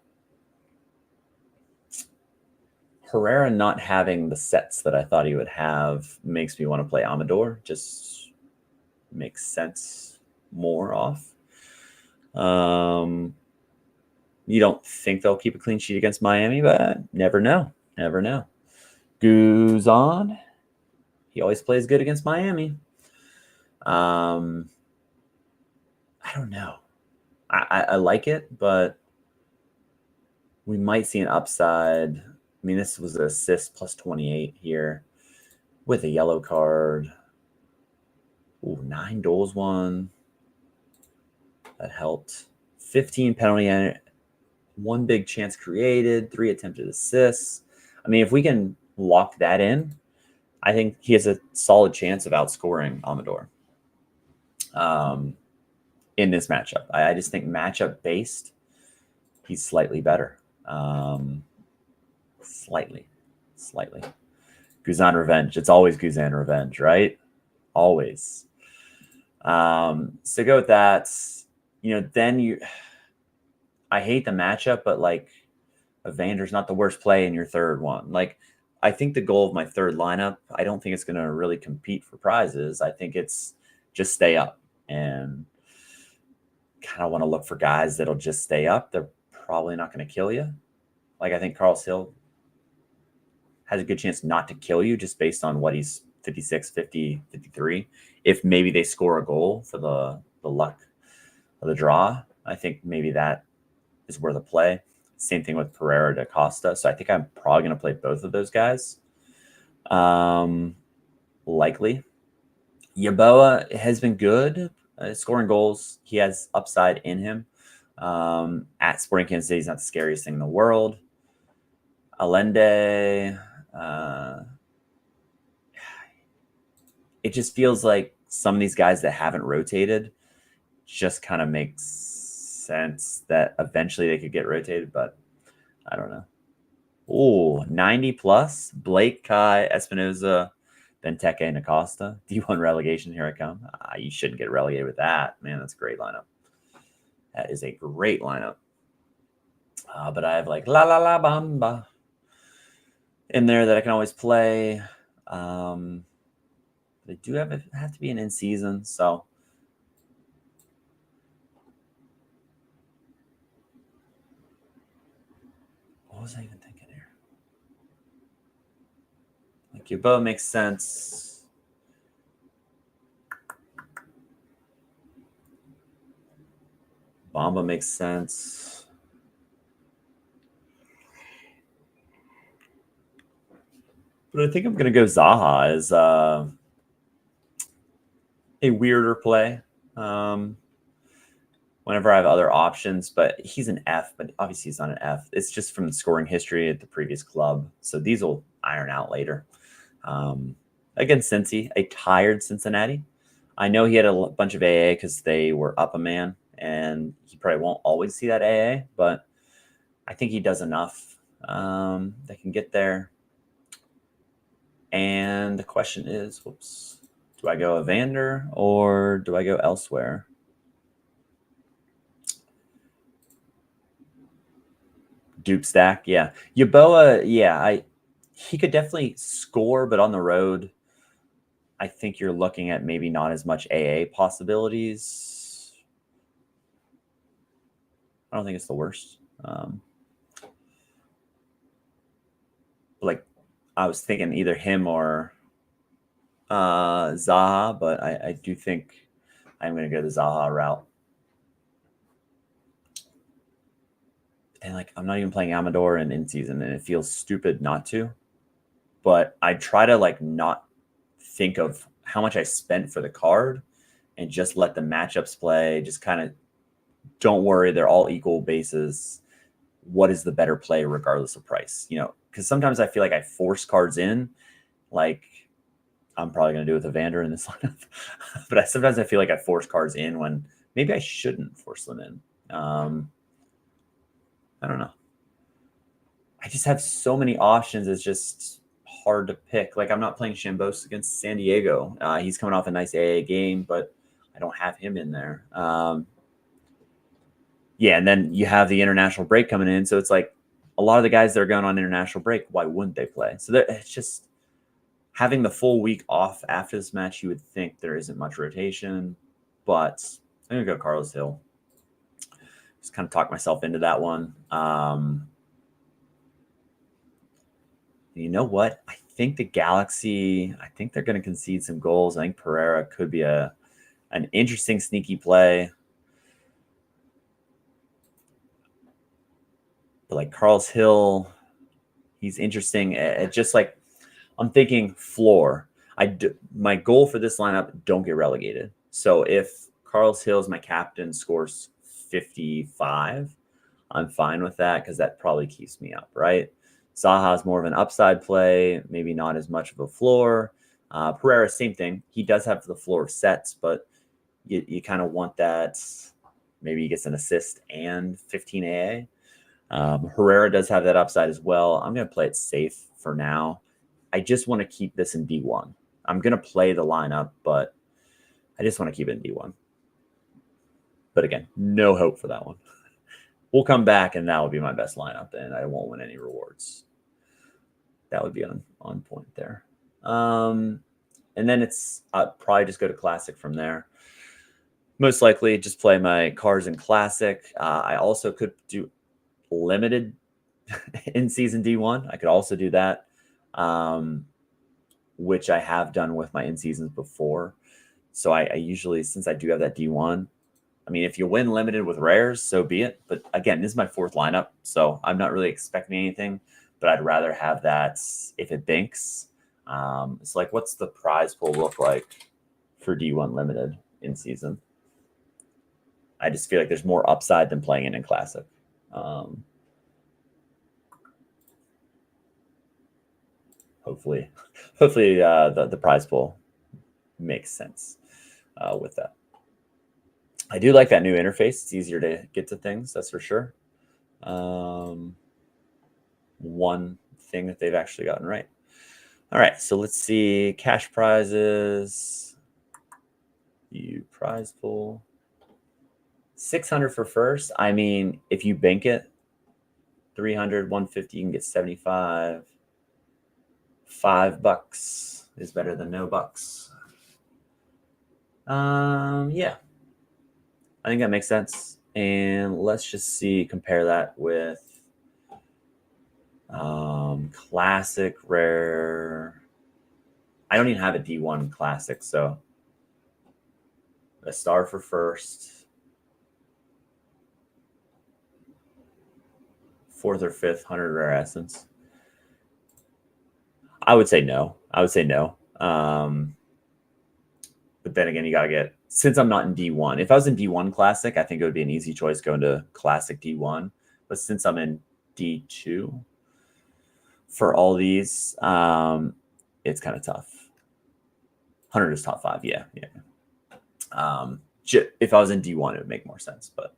[SPEAKER 2] Herrera not having the sets that I thought he would have makes me want to play Amador. Just makes sense more off. You don't think they'll keep a clean sheet against Miami, but never know. Never know. Guzan. He always plays good against Miami. I don't know. I like it, but we might see an upside. I mean, this was an assist plus 28 here with a yellow card. Ooh, 9 goals won. That helped. 15 penalty, 1 big chance created, 3 attempted assists. I mean, if we can lock that in, I think he has a solid chance of outscoring Amador in this matchup. I just think matchup based, he's slightly better. Slightly. Guzan revenge. It's always Guzan revenge, right? Always. So go with that. Then I hate the matchup, but like Evander's not the worst play in your third one. Like, I think the goal of my third lineup, I don't think it's going to really compete for prizes. I think it's just stay up, and kind of want to look for guys that'll just stay up. They're probably not going to kill you. Like, I think Carlos Hill has a good chance not to kill you just based on what he's 56, 50, 53. If maybe they score a goal for the luck of the draw, I think maybe that is worth a play. Same thing with Pereira da Costa. So I think I'm probably going to play both of those guys. Likely. Yeboah has been good scoring goals. He has upside in him. At Sporting Kansas City, he's not the scariest thing in the world. Allende, it just feels like some of these guys that haven't rotated just kind of makes sense that eventually they could get rotated, but I don't know. Oh, 90 plus. Blake, Kai, Espinoza, Benteke, and Acosta. D1 relegation, here I come. You shouldn't get relegated with that. Man, that's a great lineup. That is a great lineup. But I have like La La La Bamba in there that I can always play. They do have to be an in-season, so what was I even thinking here? Like, Yeboah makes sense. Bamba makes sense. But I think I'm going to go Zaha as a weirder play. Whenever I have other options, but he's an F, but obviously he's not an F. It's just from the scoring history at the previous club. So these will iron out later. Against Cincy, a tired Cincinnati. I know he had a bunch of AA because they were up a man, and he probably won't always see that AA, but I think he does enough that can get there. And the question is, do I go Evander or do I go elsewhere? Dupe stack, yeah. Yeboah, yeah, he could definitely score, but on the road, I think you're looking at maybe not as much AA possibilities. I don't think it's the worst. Like, I was thinking either him or Zaha, but I do think I'm going to go the Zaha route. And like, I'm not even playing Amador in season, and it feels stupid not to. But I try to like not think of how much I spent for the card and just let the matchups play. Just kind of don't worry. They're all equal bases. What is the better play regardless of price? Because sometimes I feel like I force cards in, like I'm probably going to do with Evander in this lineup. But sometimes I feel like I force cards in when maybe I shouldn't force them in. I don't know. I just have so many options. It's just hard to pick. Like, I'm not playing Chambos against San Diego. He's coming off a nice AA game, but I don't have him in there. Yeah, and then you have the international break coming in. So it's like a lot of the guys that are going on international break, why wouldn't they play? So it's just having the full week off after this match, you would think there isn't much rotation. But I'm going to go Carlos Hill. Just kind of talk myself into that one. You know what? I think the Galaxy, I think they're going to concede some goals. I think Pereira could be an interesting, sneaky play. But like Carlos Hill, he's interesting. Just like, I'm thinking floor. My goal for this lineup, don't get relegated. So if Carlos Hill is my captain, scores 55, I'm fine with that because that probably keeps me up, right? Zaha is more of an upside play, maybe not as much of a floor. Pereira, same thing. He does have the floor of sets, but you kind of want that. Maybe he gets an assist and 15 AA. Herrera does have that upside as well. I'm going to play it safe for now. I just want to keep this in D1. I'm going to play the lineup, but I just want to keep it in D1. But again, no hope for that one. We'll come back, and that will be my best lineup, and I won't win any rewards. That would be on point there. And then I'll probably just go to Classic from there. Most likely just play my cards in Classic. I also could do limited in-season D1. I could also do that, which I have done with my in-seasons before. So I usually, since I do have that D1, I mean, if you win limited with rares, so be it. But again, this is my 4th lineup, so I'm not really expecting anything, but I'd rather have that if it binks. It's like, what's the prize pool look like for D1 limited in season? I just feel like there's more upside than playing it in Classic. Hopefully the prize pool makes sense with that. I do like that new interface. It's easier to get to things, that's for sure. One thing that they've actually gotten right. All right, so let's see. Cash prizes. You prize pool. 600 for first. I mean, if you bank it, 300, 150, you can get 75. $5 is better than no bucks. Yeah. I think that makes sense. And let's just compare that with Classic, Rare. I don't even have a D1 Classic, so a star for first. 4th or 5th, 100 Rare Essence. I would say no. But then again, you got to get, since I'm not in D1, if I was in D1 Classic, I think it would be an easy choice going to Classic D1. But since I'm in D2 for all these, it's kind of tough. 100 is top 5. Yeah. If I was in D1, it would make more sense. But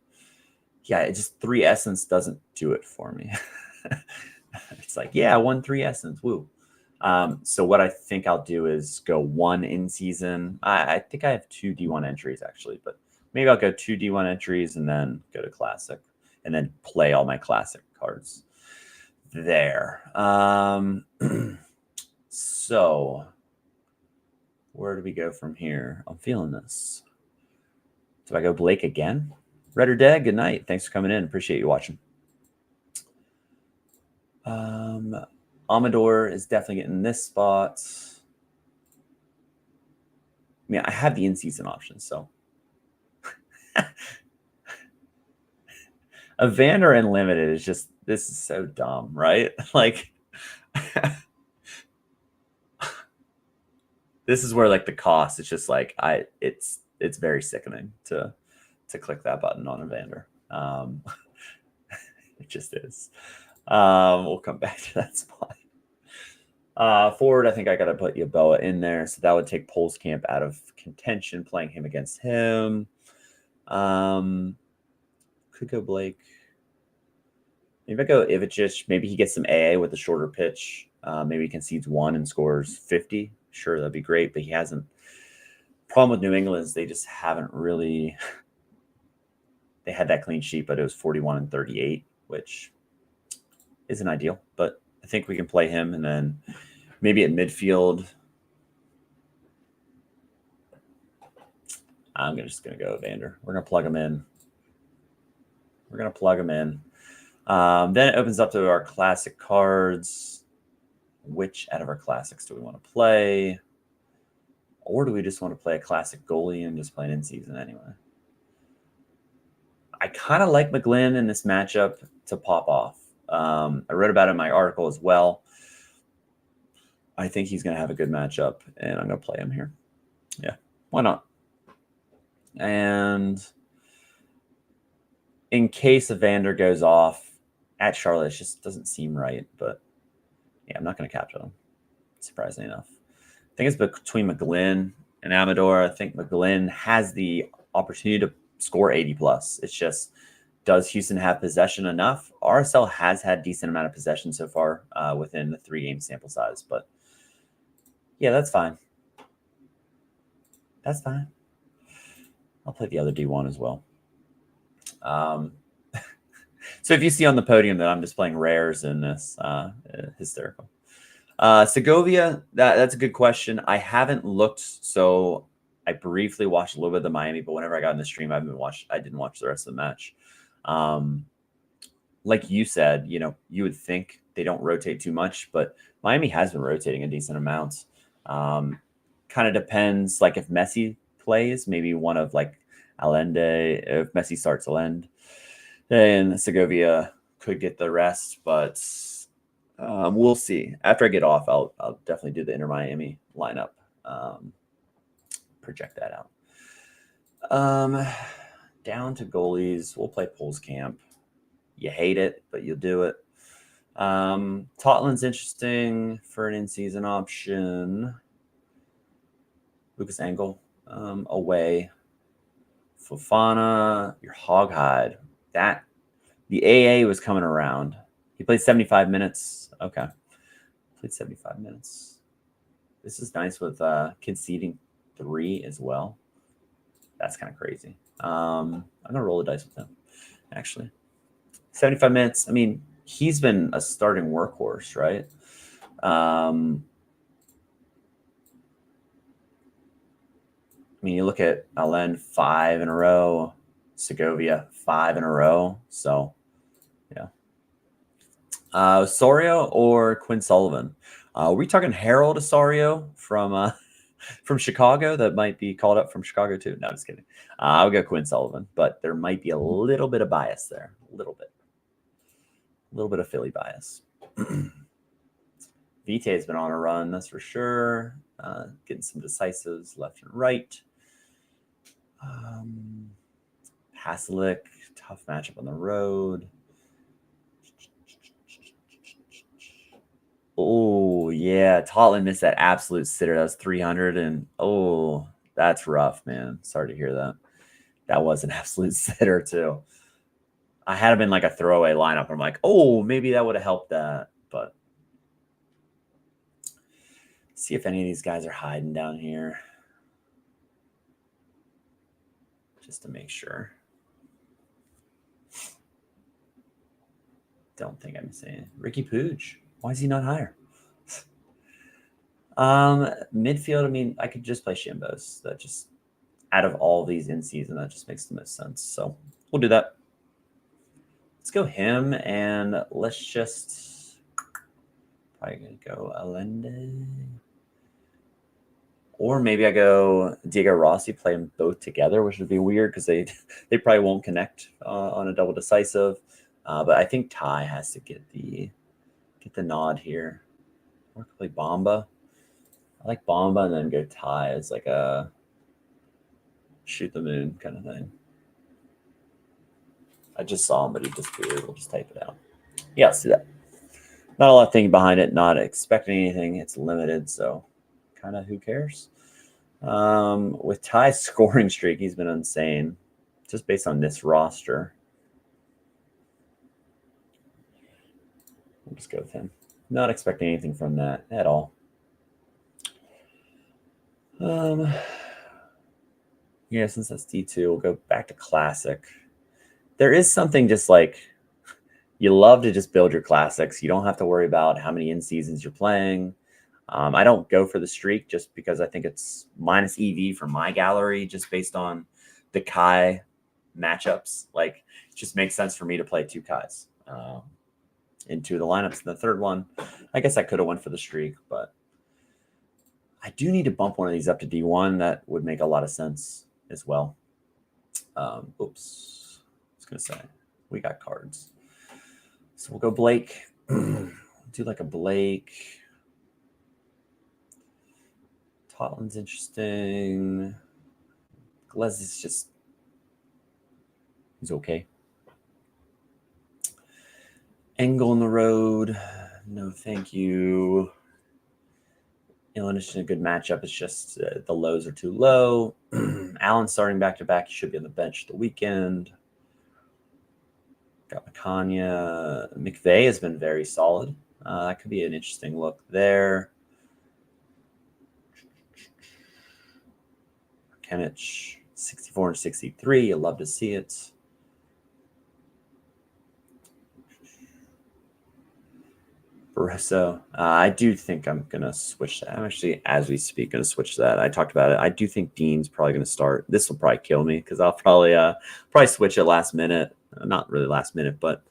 [SPEAKER 2] yeah, it just 3 Essence doesn't do it for me. It's like, yeah, I won 3 Essence. Woo. So what I think I'll do is go 1 in season. I think I have 2 D1 entries actually, but maybe I'll go 2 D1 entries and then go to Classic and then play all my Classic cards there. So where do we go from here? I'm feeling this. Do I go Blake again? Red or Dead, good night. Thanks for coming in. Appreciate you watching. Amador is definitely getting this spot. I mean, I have the in-season option, so. Evander Unlimited is just, this is so dumb, right? Like, this is where like the cost, it's just like, it's very sickening to click that button on Evander. It just is. We'll come back to that spot. Forward, I think I got to put Yeboah in there. So that would take Poles Camp out of contention, playing him against him. Could go Blake. Maybe I go Ivic. Maybe he gets some AA with a shorter pitch. Maybe he concedes 1 and scores 50. Sure, that'd be great. But he hasn't. Problem with New England is they just haven't really. They had that clean sheet, but it was 41 and 38, which isn't ideal. But I think we can play him, and then maybe at midfield, I'm just going to go Evander. We're going to plug him in. Then it opens up to our Classic cards. Which out of our Classics do we want to play? Or do we just want to play a Classic goalie and just play an in-season anyway? I kind of like McGlynn in this matchup to pop off. I wrote about it in my article as well. I think he's going to have a good matchup, and I'm going to play him here. Yeah, why not? And in case Evander goes off at Charlotte, it just doesn't seem right. But yeah, I'm not going to capture him, surprisingly enough. I think it's between McGlynn and Amador. I think McGlynn has the opportunity to score 80+. It's just, does Houston have possession enough? RSL has had decent amount of possession so far within the 3-game sample size. But yeah, that's fine. That's fine. I'll play the other D1 as well. So if you see on the podium that I'm displaying rares in this, hysterical. Segovia, that's a good question. I haven't looked, so I briefly watched a little bit of the Miami, but whenever I got in the stream, I didn't watch the rest of the match. Like you said, you would think they don't rotate too much, but Miami has been rotating a decent amount. Kind of depends, like if Messi plays, maybe one of like Allende, if Messi starts Allende, then Segovia could get the rest, but we'll see. After I get off, I'll definitely do the Inter Miami lineup. Project that out. Down to goalies. We'll play Poles Camp. You hate it, but you'll do it. Tottenham's interesting for an in-season option. Lucas Engel away. Fofana, your Hoghide. The AA was coming around. He played 75 minutes. Okay. Played 75 minutes. This is nice with conceding 3 as well. That's kind of crazy. I'm going to roll the dice with him, actually. 75 minutes. I mean, he's been a starting workhorse, right? I mean, you look at Alen 5 in a row, Segovia 5 in a row. So, yeah. Osorio or Quinn Sullivan? Are we talking Harold Osorio from Chicago that might be called up from Chicago too? No, I'm just kidding. I'll go Quinn Sullivan, but there might be a little bit of bias there. A little bit of Philly bias. Vite has been on a run, that's for sure. Getting some decisives left and right. Pasalic, tough matchup on the road. Oh, yeah. Tottenham missed that absolute sitter. That was 300. And, that's rough, man. Sorry to hear that. That was an absolute sitter, too. I had him in like a throwaway lineup. I'm like, maybe that would have helped that. But see if any of these guys are hiding down here. Just to make sure. Don't think I'm saying Ricky Pooch. Why is he not higher? Midfield, I mean, I could just play Shimbos. That just, out of all these in season, that just makes the most sense. So we'll do that. Let's go him, and let's just probably gonna go Allende. Or maybe I go Diego Rossi, play them both together, which would be weird because they probably won't connect on a double decisive. But I think Ty has to get the nod here. Or I could play Bamba. I like Bamba and then go Ty as like a shoot the moon kind of thing. I just saw him, but he disappeared. We'll just type it out. Yeah, let's do that. Not a lot of thinking behind it. Not expecting anything. It's limited, so kind of who cares? With Ty's scoring streak, he's been insane. Just based on this roster. We'll just go with him. Not expecting anything from that at all. Yeah, since that's D2, we'll go back to Classic. There is something just like you love to just build your classics. You don't have to worry about how many in-seasons you're playing. I don't go for the streak just because I think it's minus EV for my gallery just based on the Kai matchups. Like, it just makes sense for me to play 2 Kais into the lineups. And the third one, I guess I could have went for the streak, but I do need to bump one of these up to D1. That would make a lot of sense as well. Oops. I was going to say, we got cards. So we'll go Blake. Do like a Blake. Tottenham's interesting. Glez is just, he's okay. Engel in the road. No, thank you. Ilinish in a good matchup. It's just the lows are too low. Allen starting back-to-back. He should be on the bench the weekend. Got Macania. McVeigh has been very solid. That could be an interesting look there. Kenich. 64 and 63. You love to see it. Barroso. I do think I'm going to switch that. I'm actually, as we speak, going to switch that. I talked about it. I do think Dean's probably going to start. This will probably kill me because I'll probably switch it last minute. Not really last minute, but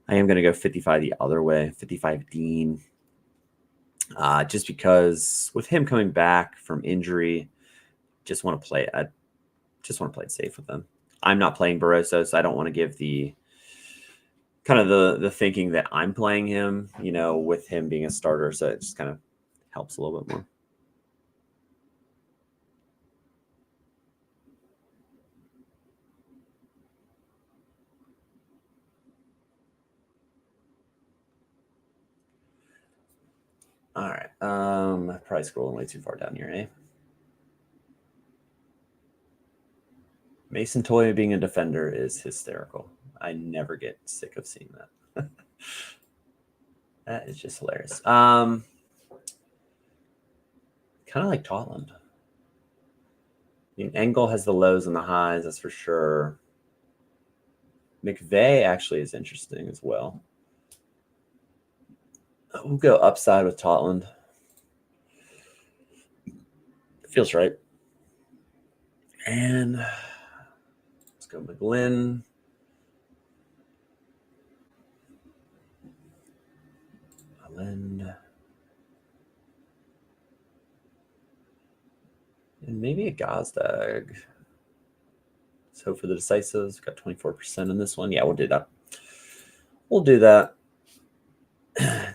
[SPEAKER 2] I am going to go 55 the other way. 55 Dean. Just because with him coming back from injury, just want to play it. I just want to play it safe with them. I'm not playing Barroso, so I don't want to give the kind of the thinking that I'm playing him, with him being a starter. So it just kind of helps a little bit more. All right. Probably scrolling way too far down here, eh? Mason Toye being a defender is hysterical. I never get sick of seeing that. That is just hilarious. Kind of like Totland. I mean, Engel has the lows and the highs, that's for sure. McVeigh actually is interesting as well. We'll go upside with Totland. Feels right. And let's go McGlynn. And maybe a Gazdag. Let's hope for the decisives. Got 24% in this one. Yeah, we'll do that. We'll do that.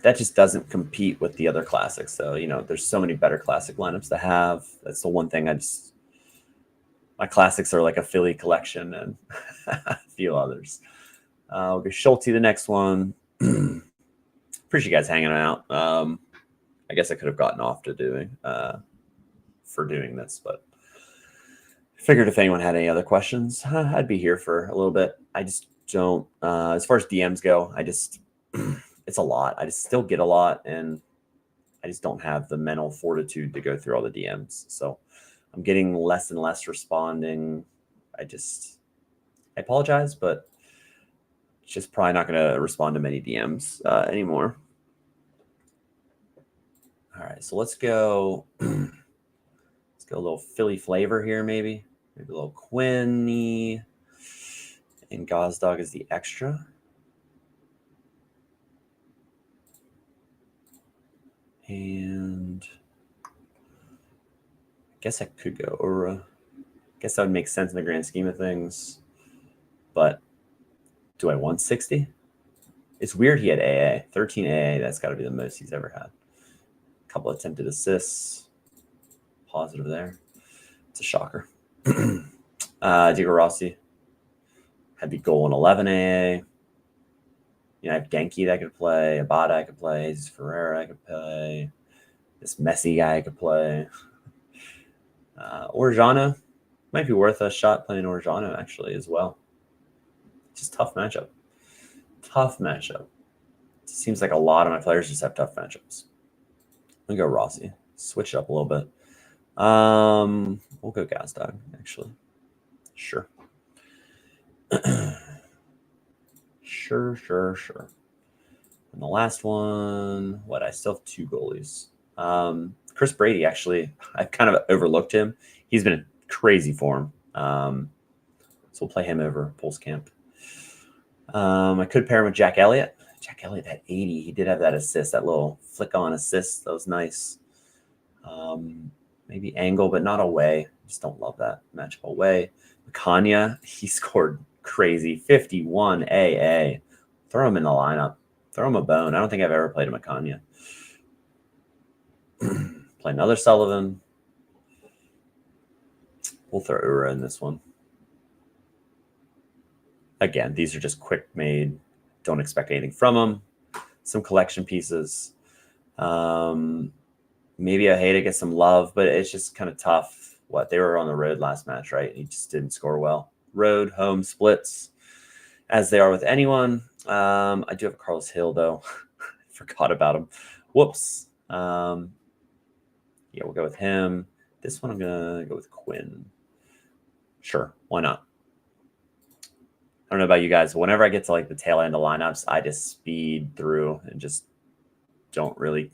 [SPEAKER 2] That just doesn't compete with the other classics. So, there's so many better classic lineups to have. That's the one thing my classics are like a Philly collection and a few others. We'll go Schulte the next one. Appreciate you guys hanging out. I guess I could have gotten off to doing this, but I figured if anyone had any other questions, I'd be here for a little bit. I just don't, as far as DMs go, it's a lot. I just still get a lot, and I just don't have the mental fortitude to go through all the DMs. So I'm getting less and less responding. I apologize, but it's just probably not going to respond to many DMs anymore. All right, so let's go. Let's go a little Philly flavor here, maybe a little Quinny, and Gazdag is the extra. And I guess I could go Ura. I guess that would make sense in the grand scheme of things. But do I want 60? It's weird he had AA. 13 AA, that's got to be the most he's ever had. A couple attempted assists. Positive there. It's a shocker. Diego Rossi had the goal in 11 AA. I have Denki that I could play, Abada I could play, Jesus Ferreira I could play, this Messi guy I could play. Orjano might be worth a shot playing Orjano actually as well. Just tough matchup. It seems like a lot of my players just have tough matchups. Let me go Rossi. Switch it up a little bit. We'll go Gazdag actually. Sure. Sure. And the last one, I still have two goalies. Chris Brady, actually, I've kind of overlooked him. He's been in crazy form. So we'll play him over Pulse Camp. I could pair him with Jack Elliott. Jack Elliott had 80. He did have that assist, that little flick on assist. That was nice. Maybe Angle, but not away. Just don't love that matchup away. Kanya, he scored crazy 51 AA. Throw him in the lineup. Throw him a bone. I don't think I've ever played him a Kanya. Play another Sullivan. We'll throw Ura in this one. Again, these are just quick made. Don't expect anything from them. Some collection pieces. Maybe I hate to get some love, but it's just kind of tough. They were on the road last match, right? He just didn't score well. Road, home splits, as they are with anyone. I do have a Carlos Hill, though. Forgot about him. Whoops. Yeah, we'll go with him. This one I'm going to go with Quinn. Sure, why not? I don't know about you guys, but whenever I get to like the tail end of lineups, I just speed through and just don't really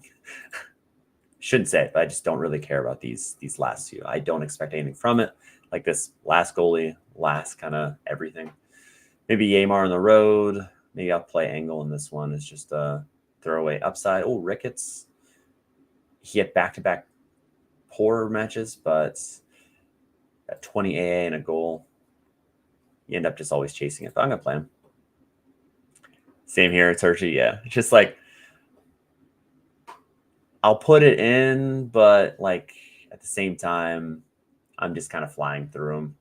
[SPEAKER 2] shouldn't say it, but I just don't really care about these last two. I don't expect anything from it. Like this last goalie, last kind of everything. Maybe Yamar on the road. Maybe I'll play Angle in this one. It's just a throwaway upside. Oh, Ricketts. He had back-to-back poor matches, but at 20 AA and a goal, you end up just always chasing it. But I'm going to play him. Same here. It's Hershey. Yeah. It's just like, I'll put it in, but like at the same time, I'm just kind of flying through them.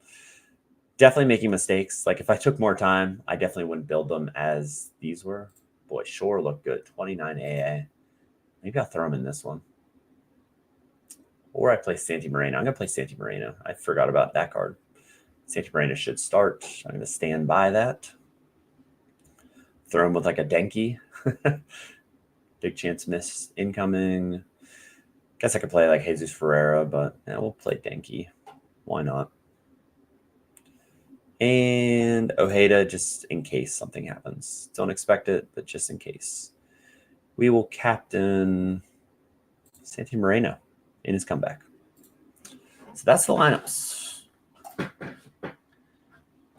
[SPEAKER 2] Definitely making mistakes. Like if I took more time, I definitely wouldn't build them as these were. Boy, Shore looked good. 29 AA. Maybe I'll throw him in this one. Or I play Santi Moreno. I'm going to play Santi Moreno. I forgot about that card. Santi Moreno should start. I'm going to stand by that. Throw him with like a Denki. Big chance miss incoming. Guess I could play like Jesus Ferreira, but yeah, we'll play Denki. Why not? And Ojeda, just in case something happens. Don't expect it, but just in case. We will captain Santi Moreno in his comeback. So that's the lineups.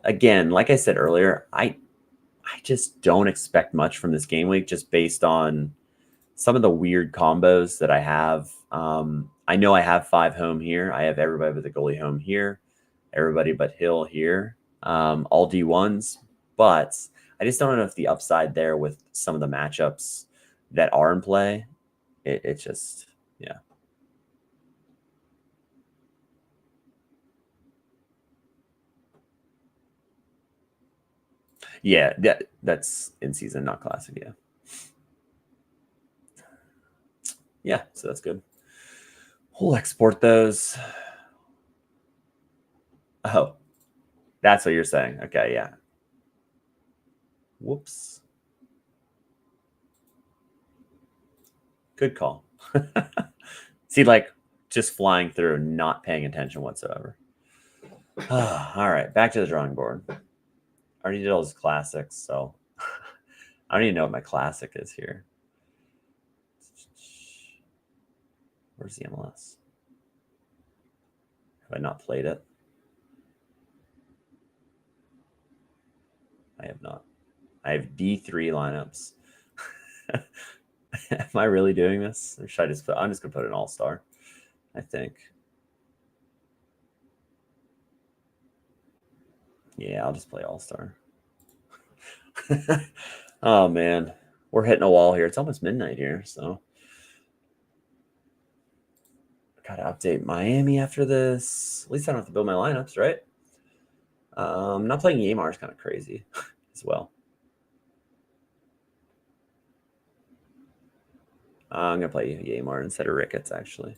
[SPEAKER 2] Again, like I said earlier, I just don't expect much from this game week just based on some of the weird combos that I have. I know I have 5 home here. I have everybody but the goalie home here. Everybody but Hill here. All D1s. But I just don't know if the upside there with some of the matchups that are in play, it's just, yeah. Yeah, that's in season, not classic. Yeah. Yeah, so that's good. We'll export those. Oh, that's what you're saying. Okay, yeah. Whoops. Good call. See, like just flying through, not paying attention whatsoever. All right, back to the drawing board. I already did all those classics, so I don't even know what my classic is here. Where's the MLS? Have I not played it? I have not. I have D3 lineups. Am I really doing this? Or should I just put, I'm just going to put an all-star, I think. Yeah, I'll just play all-star. Oh, man. We're hitting a wall here. It's almost midnight here, so. Got to update Miami after this. At least I don't have to build my lineups, right? Not playing Yamar is kind of crazy as well. I'm going to play Yamar instead of Ricketts, actually.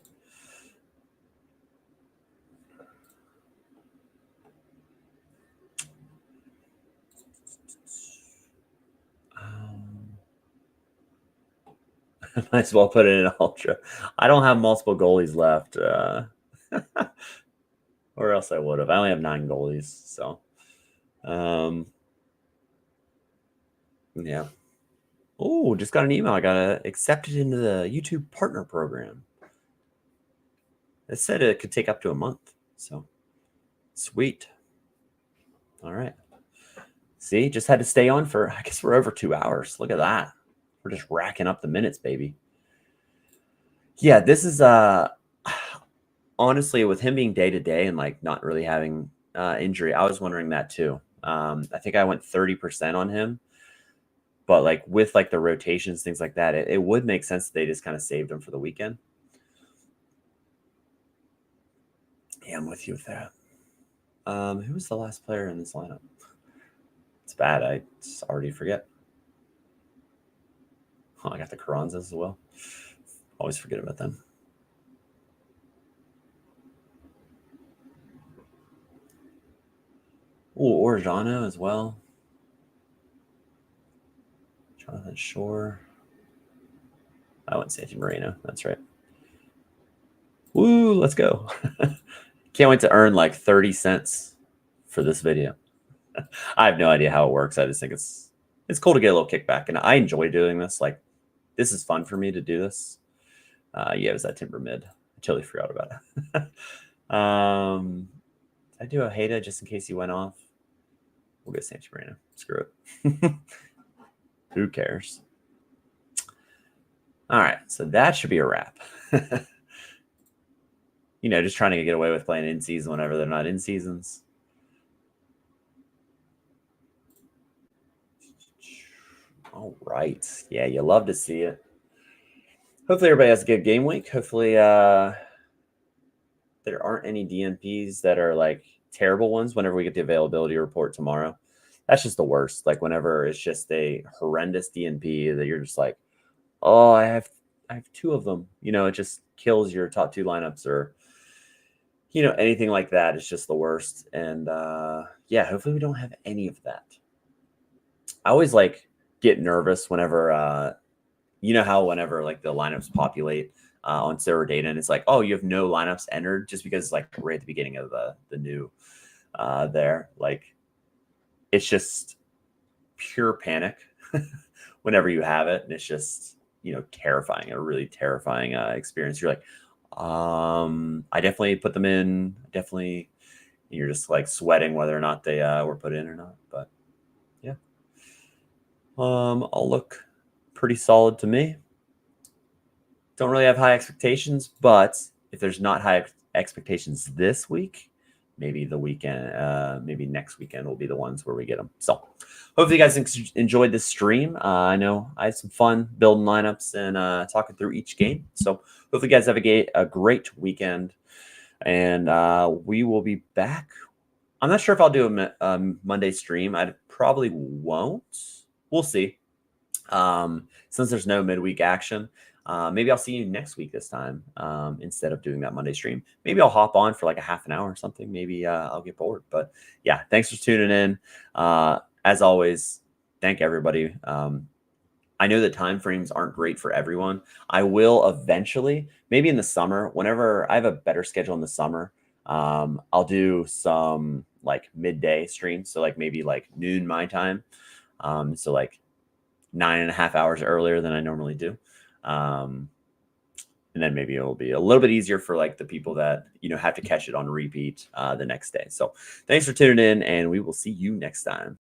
[SPEAKER 2] Might as well put it in Ultra. I don't have multiple goalies left. Or else I would have. I only have 9 goalies, so. Yeah. Oh, just got an email. I got accepted into the YouTube partner program. It said it could take up to a month. So sweet. All right. See, just had to stay on for, I guess we're over 2 hours. Look at that. We're just racking up the minutes, baby. Yeah, this is honestly, with him being day-to-day and like not really having injury, I was wondering that too. I think I went 30% on him. But like with like the rotations, things like that, it would make sense that they just kind of saved him for the weekend. Yeah, I'm with you with that. Who was the last player in this lineup? It's bad. I just already forget. Oh, I got the Carranzas as well. Always forget about them. Oh, Orjano as well. Jonathan Shore. I went Santi Moreno. That's right. Woo, let's go. Can't wait to earn like 30 cents for this video. I have no idea how it works. I just think it's cool to get a little kickback, and I enjoy doing this. Like, this is fun for me to do this. Yeah, it was that timber mid. I totally forgot about it. Did I do Ojeda just in case he went off? We'll get Santi Moreno. Screw it. Who cares? All right, so that should be a wrap. You know, just trying to get away with playing in season whenever they're not in seasons. All right. Yeah, you love to see it. Hopefully everybody has a good game week. Hopefully there aren't any DNPs that are like terrible ones whenever we get the availability report tomorrow. That's just the worst. Like whenever it's just a horrendous DNP that you're just like, oh, I have 2 of them. You know, it just kills your top 2 lineups, or you know, anything like that is just the worst. And yeah, hopefully we don't have any of that. I always like get nervous whenever you know how whenever like the lineups populate on server data, and it's like, oh, you have no lineups entered, just because like right at the beginning of the new there, like it's just pure panic whenever you have it, and it's just, you know, terrifying, a really terrifying experience. You're like, I definitely put them in, definitely. You're just like sweating whether or not they were put in or not. But yeah, I'll look pretty solid to me. Don't really have high expectations, but if there's not high expectations this week, maybe the weekend, maybe next weekend will be the ones where we get them. So hopefully you guys enjoyed this stream. I know I had some fun building lineups and talking through each game. So hopefully you guys have a great weekend, and we will be back. I'm not sure if I'll do a Monday stream. I probably won't. We'll see. Since there's no midweek action, maybe I'll see you next week this time instead of doing that Monday stream. Maybe I'll hop on for like a half an hour or something. Maybe I'll get bored. But yeah, thanks for tuning in. As always, thank everybody. I know the time frames aren't great for everyone. I will eventually, maybe in the summer, whenever I have a better schedule in the summer, I'll do some like midday streams. So like maybe like noon my time. So like 9.5 hours earlier than I normally do. And then maybe it'll be a little bit easier for like the people that, you know, have to catch it on repeat the next day. So thanks for tuning in, and we will see you next time.